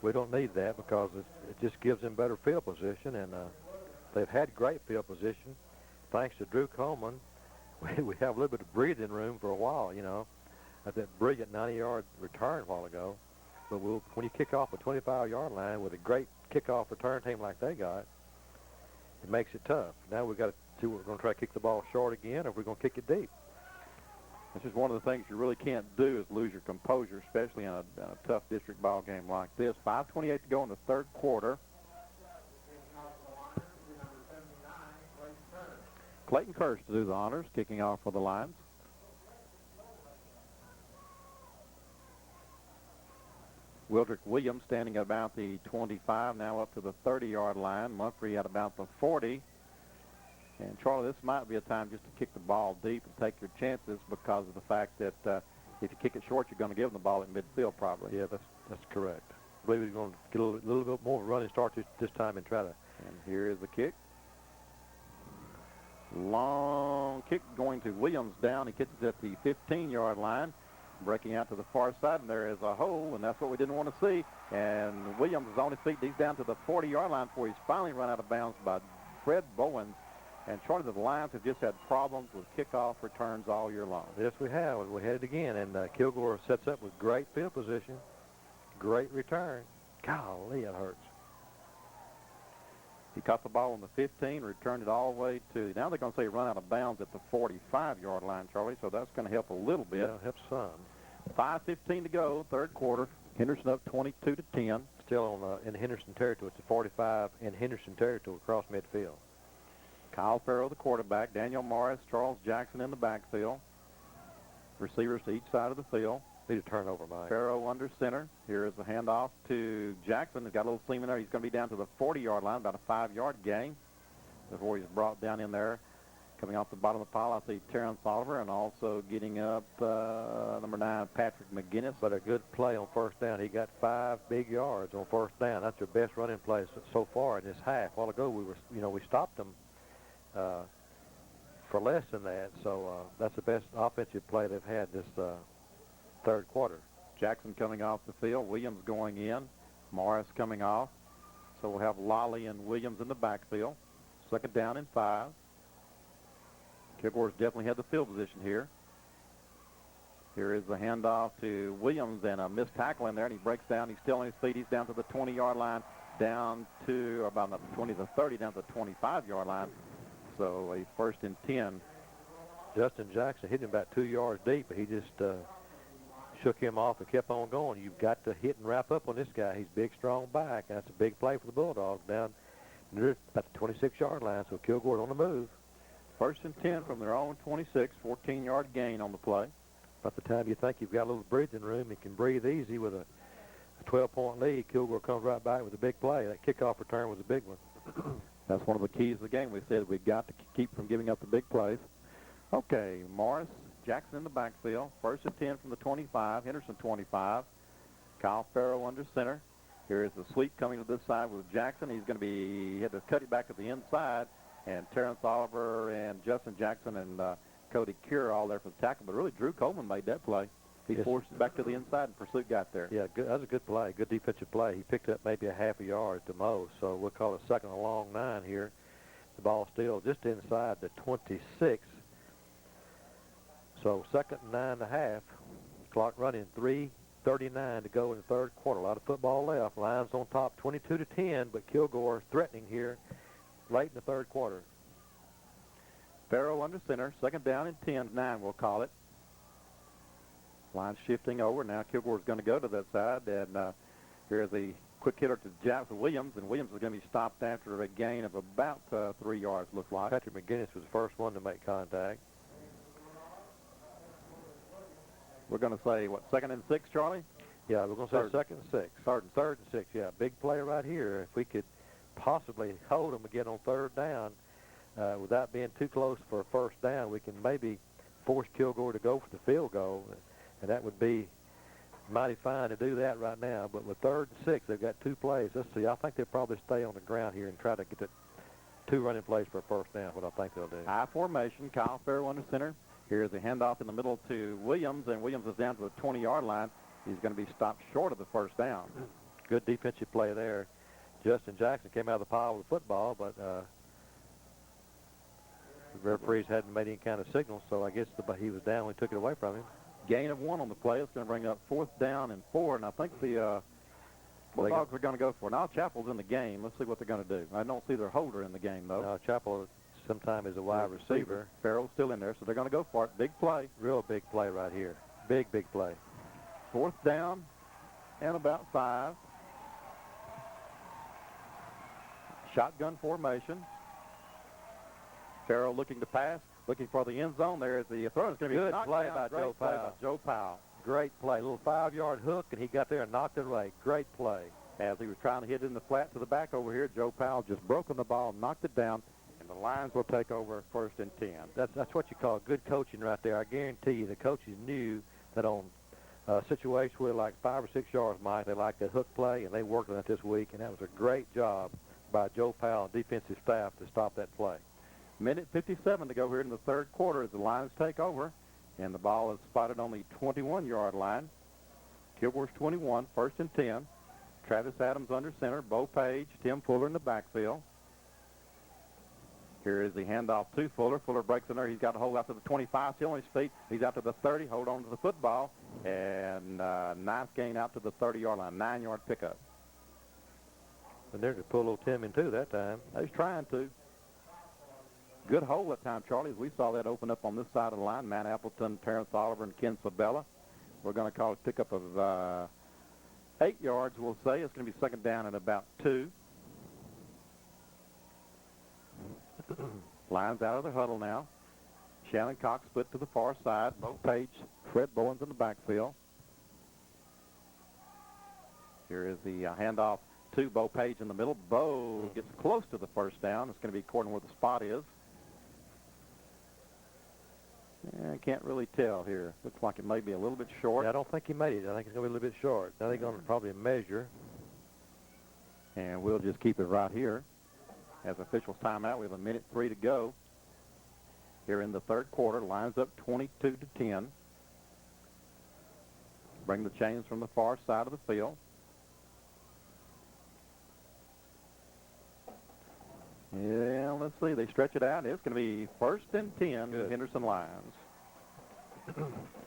Speaker 2: we don't need that because it just gives them better field position, and they've had great field position. Thanks to Drew Coleman, we have a little bit of breathing room for a while, you know, at that brilliant 90-yard return a while ago. But when you kick off a 25-yard line with a great kickoff return team like they got, it makes it tough. Now we've got to see what we're going to try to kick the ball short again, or if we're going to kick it deep.
Speaker 1: This is one of the things you really can't do is lose your composure, especially in a tough district ball game like this. 5:28 to go in the third quarter. Clayton Kirsch to do the honors, kicking off for the Lions. Wildrick Williams standing at about the 25, now up to the 30-yard line. Mumphrey at about the 40. And, Charlie, this might be a time just to kick the ball deep and take your chances because of the fact that if you kick it short, you're going to give them the ball at midfield probably.
Speaker 2: Yeah, that's correct. I believe he's going to get a little bit more running start this time and try to.
Speaker 1: And here is the kick. Long kick going to Williams down. He kicks it at the 15-yard line. Breaking out to the far side, and there is a hole, and that's what we didn't want to see. And Williams is on his feet. He's down to the 40-yard line before he's finally run out of bounds by Fred Bowens. And Charlie, the Lions have just had problems with kickoff returns all year long.
Speaker 2: Yes, we have. We had it again, and Kilgore sets up with great field position, great return. Golly, it hurts.
Speaker 1: He caught the ball on the 15, returned it all the way to, now they're going to say run out of bounds at the 45-yard line, Charlie, so that's going to help a little bit.
Speaker 2: Yeah, helps some.
Speaker 1: 5:15 to go, third quarter. Henderson up 22-10.
Speaker 2: Still on in Henderson territory. It's a 45 in Henderson territory across midfield.
Speaker 1: Kyle Farrow, the quarterback. Daniel Morris, Charles Jackson in the backfield. Receivers to each side of the field.
Speaker 2: Need a turnover, Mike.
Speaker 1: Farrow under center. Here is the handoff to Jackson. He's got a little seam in there. He's going to be down to the 40-yard line, about a 5-yard gain before he's brought down in there. Coming off the bottom of the pile, I see Terrence Oliver, and also getting up number 9, Patrick McGinnis.
Speaker 2: But a good play on first down. He got 5 big yards on first down. That's their best running play so far in this half. A while ago, we stopped them for less than that. So that's the best offensive play they've had this third quarter.
Speaker 1: Jackson coming off the field. Williams going in. Morris coming off. So we'll have Lolly and Williams in the backfield. Second down and 5. Kilgore's definitely had the field position here. Here is the handoff to Williams, and a missed tackle in there, and he breaks down. He's still on his feet. He's down to the 20-yard line, down to about the 20 to 30, down to the 25-yard line. So a first and 10.
Speaker 2: Justin Jackson hit him about 2 yards deep, but he just shook him off and kept on going. You've got to hit and wrap up on this guy. He's big, strong back, and that's a big play for the Bulldogs down near about the 26-yard line. So Kilgore's on the move.
Speaker 1: First and 10 from their own 26, 14-yard gain on the play.
Speaker 2: By the time you think you've got a little breathing room, you can breathe easy with a 12-point lead. Kilgore comes right back with a big play. That kickoff return was a big one.
Speaker 1: That's one of the keys of the game. We said we've got to keep from giving up the big plays. Okay, Morris, Jackson in the backfield. First and 10 from the 25, Henderson 25. Kyle Farrow under center. Here is the sweep coming to this side with Jackson. He's going to he had to cut it back to the inside. And Terrence Oliver and Justin Jackson and Cody Cure all there for the tackle. But really, Drew Coleman made that play. He forced it back to the inside, and Pursuit got there.
Speaker 2: Yeah, good. That was a good play, good defensive play. He picked up maybe a half a yard to most, so we'll call it second and long 9 here. The ball still just inside the 26. So second and 9.5. Clock running, 3:39 to go in the third quarter. A lot of football left. Lions on top, 22-10, but Kilgore threatening here late in the third quarter.
Speaker 1: Farrow under center, second down and 10-9, we'll call it. Line shifting over. Now Kilgore's going to go to that side, and here's a quick hitter to Jackson Williams, and Williams is going to be stopped after a gain of about 3 yards, looks like.
Speaker 2: Patrick McGinnis was the first one to make contact.
Speaker 1: We're going to say, what, second and 6, Charlie?
Speaker 2: Yeah, we're going to say second and 6. Third and 6, yeah. Big play right here. If we could possibly hold them again on third down without being too close for a first down, we can maybe force Kilgore to go for the field goal. And that would be mighty fine to do that right now. But with 3rd and 6, they've got 2 plays. Let's see. I think they'll probably stay on the ground here and try to get the 2 running plays for a first down, what I think they'll do.
Speaker 1: High formation. Kyle Farrell under center. Here's the handoff in the middle to Williams, and Williams is down to the 20-yard line. He's going to be stopped short of the first down.
Speaker 2: Good defensive play there. Justin Jackson came out of the pile with the football, but the referees hadn't made any kind of signal, so I guess he was down when we took it away from him.
Speaker 1: Gain of 1 on the play. It's going to bring up 4th down and 4, and I think the Bulldogs are going to go for it. Now Chappell's in the game. Let's see what they're going to do. I don't see their holder in the game, though.
Speaker 2: No, Chappell sometime is a wide receiver.
Speaker 1: Farrell's still in there, so they're going to go for it. Big play.
Speaker 2: Real big play right here. Big play.
Speaker 1: 4th down and about 5. Shotgun formation. Farrell looking to pass, looking for the end zone. There is the throw. It's going to be
Speaker 2: good
Speaker 1: knocked
Speaker 2: play
Speaker 1: down.
Speaker 2: by
Speaker 1: Great
Speaker 2: Joe
Speaker 1: play
Speaker 2: Powell.
Speaker 1: by Joe Powell.
Speaker 2: Great play. Little 5-yard hook, and he got there and knocked it away. Great play.
Speaker 1: As he was trying to hit it in the flat to the back over here, Joe Powell just broke on the ball, knocked it down, and the Lions will take over 1st and 10.
Speaker 2: That's what you call good coaching right there. I guarantee you the coaches knew that on situations where like 5 or 6 yards, Mike, they like that hook play, and they worked on it this week, and that was a great job by Joe Powell and defensive staff to stop that play.
Speaker 1: Minute 57 to go here in the 3rd quarter as the Lions take over, and the ball is spotted on the 21-yard line. Kilgore's 21, 1st and 10. Travis Adams under center, Bo Page, Tim Fuller in the backfield. Here is the handoff to Fuller. Fuller breaks in there. He's got a hold out to the 25, still on his feet. He's out to the 30, hold on to the football, and nice gain out to the 30-yard line, 9-yard pickup.
Speaker 2: And they're going to pull little Tim in, too, that time.
Speaker 1: He's trying to. Good hole that time, Charlie, as we saw that open up on this side of the line. Matt Appleton, Terrence Oliver, and Ken Sabella. We're going to call it pickup of 8 yards, we'll say. It's going to be 2nd down and about 2. Lions out of the huddle now. Shannon Cox split to the far side. Bo Page, Fred Bowens in the backfield. Here is the handoff to Bo Page in the middle. Bo gets close to the first down. It's going to be according to where the spot is. I can't really tell here. Looks like it may be a little bit short.
Speaker 2: Yeah, I don't think he made it. I think it's going to be a little bit short. Now they're going to probably measure.
Speaker 1: And we'll just keep it right here. As officials timeout, we have 1:03 to go. Here in the 3rd quarter, Lions up 22-10. Bring the chains from the far side of the field. Yeah, let's see. They stretch it out. It's going to be 1st and 10,
Speaker 2: Good.
Speaker 1: Henderson Lions.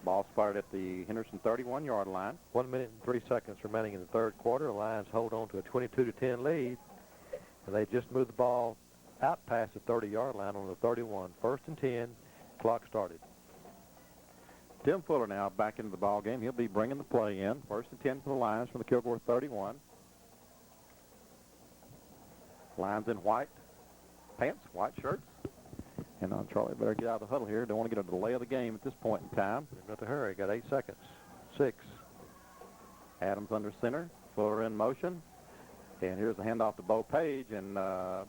Speaker 1: Ball spotted at the Henderson 31-yard line.
Speaker 2: 1 minute and 3 seconds remaining in the 3rd quarter. The Lions hold on to a 22-10 lead. And they just moved the ball out past the 30-yard line on the 31. 1st and 10. Clock started.
Speaker 1: Tim Fuller now back into the ball game. He'll be bringing the play in. 1st and 10 for the Lions from the Kilgore 31. Lions in white pants, white shirts. And Charlie better get out of the huddle here. Don't want to get a delay of the game at this point in time.
Speaker 2: Not to hurry. Got 8 seconds. 6.
Speaker 1: Adams under center. Fuller in motion. And here's the handoff to Bo Page. And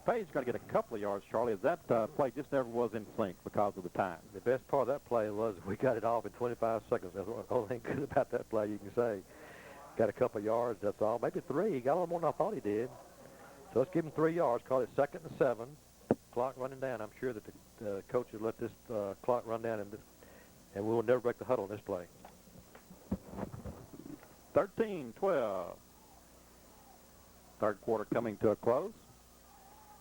Speaker 1: Page going to get a couple of yards, Charlie, as that play just never was in sync because of the time.
Speaker 2: The best part of that play was we got it off in 25 seconds. That's the only thing good about that play you can say. Got a couple of yards, that's all. Maybe 3. He got a little more than I thought he did. So let's give him 3 yards. Call it 2nd and 7. Clock running down. I'm sure that the coach will let this clock run down, and we will never break the huddle on this play.
Speaker 1: 13-12. 3rd quarter coming to a close.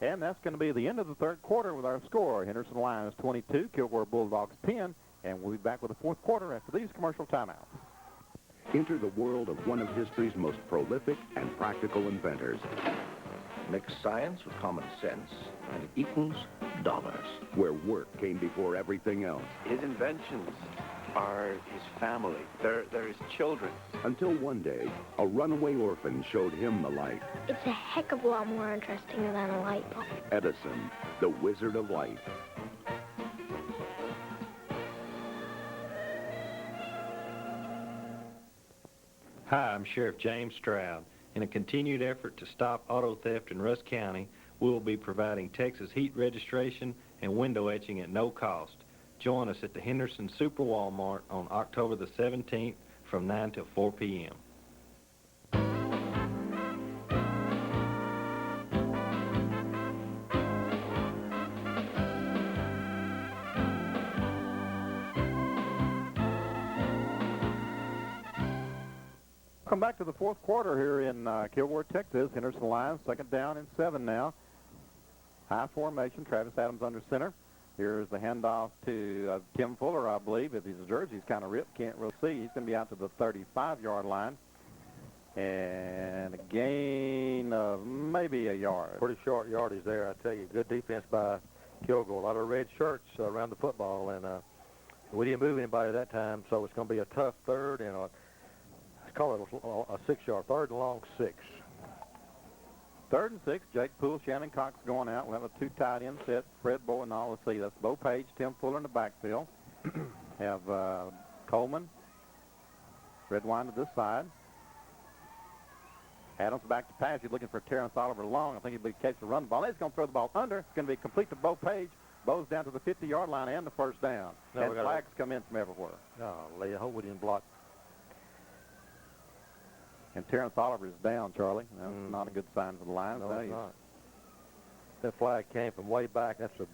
Speaker 1: And that's going to be the end of the 3rd quarter with our score. Henderson Lions 22, Kilgore Bulldogs 10. And we'll be back with the 4th quarter after these commercial timeouts.
Speaker 7: Enter the world of one of history's most prolific and practical inventors.
Speaker 8: Mix science with common sense, and it equals dollars.
Speaker 7: Where work came before everything else.
Speaker 9: His inventions are his family. They're his children.
Speaker 7: Until one day, a runaway orphan showed him the light.
Speaker 10: It's a heck of a lot more interesting than a light bulb.
Speaker 7: Edison, the Wizard of Light.
Speaker 14: Hi, I'm Sheriff James Stroud. In a continued effort to stop auto theft in Rusk County, we will be providing Texas heat registration and window etching at no cost. Join us at the Henderson Super Walmart on October the 17th from 9 till 4 p.m.
Speaker 1: Welcome back to the fourth quarter here in Kilgore, Texas. Henderson Lions, second down and 7 now. High formation, Travis Adams under center. Here's the handoff to Tim Fuller, I believe. If his jersey's kind of ripped, can't really see. He's going to be out to the 35-yard line. And a gain of maybe a yard.
Speaker 2: Pretty short yardage there, I tell you. Good defense by Kilgore. A lot of red shirts around the football, and we didn't move anybody that time, so it's going to be a tough third and call it a 6-yard, third and long 6.
Speaker 1: Third and 6, Jake Poole, Shannon Cox going out. We'll have a 2 tight end set, Fred Bowen, all. Let's see, that's Bo Page, Tim Fuller in the backfield. Have Coleman, Red Wine to this side. Adams back to pass. He's looking for Terrence Oliver long. I think he'll be catch the run ball. He's going to throw the ball under. It's going to be complete to Bo Page. Bo's down to the 50-yard line and the first down.
Speaker 2: No,
Speaker 1: and flags come in from everywhere.
Speaker 2: Golly, I hope we didn't block.
Speaker 1: And Terrence Oliver is down, Charlie. That's not a good sign for the Lions.
Speaker 2: No, it's not. That flag came from way back. That's a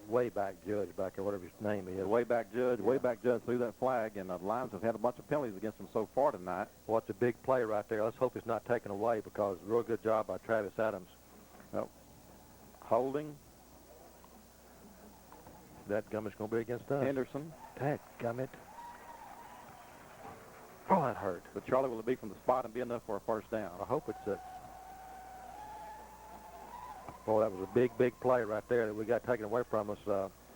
Speaker 2: way back judge back there, whatever his name is.
Speaker 1: Way back judge threw that flag, and the Lions have had a bunch of penalties against them so far tonight.
Speaker 2: Well, it's a big play right there. Let's hope it's not taken away because real good job by Travis Adams.
Speaker 1: Well, holding.
Speaker 2: That gummit's going to be against us.
Speaker 1: Henderson.
Speaker 2: That gummit. Oh, that hurt.
Speaker 1: But Charlie, will it be from the spot and be enough for a first down?
Speaker 2: I hope it's a... Well, that was a big, big play right there that we got taken away from us.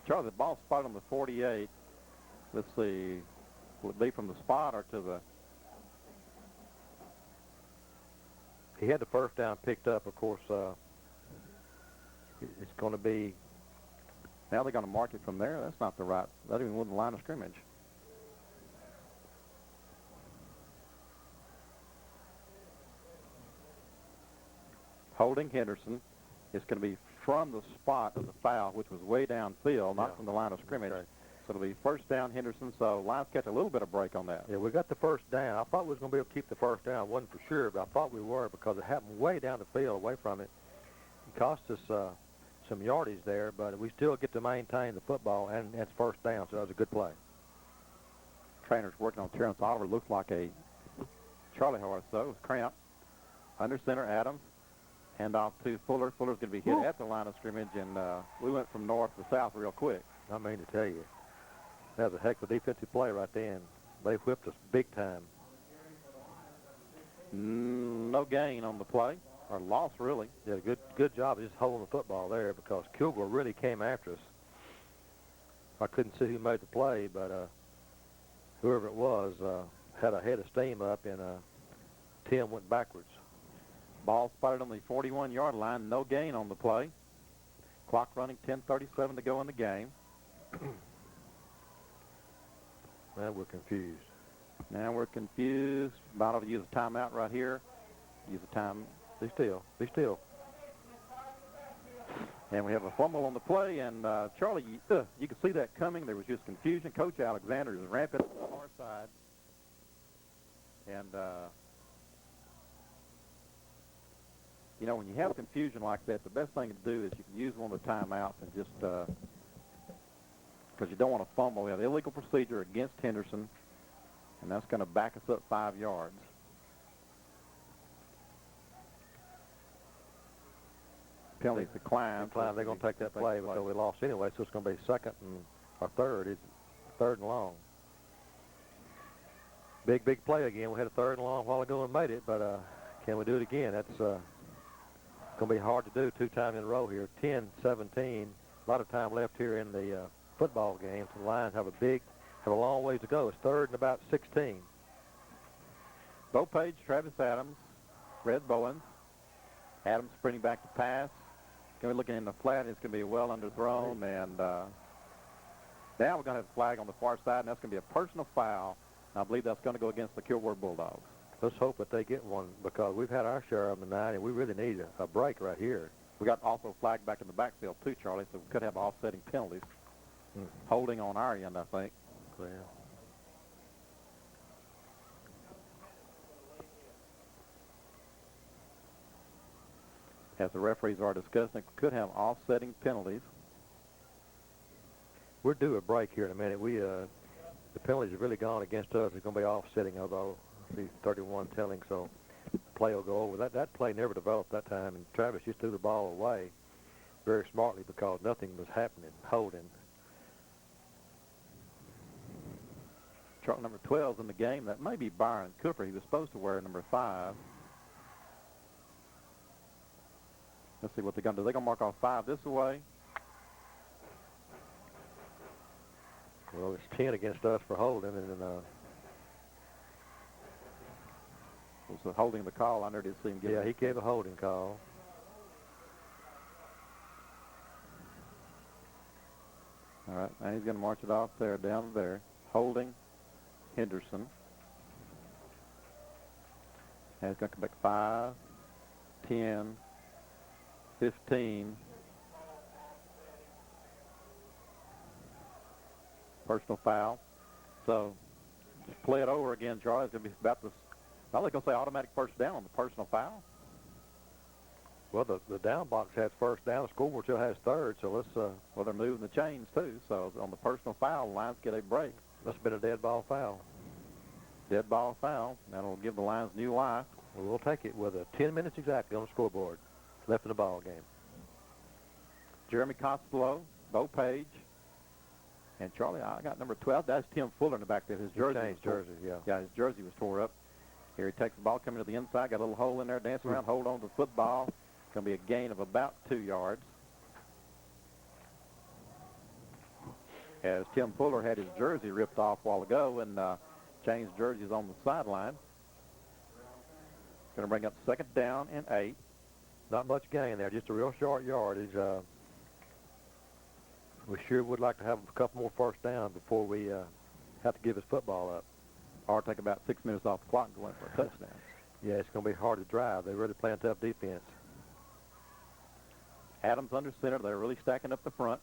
Speaker 1: Charlie, the ball spotted on the 48. Let's see. Will it be from the spot or to the...
Speaker 2: He had the first down picked up, of course. It's going to be...
Speaker 1: Now they're going to mark it from there. That's not the right... That even wasn't the line of scrimmage. Holding Henderson. It's going to be from the spot of the foul, which was way downfield, not from the line of scrimmage. Okay. So it'll be first down Henderson. So Lions catch a little bit of break on that.
Speaker 2: Yeah, we got the first down. I thought we was going to be able to keep the first down. I wasn't for sure, but I thought we were because it happened way down the field away from it. It cost us some yardage there, but we still get to maintain the football, and it's first down, so that was a good play.
Speaker 1: Trainer's working on Terrence Oliver. Looks like a Charlie horse, though. It's cramp. Under center, Adams. Hand off to Fuller. Fuller's going to be hit at the line of scrimmage, and we went from north to south real quick.
Speaker 2: I mean to tell you, that was a heck of a defensive play right then. They whipped us big time.
Speaker 1: No gain on the play, or loss, really.
Speaker 2: Yeah, good job of just holding the football there because Kilgore really came after us. I couldn't see who made the play, but whoever it was had a head of steam up, and Tim went backwards.
Speaker 1: Ball spotted on the 41-yard line. No gain on the play. Clock running, 10:37 to go in the game.
Speaker 2: Now we're confused.
Speaker 1: About to use a timeout right here. Use a time.
Speaker 2: Be still. Be still.
Speaker 1: And we have a fumble on the play. And, Charlie, you can see that coming. There was just confusion. Coach Alexander is rampant on the far side. And, you know, when you have confusion like that, the best thing to do is you can use one of the timeouts and just because you don't want to fumble. We have illegal procedure against Henderson, and that's going to back us up 5 yards. Penalties decline.
Speaker 2: They're going to take that play because we lost anyway, so it's going to be second and or third. It's third and long. Big play again. We had a third and long a while ago and made it, but can we do it again? That's going to be hard to do 2 times in a row here. 10-17. A lot of time left here in the football game. So the Lions have a long ways to go. It's third and about 16.
Speaker 1: Bo Page, Travis Adams, Red Bowen. Adams sprinting back to pass. Going to be looking in the flat. It's going to be well underthrown. And now we're going to have a flag on the far side, and that's going to be a personal foul. And I believe that's going to go against the Kilgore Bulldogs.
Speaker 2: Let's hope that they get one because we've had our share of them tonight, and we really need a break right here.
Speaker 1: We got also flag back in the backfield too, Charlie, so we could have offsetting penalties. Holding on our end, I think.
Speaker 2: Well.
Speaker 1: As the referees are discussing, could have offsetting penalties.
Speaker 2: We're due a break here in a minute. The penalties have really gone against us. It's going to be offsetting, although I see 31 telling, so play will go over. That play never developed that time, and Travis just threw the ball away very smartly because nothing was happening, holding.
Speaker 1: Truck number 12 is in the game. That may be Byron Cooper. He was supposed to wear number 5. Let's see what they're going to do. They're going to mark off 5 this way.
Speaker 2: Well, it's 10 against us for holding, and then
Speaker 1: was the holding the call. I never did see him get it.
Speaker 2: Yeah, he gave a holding call.
Speaker 1: All right, now he's going to march it off there, down there. Holding Henderson. And he's going to come back 5, 10, 15. Personal foul. So just play it over again, Charlie. It's going to be about this. I was going to say automatic first down on the personal foul.
Speaker 2: Well, the down box has first down. The scoreboard still has third, so let's...
Speaker 1: well, they're moving the chains, too. So on the personal foul, the Lions get a break.
Speaker 2: Must have been a dead ball foul.
Speaker 1: Dead ball foul. That'll give the Lions new life.
Speaker 2: Well, we'll take it with 10 minutes exactly on the scoreboard left in the ball game.
Speaker 1: Jeremy Costello, Bo Page, and Charlie, I got number 12. That's Tim Fuller in the back there. His jersey.
Speaker 2: Yeah.
Speaker 1: Yeah, his jersey was tore up. Here he takes the ball coming to the inside. Got a little hole in there, dancing around, hold on to the football. Going to be a gain of about 2 yards. As Tim Fuller had his jersey ripped off a while ago and changed jerseys on the sideline. Going to bring up 2nd down and 8.
Speaker 2: Not much gain there, just a real short yardage. We sure would like to have a couple more first down before we have to give his football up.
Speaker 1: Or take about 6 minutes off the clock and go in for a touchdown.
Speaker 2: Yeah, it's going to be hard to drive. They're really playing tough defense.
Speaker 1: Adams under center. They're really stacking up the front.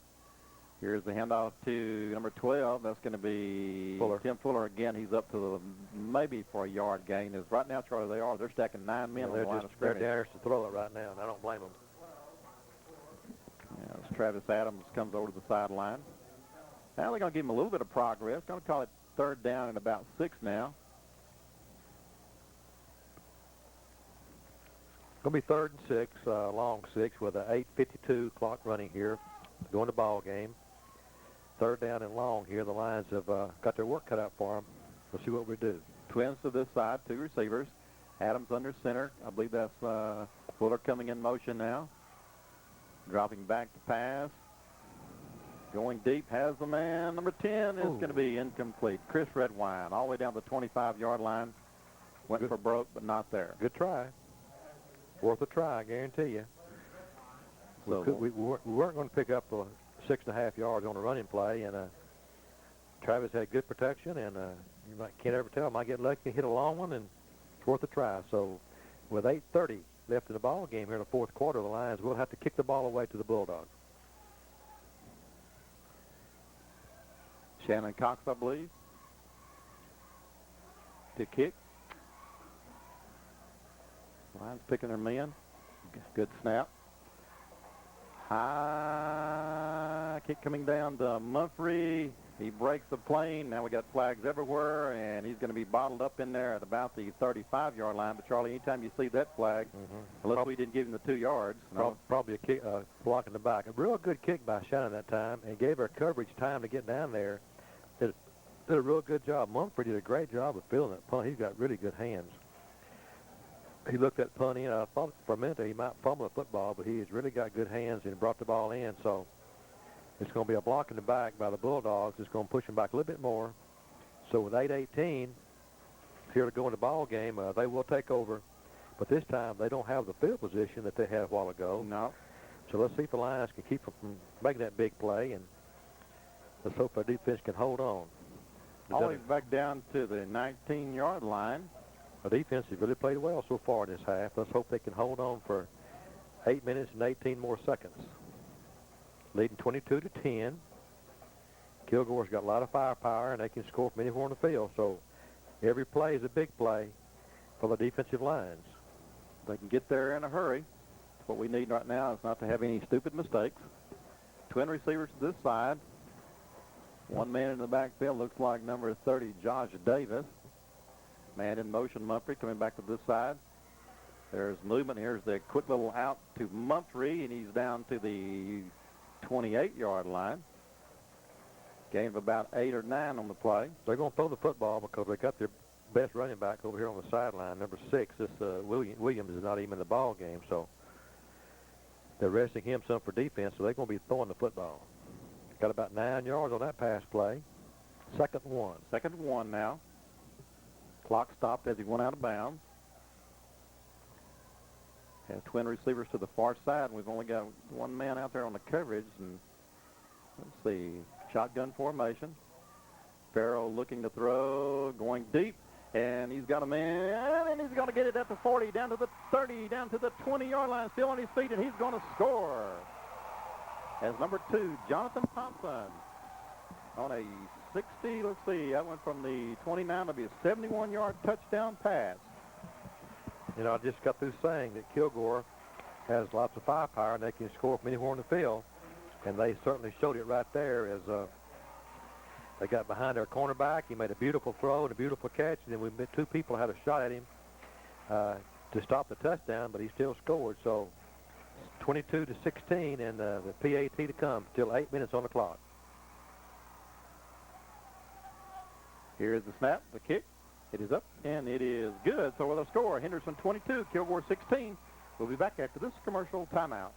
Speaker 1: Here's the handoff to number 12. That's going to be
Speaker 2: Fuller.
Speaker 1: Tim Fuller again. He's up to maybe for a yard gain. As right now, Charlie, they're stacking 9 men on the line of scrimmage.
Speaker 2: They're daring to throw it right now, and I don't blame them.
Speaker 1: Yeah, as Travis Adams comes over to the sideline. Now they're going to give him a little bit of progress. Going to call it 3rd down and about 6 now.
Speaker 2: Going to be 3rd and 6, long 6, with an 8:52 clock running here to go in the ball game. 3rd down and long here. The Lions have got their work cut out for them. We'll see what we do.
Speaker 1: Twins to this side, 2 receivers. Adams under center. I believe that's Fuller coming in motion now. Dropping back to pass. Going deep, has the man. Number 10 is going to be incomplete. Chris Redwine, all the way down the 25-yard line. Went for broke, but not there.
Speaker 2: Good try. Worth a try, I guarantee you.
Speaker 1: So
Speaker 2: we weren't going to pick up 6.5 yards on a running play, and Travis had good protection, and you can't ever tell. Might get lucky and hit a long one, and it's worth a try. So with 8:30 left in the ball game here in the 4th quarter, the Lions will have to kick the ball away to the Bulldogs.
Speaker 1: Shannon Cox, I believe, to kick. Lions picking their men. Good snap. High kick coming down to Mumphrey. He breaks the plane. Now we got flags everywhere, and he's going to be bottled up in there at about the 35-yard line. But, Charlie, anytime you see that flag, unless we didn't give him the 2 yards.
Speaker 2: Probably a kick, block in the back. A real good kick by Shannon that time, and gave her coverage time to get down there. Did a real good job. Mumphrey did a great job of filling that punt. He's got really good hands. He looked at punt in. I thought for a minute he might fumble the football, but he's really got good hands and brought the ball in. So it's going to be a block in the back by the Bulldogs. It's going to push them back a little bit more. So with 8:18 here to go in the ball game, they will take over. But this time they don't have the field position that they had a while ago.
Speaker 1: No.
Speaker 2: So let's see if the Lions can keep them from making that big play, and let's hope our defense can hold on.
Speaker 1: All the way back down to the 19-yard line.
Speaker 2: The defense has really played well so far in this half. Let's hope they can hold on for 8 minutes and 18 more seconds. Leading 22-10. Kilgore's got a lot of firepower, and they can score from anywhere on the field. So every play is a big play for the defensive lines.
Speaker 1: They can get there in a hurry. What we need right now is not to have any stupid mistakes. Twin receivers to this side. One man in the backfield looks like number 30, Josh Davis. Man in motion, Mumphrey coming back to this side. There's movement. Here's the quick little out to Mumphrey, and he's down to the 28-yard line. Gain of about 8 or 9 on the play.
Speaker 2: They're going to throw the football because they got their best running back over here on the sideline, number 6. This Williams is not even in the ball game, so they're resting him some for defense, so they're going to be throwing the football. Got about 9 yards on that pass play. Second and 1.
Speaker 1: Second and 1 now. Clock stopped as he went out of bounds. Have twin receivers to the far side, and we've only got one man out there on the coverage. And let's see, shotgun formation. Farrow looking to throw, going deep, and he's got a man, and he's going to get it at the 40, down to the 30, down to the 20-yard line, still on his feet, and he's going to score. As number 2, Jonathan Thompson, on a 60, let's see, that went from the 29 to be a 71-yard touchdown pass.
Speaker 2: You know, I just got through saying that Kilgore has lots of firepower, and they can score from anywhere on the field, and they certainly showed it right there as they got behind their cornerback. He made a beautiful throw and a beautiful catch, and then we 2 people had a shot at him to stop the touchdown, but he still scored. So 22-16, and the PAT to come. Still 8 minutes on the clock.
Speaker 1: Here's the snap, the kick. It is up, and it is good. So with a score, Henderson 22, Kilgore 16. We'll be back after this commercial timeout.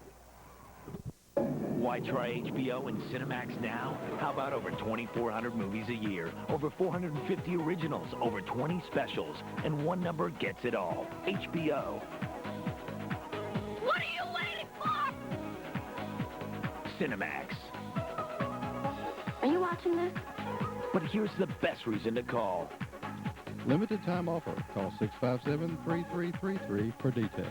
Speaker 4: Why try HBO and Cinemax now? How about over 2,400 movies a year, over 450 originals, over 20 specials, and one number gets it all. HBO.
Speaker 5: What are you waiting for?
Speaker 4: Cinemax.
Speaker 10: Are you watching this?
Speaker 4: But here's the best reason to call.
Speaker 6: Limited time offer. Call 657-3333 for details.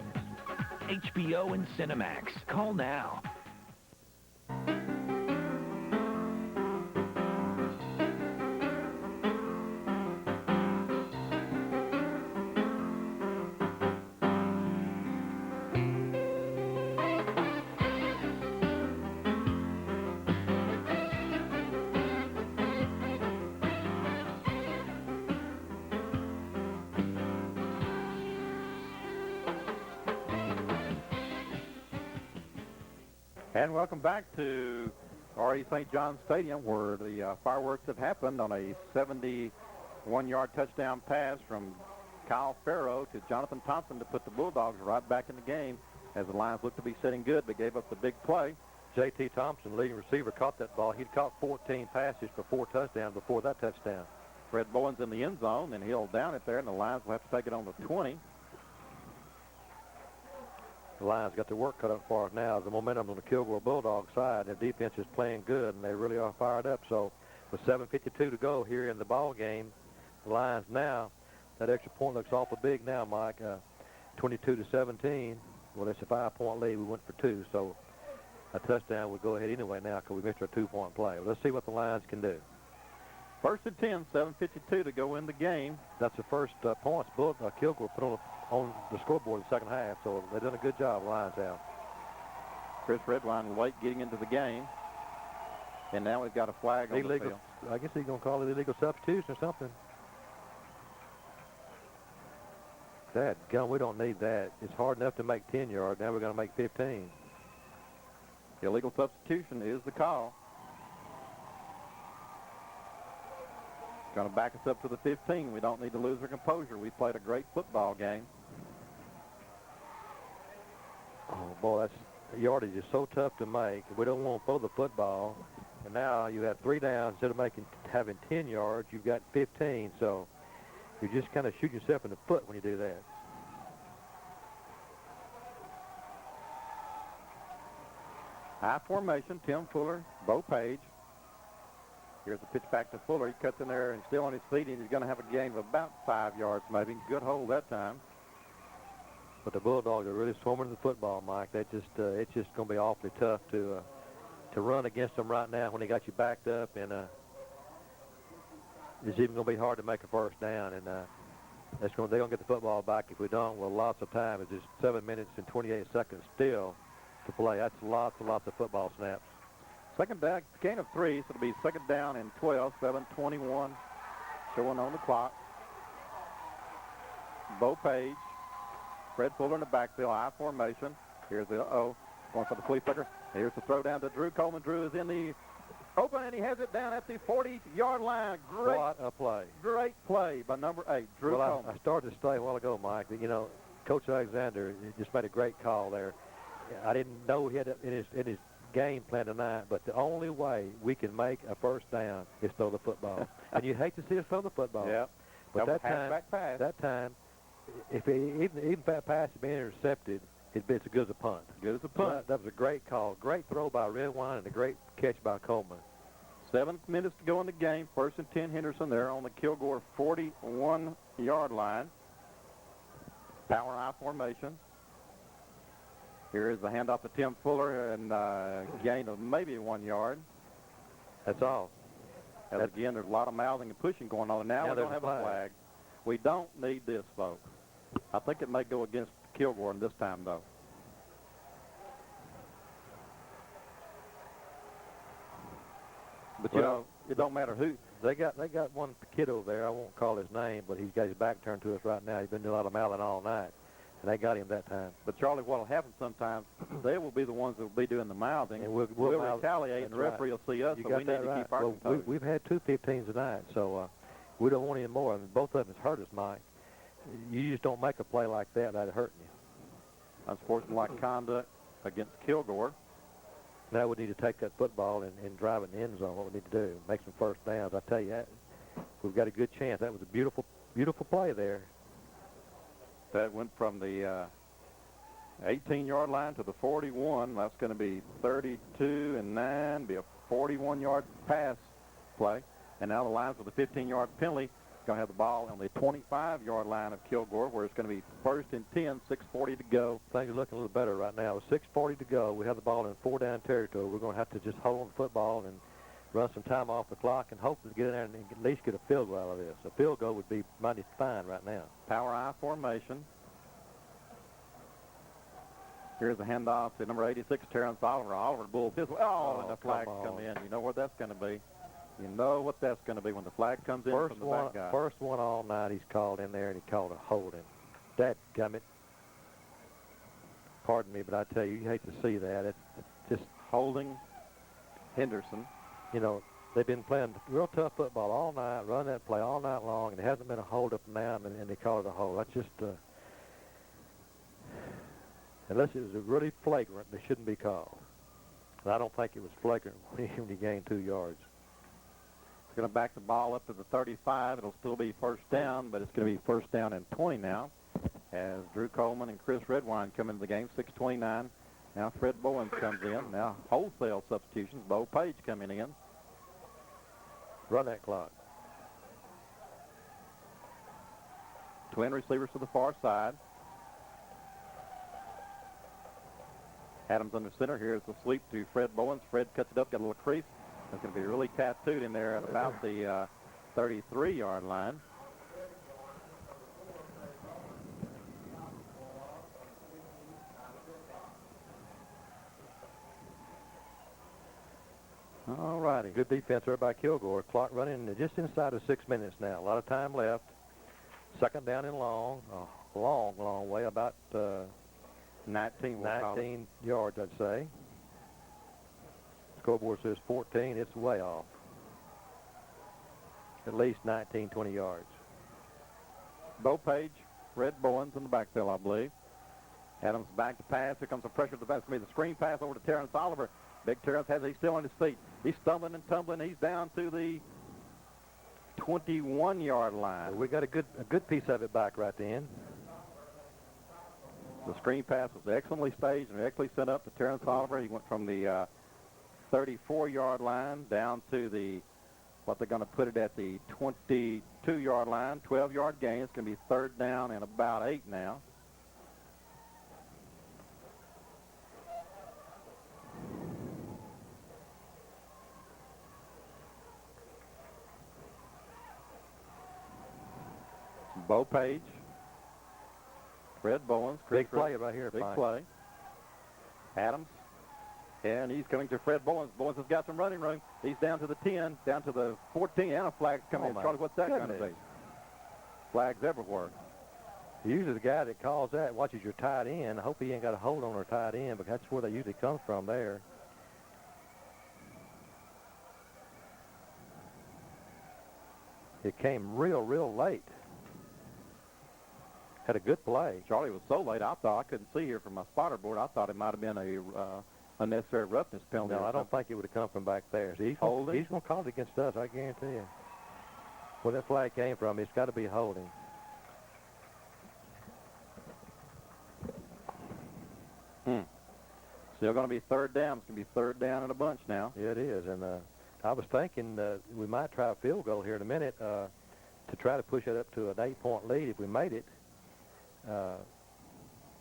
Speaker 4: HBO and Cinemax. Call now.
Speaker 1: And welcome back to R.E. St. John's Stadium, where the fireworks have happened on a 71-yard touchdown pass from Kyle Farrow to Jonathan Thompson to put the Bulldogs right back in the game as the Lions looked to be sitting good but gave up the big play.
Speaker 2: J.T. Thompson, leading receiver, caught that ball. He'd caught 14 passes for 4 touchdowns before that touchdown.
Speaker 1: Fred Bowen's in the end zone, and he'll down it there, and the Lions will have to take it on the 20.
Speaker 2: The Lions got their work cut out for it now. The momentum on the Kilgore Bulldogs side. Their defense is playing good, and they really are fired up. So with 7:52 to go here in the ball game, the Lions now, that extra point looks awful big now, Mike. 22-17. Well, it's a 5-point lead. We went for 2, so a touchdown would go ahead anyway now because we missed our 2-point play. Well, let's see what the Lions can do.
Speaker 1: First and 10, 7:52 to go in the game.
Speaker 2: That's the first points Kilgore put on the scoreboard in the second half, so they've done a good job, Lions have.
Speaker 1: Chris Redwine late getting into the game, and now we've got a flag on the field.
Speaker 2: I guess he's going to call it illegal substitution or something. That gun, we don't need that. It's hard enough to make 10 yards. Now we're going to make 15.
Speaker 1: Illegal substitution is the call. Going to back us up to the 15. We don't need to lose our composure. We played a great football game.
Speaker 2: Oh, boy, that yardage is so tough to make. We don't want to throw the football. And now you have 3 downs. Instead of having 10 yards, you've got 15. So you just kind of shoot yourself in the foot when you do that.
Speaker 1: High formation, Tim Fuller, Bo Page. Here's the pitch back to Fuller. He cuts in there and still on his feet, and he's going to have a gain of about 5 yards maybe. Good hold that time.
Speaker 2: But the Bulldogs are really swarming the football, Mike. It's just going to be awfully tough to run against them right now when they got you backed up. And it's even going to be hard to make a first down, and they're going to get the football back. If we don't, well, lots of time. It's just 7 minutes and 28 seconds still to play. That's lots and lots of football snaps.
Speaker 1: Second down, gain of 3, so it'll be second down and 12, 7:21 showing on the clock. Bo Page, Fred Fuller in the backfield, I formation. Here's the going for the flea flicker. Here's the throw down to Drew Coleman. Drew is in the open, and he has it down at the 40-yard line. Great,
Speaker 2: what a play.
Speaker 1: Great play by number 8, Drew Coleman.
Speaker 2: I started to say a while ago, Mike, that, Coach Alexander just made a great call there. I didn't know he had it in his game plan tonight, but the only way we can make a first down is throw the football. And you hate to see us throw the football.
Speaker 1: Yeah.
Speaker 2: But that time, if even if that pass had been intercepted, it's as good as a punt.
Speaker 1: Good as a punt.
Speaker 2: So that was a great call. Great throw by Redwine and a great catch by Coleman.
Speaker 1: 7 minutes to go in the game. First and 10 Henderson there on the Kilgore 41-yard line. Power I formation. Here is the handoff to Tim Fuller and gain of maybe 1 yard.
Speaker 2: That's all.
Speaker 1: And again, there's a lot of mouthing and pushing going on. And now we don't have a flag. We don't need this, folks. I think it may go against Kilgore this time, though. But, it don't matter who.
Speaker 2: They got one kid over there. I won't call his name, but he's got his back turned to us right now. He's been doing a lot of mouthing all night, and they got him that time.
Speaker 1: But, Charlie, what will happen sometimes, they will be the ones that will be doing the mouthing. And we'll retaliate, and the referee will see us, so we need to keep our composure.
Speaker 2: We've had 2 15s tonight, so we don't want any more. And both of them has hurt us, Mike. You just don't make a play like that without hurting you.
Speaker 1: Unsportsmanlike conduct against Kilgore.
Speaker 2: Now we need to take that football and drive it in the end zone. What we need to do, make some first downs. I tell you, we've got a good chance. That was a beautiful, beautiful play there.
Speaker 1: That went from the 18-yard line to the 41. That's going to be 32 and 9. Be a 41-yard pass play. And now the Lions with a 15-yard penalty going to have the ball on the 25-yard line of Kilgore, where it's going to be first and 10, 6:40 to go.
Speaker 2: Things are looking a little better right now. With 6:40 to go, we have the ball in 4-down territory. We're going to have to just hold on the football and run some time off the clock and hopefully get in there and at least get a field goal out of this. A field goal would be mighty fine right now.
Speaker 1: Power I formation. Here's the handoff to number 86, Terrence Oliver. Oliver bulls his way. And the flag come in. You know where that's going to be. You know what that's going to be when the flag comes in from the back guy.
Speaker 2: First one all night he's called in there, and he called a holding. Dadgummit. Pardon me, but I tell you hate to see that. It's just
Speaker 1: holding Henderson.
Speaker 2: They've been playing real tough football all night, run that play all night long, and it hasn't been a hold up and down, and they call it a hold. That's just, unless it was really flagrant, they shouldn't be called. And I don't think it was flagrant when he gained 2 yards.
Speaker 1: Going to back the ball up to the 35. It'll still be first down, but it's going to be first down and 20 now as Drew Coleman and Chris Redwine come into the game, 6:29. Now Fred Bowens comes in. Now wholesale substitutions. Bo Page coming in.
Speaker 2: Run that clock.
Speaker 1: Twin receivers to the far side. Adams under center. Here's the sweep to Fred Bowens. Fred cuts it up, got a little crease. It's going to be really tattooed in there at about the 33-yard line. All righty.
Speaker 2: Good defense there by Kilgore. Clock running just inside of 6 minutes now. A lot of time left. Second down and long. A long, long way. About 19 yards, I'd say. Scoreboard says 14. It's way off. At least 19, 20 yards.
Speaker 1: Bo Page, Red Bowens in the backfield, I believe. Adams back to pass. Here comes the pressure to the pass. It's going to be the screen pass over to Terrence Oliver. Big Terrence he's still on his feet. He's stumbling and tumbling. He's down to the 21-yard line.
Speaker 2: We got a good piece of it back right then.
Speaker 1: The screen pass was excellently staged and excellently set up to Terrence Oliver. He went from the 34-yard line down to the, what they're going to put it at, the 22-yard line, 12-yard gain. It's going to be third down and about 8 now. Bo Page, Fred Bowens.
Speaker 2: Big play right here,
Speaker 1: Big
Speaker 2: Mike.
Speaker 1: play. Adams. And he's coming to Fred Bowens. Bowens has got some running room. He's down to the 10, down to the 14, and a flag's coming in. Charlie, what's that going to be? Flags everywhere.
Speaker 2: Usually the guy that calls that watches your tight end. I hope he ain't got a hold on her tight end, but that's where they usually come from there. It came real late. Had a good play.
Speaker 1: Charlie was so late, I thought I couldn't see here from my spotter board. I thought it might have been a unnecessary roughness penalty.
Speaker 2: No, I don't think it would have come from back there. So he's going to call it against us, I guarantee you. Where that flag came from, it's got to be holding.
Speaker 1: Still going to be third down. It's going to be third down in a bunch now.
Speaker 2: Yeah, it is. And I was thinking we might try a field goal here in a minute to try to push it up to an 8-point lead. If we made it,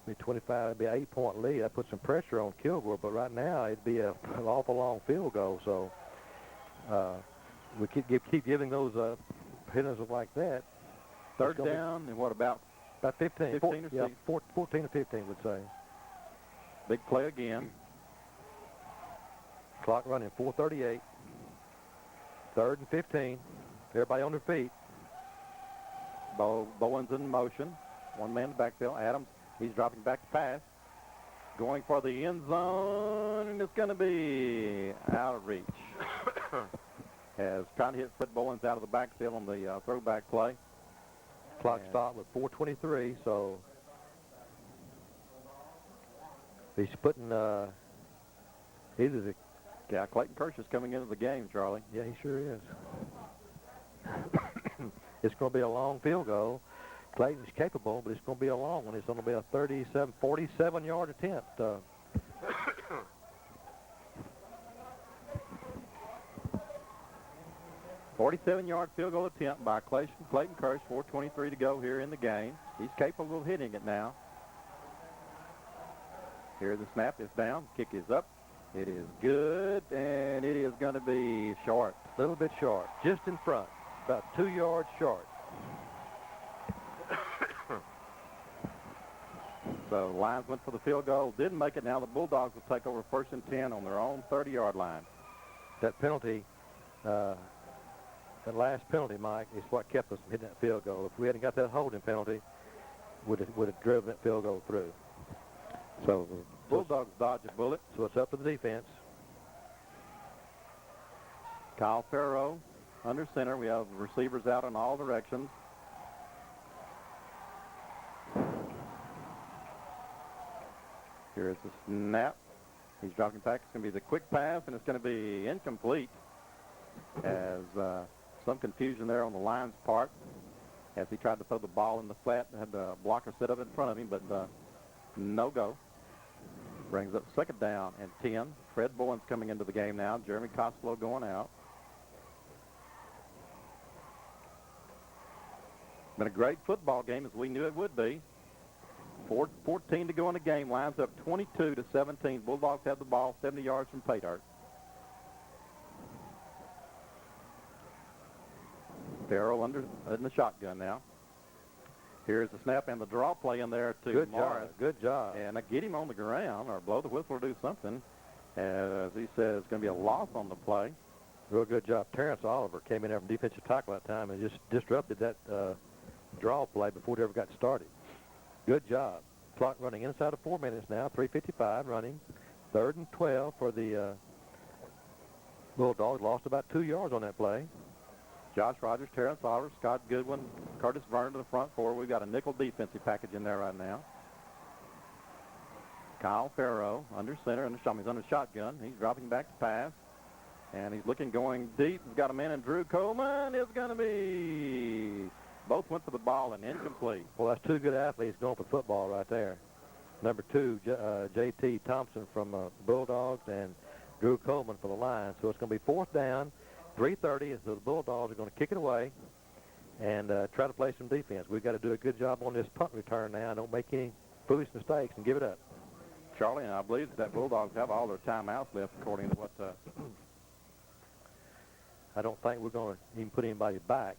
Speaker 2: be 25, it'd be an 8-point lead. That put some pressure on Kilgore, but right now it'd be an awful long field goal. So we keep giving those penalties like that.
Speaker 1: Third down, and what about
Speaker 2: 15?
Speaker 1: 15
Speaker 2: yeah, 14 or 15, would say.
Speaker 1: Big play again.
Speaker 2: Clock running 4:38. Third and 15. Everybody on their feet.
Speaker 1: Bowens in motion. One man in the backfield. Adams, he's dropping back to pass. Going for the end zone, and it's going to be out of reach. As trying to hit Fred Bowens out of the backfield on the throwback play.
Speaker 2: Clock stopped with 4:23, so he's putting either the
Speaker 1: Clayton Kirsch is coming into the game, Charlie.
Speaker 2: Yeah, he sure is. It's going to be a long field goal. Clayton's capable, but it's going to be a long one. It's going to be a 47-yard attempt.
Speaker 1: 47-yard field goal attempt by Clayton Kirsch. 4:23 to go here in the game. He's capable of hitting it now. Here the snap is down. Kick is up. It is good, and it is going to be short.
Speaker 2: A little bit short. Just in front. About 2 yards short.
Speaker 1: So the Lions went for the field goal. Didn't make it. Now the Bulldogs will take over 1st and 10 on their own 30-yard line.
Speaker 2: That penalty, that last penalty, Mike, is what kept us from hitting that field goal. If we hadn't got that holding penalty, would have driven that field goal through.
Speaker 1: So the Bulldogs dodge a bullet.
Speaker 2: So it's up to the defense.
Speaker 1: Kyle Farrow under center. We have receivers out in all directions. Here's the snap. He's dropping back. It's going to be the quick pass, and it's going to be incomplete. As some confusion there on the Lions' part as he tried to throw the ball in the flat. Had the blocker set up in front of him, but no go. Brings up 2nd down and 10. Fred Bowens coming into the game now. Jeremy Costello going out. Been a great football game as we knew it would be. 14 to go in the game. Lions up 22-17. Bulldogs have the ball 70 yards from pay dirt. Farrell in the shotgun now. Here's the snap and the draw play in there to
Speaker 2: Good
Speaker 1: Morris.
Speaker 2: job. Good job.
Speaker 1: And get him on the ground or blow the whistle or do something. As he says, it's going to be a loss on the play.
Speaker 2: Real good job. Terrence Oliver came in there from defensive tackle that time and just disrupted that draw play before it ever got started. Good job. Clock running inside of 4 minutes now. 3:55 running. 3rd and 12 for the Bulldogs. Lost about 2 yards on that play.
Speaker 1: Josh Rogers, Terrence Oliver, Scott Goodwin, Curtis Vernon to the front four. We've got a nickel defensive package in there right now. Kyle Farrow under center. He's under shotgun. He's dropping back to pass. And he's looking going deep. He's got a man in Drew Coleman. It's going to be... Both went for the ball and incomplete.
Speaker 2: Well, that's two good athletes going for football right there. Number 2, J.T. Thompson from Bulldogs and Drew Coleman for the Lions. So it's going to be 4th down, 3:30, so the Bulldogs are going to kick it away and try to play some defense. We've got to do a good job on this punt return now. Don't make any foolish mistakes and give it up.
Speaker 1: Charlie, and I believe that Bulldogs have all their timeouts left according to what...
Speaker 2: I don't think we're going to even put anybody back.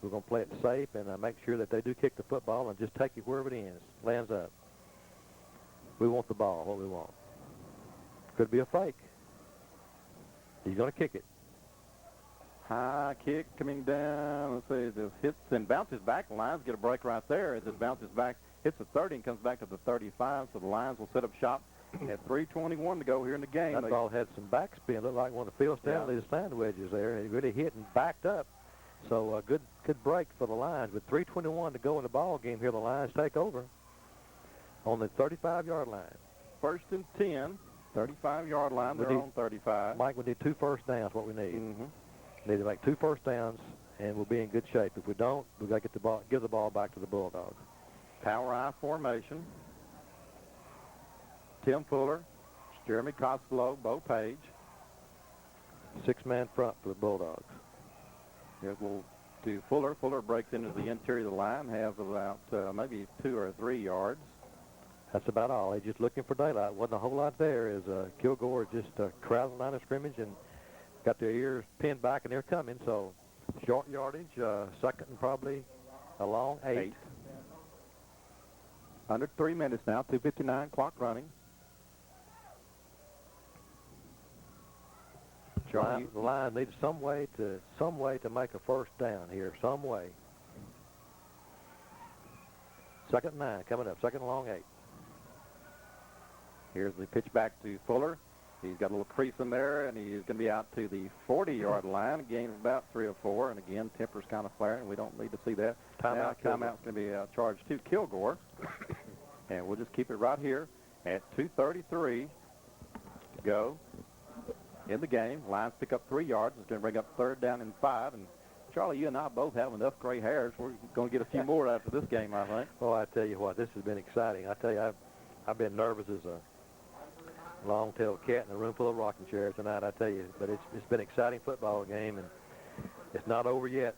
Speaker 2: We're going to play it safe and make sure that they do kick the football and just take it wherever it lands up. We want the ball, what we want. Could be a fake. He's going to kick it.
Speaker 1: High kick coming down. Let's see, this hits and bounces back. The Lions get a break right there as it bounces back, hits the 30 and comes back to the 35. So the Lions will set up shop at 3:21 to go here in the game.
Speaker 2: That ball had some backspin. Looked like one of Phil Stanley's sand wedges there. It really hit and backed up. So a good break for the Lions. With 3:21 to go in the ball game here, the Lions take over on the 35-yard line.
Speaker 1: 1st and 10, 35-yard line. They're on 35.
Speaker 2: Mike, we need 2 first downs, what we need. Need to make 2 first downs, and we'll be in good shape. If we don't, we've got to get the ball, give the ball back to the Bulldogs.
Speaker 1: Power I formation. Tim Fuller, Jeremy Costello, Bo Page.
Speaker 2: 6-man front for the Bulldogs.
Speaker 1: Here's we'll do Fuller. Fuller breaks into the interior of the line, has about maybe 2 or 3 yards.
Speaker 2: That's about all. He's just looking for daylight. Wasn't a whole lot there as Kilgore just crowded the line of scrimmage and got their ears pinned back, and they're coming. So short yardage, 2nd and probably a long 8.
Speaker 1: Under 3 minutes now, 2:59, clock running.
Speaker 2: The line needs some way to make a first down here, some way. 2nd and 9 coming up, 2nd and long 8.
Speaker 1: Here's the pitch back to Fuller. He's got a little crease in there, and he's going to be out to the 40-yard line. A gain of about 3 or 4, and again, temper's kind of flaring. We don't need to see that. Timeout's going to be charged to Kilgore, and we'll just keep it right here at 2:33 to go in the game. Lions pick up 3 yards. It's going to bring up 3rd down and 5. And Charlie, you and I both have enough gray hairs. We're going to get a few more after this game, I think.
Speaker 2: Well, I tell you what, this has been exciting. I tell you, I've been nervous as a long-tailed cat in a room full of rocking chairs tonight, I tell you. But it's been an exciting football game, and it's not over yet.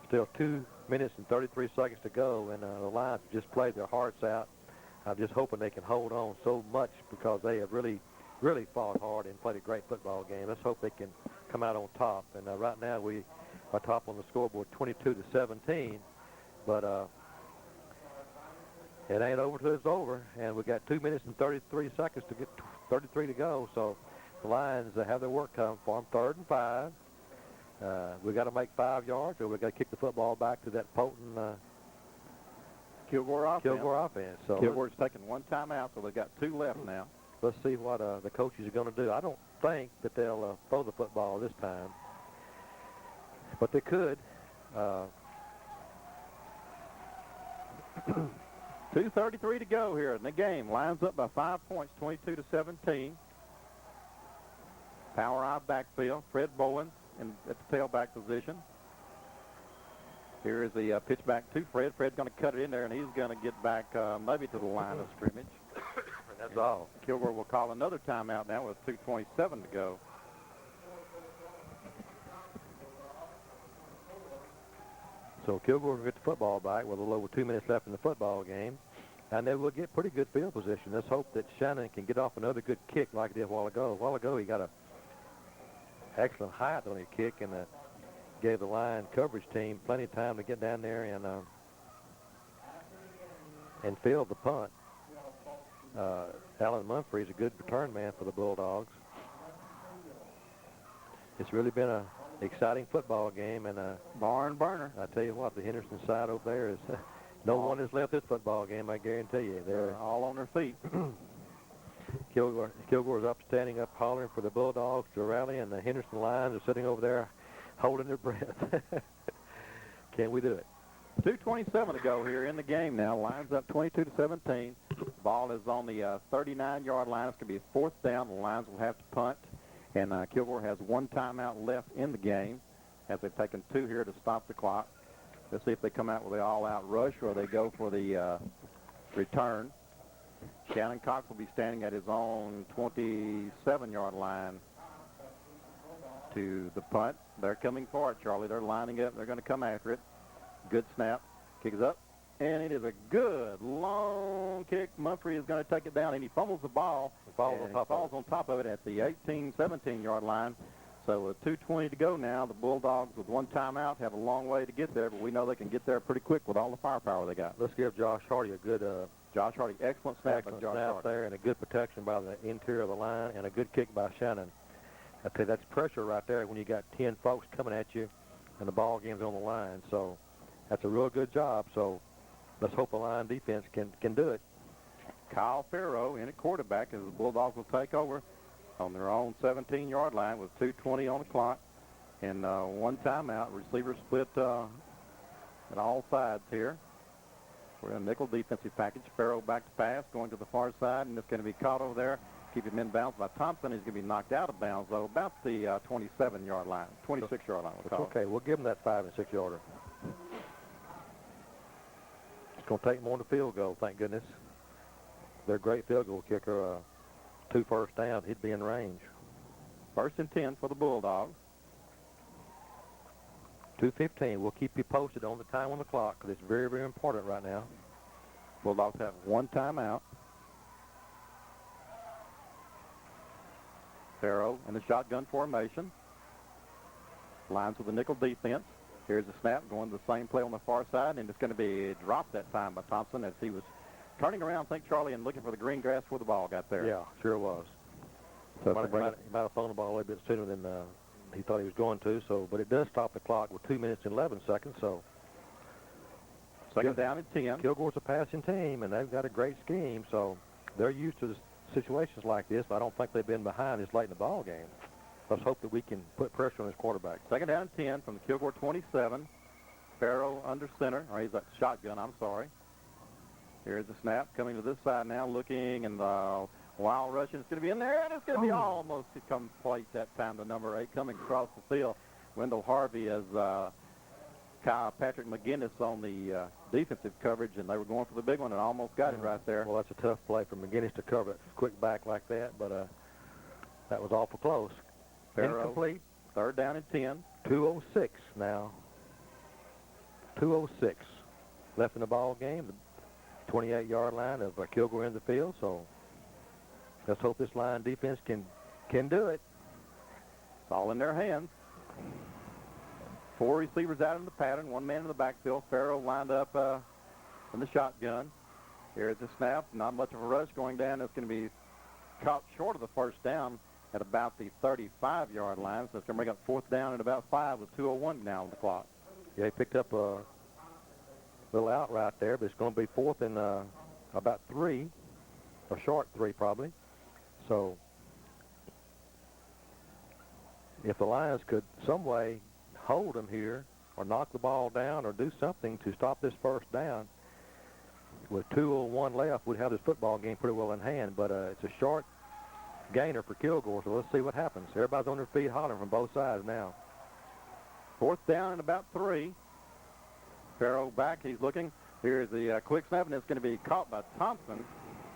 Speaker 2: Still 2 minutes and 33 seconds to go, and the Lions have just played their hearts out. I'm just hoping they can hold on so much because they have really fought hard and played a great football game. Let's hope they can come out on top. And right now we are top on the scoreboard 22-17, but it ain't over till it's over. And we got 2 minutes and 33 seconds to get 33 to go. So the Lions have their work cut for them. 3rd and 5. We got to make 5 yards, or we got to kick the football back to that potent
Speaker 1: Kilgore
Speaker 2: offense. So
Speaker 1: Kilgore's taking 1 timeout, so they've got 2 left now.
Speaker 2: Let's see what the coaches are going to do. I don't think that they'll throw the football this time, but they could.
Speaker 1: 2:33 to go here in the game. Lions up by 5 points, 22-17. Power I backfield. Fred Bowen at the tailback position. Here is the pitch back to Fred. Fred's going to cut it in there, and he's going to get back maybe to the line of scrimmage.
Speaker 2: That's all.
Speaker 1: Kilgore will call another timeout now with 2:27 to go.
Speaker 2: So Kilgore will get the football back with a little over 2 minutes left in the football game. And then we'll get pretty good field position. Let's hope that Shannon can get off another good kick like he did a while ago. A while ago he got an excellent height on his kick and gave the line coverage team plenty of time to get down there and field the punt. Alan Mumphrey is a good return man for the Bulldogs. It's really been an exciting football game and a
Speaker 1: barn burner.
Speaker 2: I tell you what, the Henderson side over there is no one has left this football game, I guarantee you. They're
Speaker 1: all on their feet.
Speaker 2: Kilgore's standing up hollering for the Bulldogs to rally, and the Henderson Lions are sitting over there holding their breath. Can we do it?
Speaker 1: 2:27 to go here in the game now. Lions up 22-17. Ball is on the 39-yard line. It's going to be a 4th down. The Lions will have to punt. And Kilgore has 1 timeout left in the game as they've taken 2 here to stop the clock. Let's see if they come out with the all-out rush or they go for the return. Shannon Cox will be standing at his own 27-yard line to the punt. They're coming for it, Charlie. They're lining up. They're going to come after it. Good snap. Kick is up. And it is a good long kick. Mumphrey is going to take it down, and he fumbles the ball.
Speaker 2: Falls on top
Speaker 1: of it at the 17-yard line. So with 2:20 to go now, the Bulldogs with one timeout have a long way to get there, but we know they can get there pretty quick with all the firepower they got.
Speaker 2: Let's give Josh Hardy a good
Speaker 1: Josh Hardy, excellent snap by Josh Hardy
Speaker 2: there, and a good protection by the interior of the line, and a good kick by Shannon. I tell you, that's pressure right there when you got 10 folks coming at you, and the ball game's on the line. So that's a real good job. So let's hope the line defense can do it.
Speaker 1: Kyle Farrow in at quarterback as the Bulldogs will take over on their own 17-yard line with 2:20 on the clock and one timeout. Receivers split at all sides here. We're in a nickel defensive package. Farrow back to pass, going to the far side, and it's going to be caught over there. Keep him in bounds by Thompson. He's going to be knocked out of bounds, though, about the 27-yard line, 26-yard line.
Speaker 2: It's okay. We'll give them that 5- and 6-yarder. It's going to take more than a field goal, thank goodness. Their great field goal kicker, 2 first downs, he'd be in range.
Speaker 1: 1st and 10 for the Bulldogs.
Speaker 2: 2:15. We'll keep you posted on the time on the clock because it's very, very important right now.
Speaker 1: Bulldogs have one timeout. Farrow in the shotgun formation. Lines with the nickel defense. Here's the snap going to the same play on the far side, and it's going to be dropped that time by Thompson as he was turning around, I think, Charlie, and looking for the green grass where the ball got there.
Speaker 2: Yeah, sure was. So he might have thrown the ball a little bit sooner than he thought he was going to. So, but it does stop the clock with 2 minutes and 11 seconds. So,
Speaker 1: second down and 10.
Speaker 2: Kilgore's a passing team, and they've got a great scheme. So, they're used to situations like this. But I don't think they've been behind this late in the ball game. Let's hope that we can put pressure on his quarterback.
Speaker 1: Second down and 10 from the Kilgore 27. Farrow under center, or he's a shotgun. I'm sorry. Here's the snap coming to this side now, looking, and the wild rush, and it's going to be in there, and it's going to be almost complete that time. The number 8 coming across the field. Wendell Harvey as Patrick McGinnis on the defensive coverage, and they were going for the big one and almost got it right there.
Speaker 2: Well, that's a tough play for McGinnis to cover it quick back like that, but that was awful close.
Speaker 1: Farrow,
Speaker 2: incomplete.
Speaker 1: Third down and 10.
Speaker 2: 2:06 now. 2:06 left in the ball game. 28-yard line of Kilgore in the field, so let's hope this line defense can do it.
Speaker 1: It's all in their hands. 4 receivers out in the pattern, 1 man in the backfield. Farrow lined up in the shotgun. Here's the snap. Not much of a rush going down. It's going to be caught short of the first down at about the 35-yard line, so it's going to bring up 4th down at about 5 with 2:01 now on the clock.
Speaker 2: Yeah, he picked up a little out right there, but it's going to be 4th and about 3, a short 3 probably. So if the Lions could some way hold them here or knock the ball down or do something to stop this first down, with 2:01 left, we'd have this football game pretty well in hand. But it's a short gainer for Kilgore, so let's see what happens. Everybody's on their feet hollering from both sides now.
Speaker 1: 4th down and about 3. Farrow back. He's looking. Here's the quick snap, and it's going to be caught by Thompson.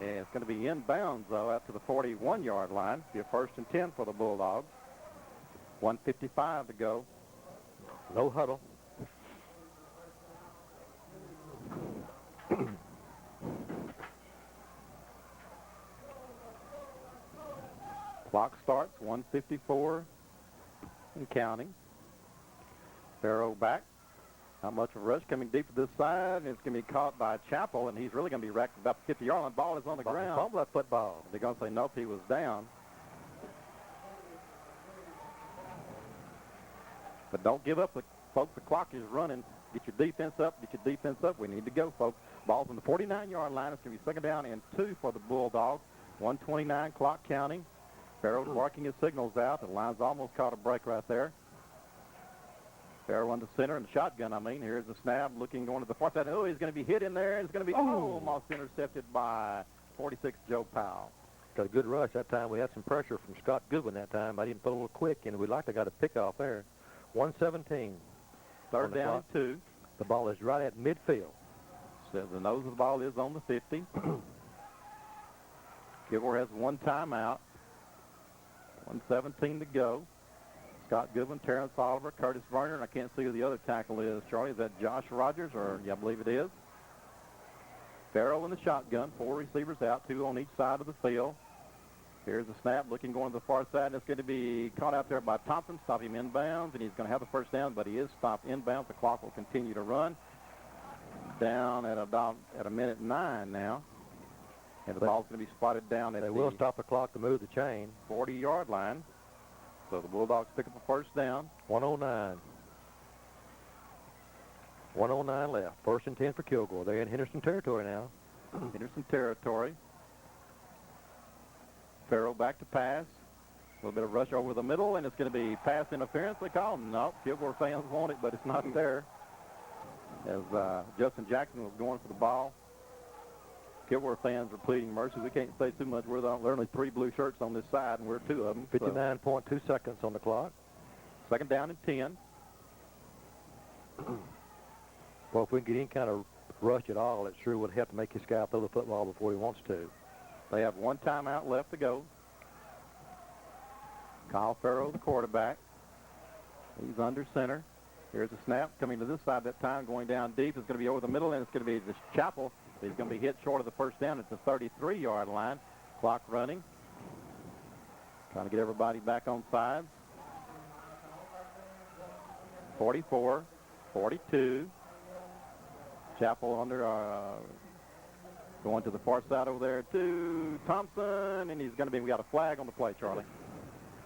Speaker 1: And it's going to be in bounds, though, out to the 41-yard line. Be a 1st and 10 for the Bulldogs. 1:55 to go.
Speaker 2: No huddle.
Speaker 1: Clock starts, 1:54 and counting. Farrow back. Not much of a rush coming deep to this side, and it's going to be caught by Chappell, and he's really going to be racked about the 50-yard line. Ball is on the ground.
Speaker 2: Fumble that football.
Speaker 1: They're going to say nope, he was down. But don't give up, folks. The clock is running. Get your defense up. Get your defense up. We need to go, folks. Ball's on the 49-yard line. It's going to be 2nd down and 2 for the Bulldogs. 1:29 clock counting. Farrow's marking his signals out. The line's almost caught a break right there. Farrow on the center and the shotgun, Here's the snap, looking, going to the far side. Oh, he's going to be hit in there. It's going to be almost intercepted by 46 Joe Powell.
Speaker 2: Got a good rush that time. We had some pressure from Scott Goodwin that time. I didn't put a little quick, and we'd like to got a pick off there. 1:17.
Speaker 1: 3rd down and 2.
Speaker 2: The ball is right at midfield.
Speaker 1: So the nose of the ball is on the 50. Kilgore has one timeout. 1:17 to go. Scott Goodwin, Terrence Oliver, Curtis Verner, and I can't see who the other tackle is. Charlie, is that Josh Rogers? Yeah, I believe it is. Farrow in the shotgun, 4 receivers out, 2 on each side of the field. Here's the snap, looking going to the far side. It's going to be caught out there by Thompson. Stop him inbounds, and he's going to have the first down, but he is stopped inbounds. The clock will continue to run. Down at a minute 9 now. And the ball's going to be spotted down at
Speaker 2: They will stop the clock to move the chain.
Speaker 1: 40-yard line. So the Bulldogs pick up a first down.
Speaker 2: 109. 109 left. First and 10 for Kilgore. They're in Henderson territory now.
Speaker 1: Henderson territory. Farrell back to pass. A little bit of rush over the middle, and it's going to be pass interference. They call him. No, Kilgore fans want it, but it's not there. As Justin Jackson was going for the ball. Kilgore fans are pleading mercy. We can't say too much. There are only 3 blue shirts on this side, and we're 2 of them.
Speaker 2: 59.2 seconds on the clock.
Speaker 1: Second down and 10.
Speaker 2: Well, if we can get any kind of rush at all, it sure would help to make his guy throw the football before he wants to.
Speaker 1: They have 1 timeout left to go. Kyle Farrow, the quarterback. He's under center. Here's a snap coming to this side that time, going down deep. It's going to be over the middle, and it's going to be this Chappell. He's going to be hit short of the first down at the 33-yard line. Clock running. Trying to get everybody back on sides. 44, 42. Chappell under, going to the far side over there to Thompson, and he's going to be, we got a flag on the play, Charlie.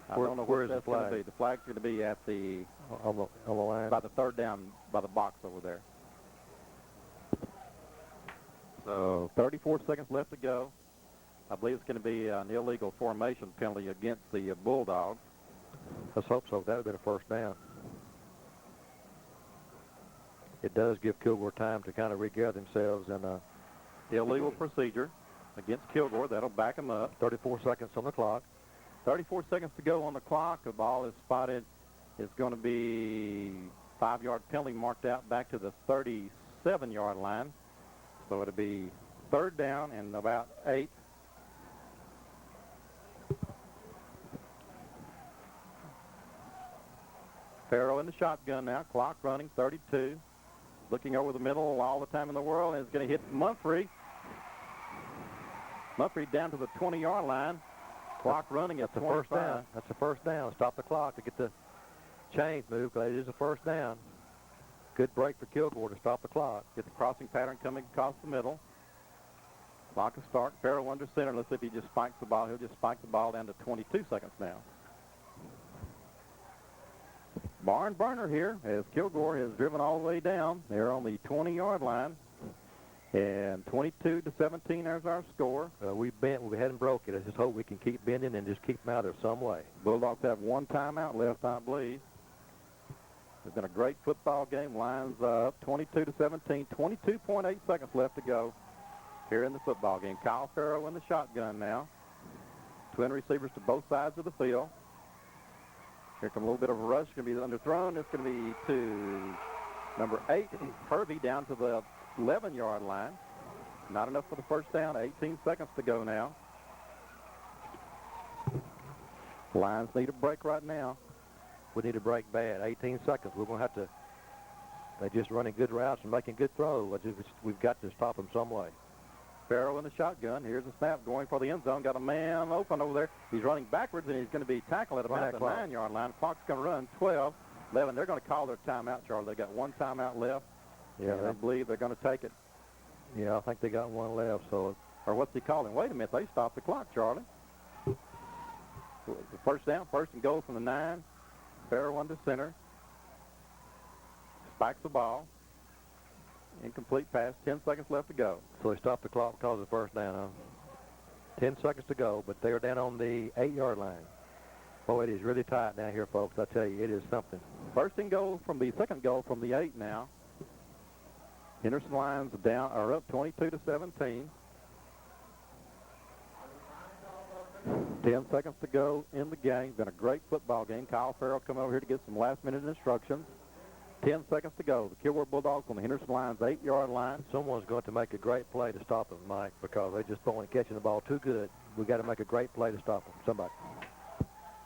Speaker 1: I don't know where that's going to be. The flag's going to be at the
Speaker 2: on the line
Speaker 1: by the third down by the box over there. So 34 seconds left to go. I believe it's going to be an illegal formation penalty against the Bulldogs.
Speaker 2: Let's hope so. That would have been a first down. It does give Kilgore time to kind of regather themselves and
Speaker 1: illegal procedure against Kilgore. That'll back them up.
Speaker 2: 34 seconds on the clock.
Speaker 1: 34 seconds to go on the clock. The ball is spotted. It's going to be 5-yard penalty marked out back to the 37-yard line. So it'll be third down and about 8. Farrow in the shotgun now. Clock running, 32. Looking over the middle all the time in the world, and it's going to hit Mumphrey. Mumphrey down to the 20-yard line. Clock running at the
Speaker 2: first down. That's the first down. Stop the clock to get the chains moved, because it is a first down. Good break for Kilgore to stop the clock.
Speaker 1: Get the crossing pattern coming across the middle. Clock will start. Farrell under center. Let's see if he just spikes the ball. He'll just spike the ball down to 22 seconds now. Barn burner here as Kilgore has driven all the way down. They're on the 20-yard line. And 22-17, there's our score.
Speaker 2: We hadn't broke it. I just hope we can keep bending and just keep them out there some way.
Speaker 1: Bulldogs have 1 timeout left, I believe. It's been a great football game. Lions up 22-17, 22.8 seconds left to go here in the football game. Kyle Farrow in the shotgun now. Twin receivers to both sides of the field. Here comes a little bit of a rush. It's going to be underthrown. It's going to be to number 8, Hervey, down to the 11-yard line. Not enough for the first down. 18 seconds to go now. Lions need a break right now.
Speaker 2: We need a break bad. 18 seconds. We're going to have to. They're just running good routes and making good throws. We've got to stop them some way.
Speaker 1: Farrow in the shotgun. Here's a snap going for the end zone. Got a man open over there. He's running backwards, and he's going to be tackled at about the 9-yard line. Clock's going to run 12, 11. They're going to call their timeout, Charlie. They got 1 timeout left.
Speaker 2: Yeah,
Speaker 1: I believe they're going to take it.
Speaker 2: Yeah, I think they got 1 left. So,
Speaker 1: or what's he calling? Wait a minute. They stopped the clock, Charlie. The first down, first and goal from the 9. Farrow under center. Spikes the ball. Incomplete pass. 10 seconds left to go.
Speaker 2: So they stopped the clock because of the first down. 10 seconds to go, but they are down on the 8-yard line. Boy, it is really tight down here, folks. I tell you, it is something.
Speaker 1: First and goal from the second goal from the 8 now. Henderson Lions are up 22-17. 10 seconds to go in the game. Been a great football game. Kyle Farrell coming over here to get some last-minute instructions. 10 seconds to go. The Kilgore Bulldogs on the Henderson Lions 8-yard line.
Speaker 2: Someone's going to make a great play to stop them, Mike, because they're just throwing catching the ball too good. We've got to make a great play to stop them. Somebody.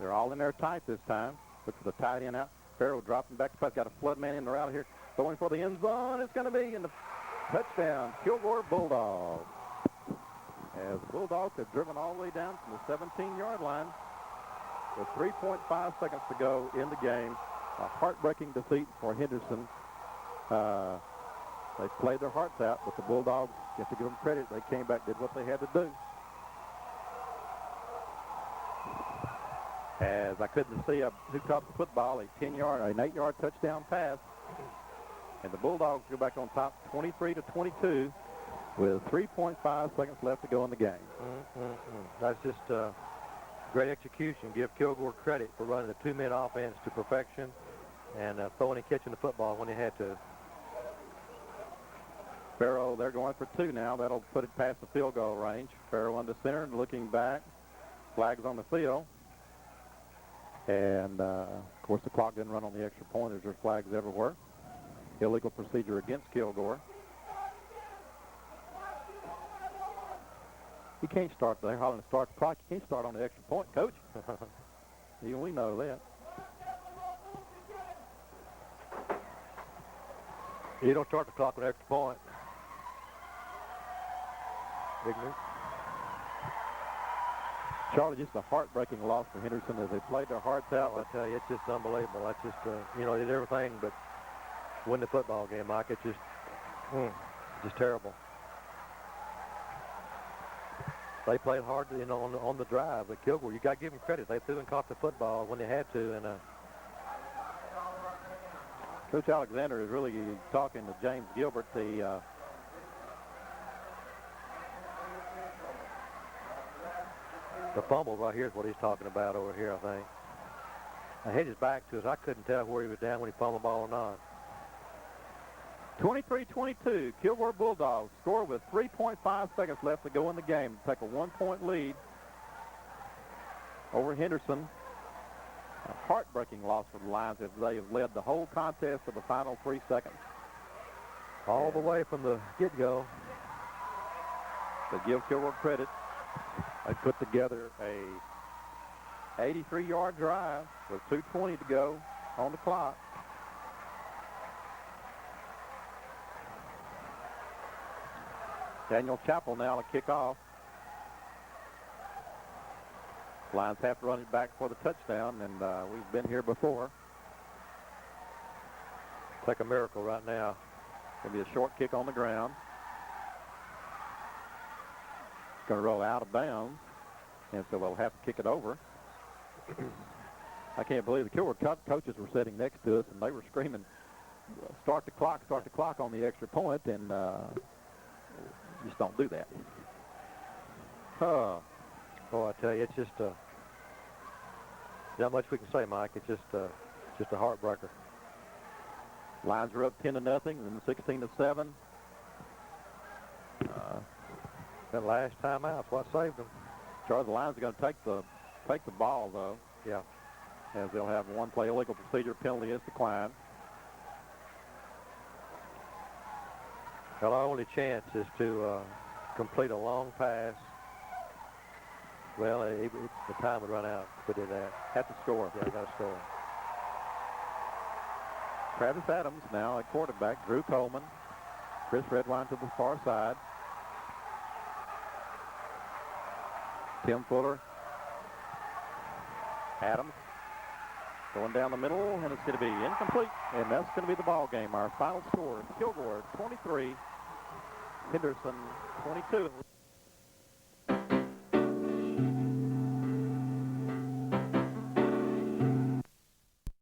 Speaker 1: They're all in there tight this time. Look for the tight end out. Farrell dropping back to pass. Got a flood man in the route here. Going for the end zone. It's going to be in the touchdown. Kilgore Bulldogs. as the Bulldogs have driven all the way down from the 17-yard line with 3.5 seconds to go in the game. A heartbreaking defeat for Henderson. They played their hearts out, but the Bulldogs, you have to give them credit, they came back, did what they had to do. As I couldn't see who caught the football, an 8-yard touchdown pass. And the Bulldogs go back on top 23-22 with 3.5 seconds left to go in the game.
Speaker 2: That's just great execution. Give Kilgore credit for running a 2-minute offense to perfection and throwing and catching the football when they had to.
Speaker 1: Farrell, they're going for 2 now. That'll put it past the field goal range. Farrell under center and looking back. Flags on the field. And, of course, the clock didn't run on the extra point as there's flags everywhere. Illegal procedure against Kilgore. You can't start there. Hollering to start the clock. You can't start on the extra point, Coach. Even we know that.
Speaker 2: You don't start the clock on the extra point. Big move.
Speaker 1: Charlie, just a heartbreaking loss for Henderson as they played their hearts out.
Speaker 2: I tell you, it's just unbelievable. That's just, they did everything but win the football game, Mike. It's just terrible. They played hard, on the drive. But Kilgore, you got to give them credit. They threw and caught the football when they had to. And
Speaker 1: Coach Alexander is really talking to James Gilbert,
Speaker 2: the fumble right here is what he's talking about over here, I think. I hit his back to us. I couldn't tell where he was down when he fumbled the ball or not.
Speaker 1: 23-22, Kilgore Bulldogs score with 3.5 seconds left to go in the game. Take a 1-point lead over Henderson. A heartbreaking loss for the Lions as they have led the whole contest for the final 3 seconds.
Speaker 2: All the way from the get-go.
Speaker 1: But give Kilgore credit. They put together a 83-yard drive with 2:20 to go on the clock. Daniel Chappell now to kick off. Lions have to run it back for the touchdown, and we've been here before.
Speaker 2: It's like a miracle right now.
Speaker 1: Going to be a short kick on the ground. It's going to roll out of bounds, and so they'll have to kick it over. I can't believe the Kilgore coaches were sitting next to us, and they were screaming, start the clock on the extra point, and just don't do that.
Speaker 2: Oh, I tell you, it's just not much we can say, Mike. It's just a heartbreaker.
Speaker 1: Lions are up 10-0, and 16-7.
Speaker 2: That last time out's what saved them.
Speaker 1: Charlie, the Lions are going to take the ball, though.
Speaker 2: Yeah.
Speaker 1: As they'll have one play illegal procedure penalty is declined.
Speaker 2: Well, our only chance is to complete a long pass. Well, the time would run out if we did that.
Speaker 1: Have to score.
Speaker 2: Yeah, got to score.
Speaker 1: Travis Adams now at quarterback. Drew Coleman. Chris Redwine to the far side. Tim Fuller. Adams going down the middle, and it's going to be incomplete, and that's going to be the ball game. Our final score: Kilgore 23, Henderson 22.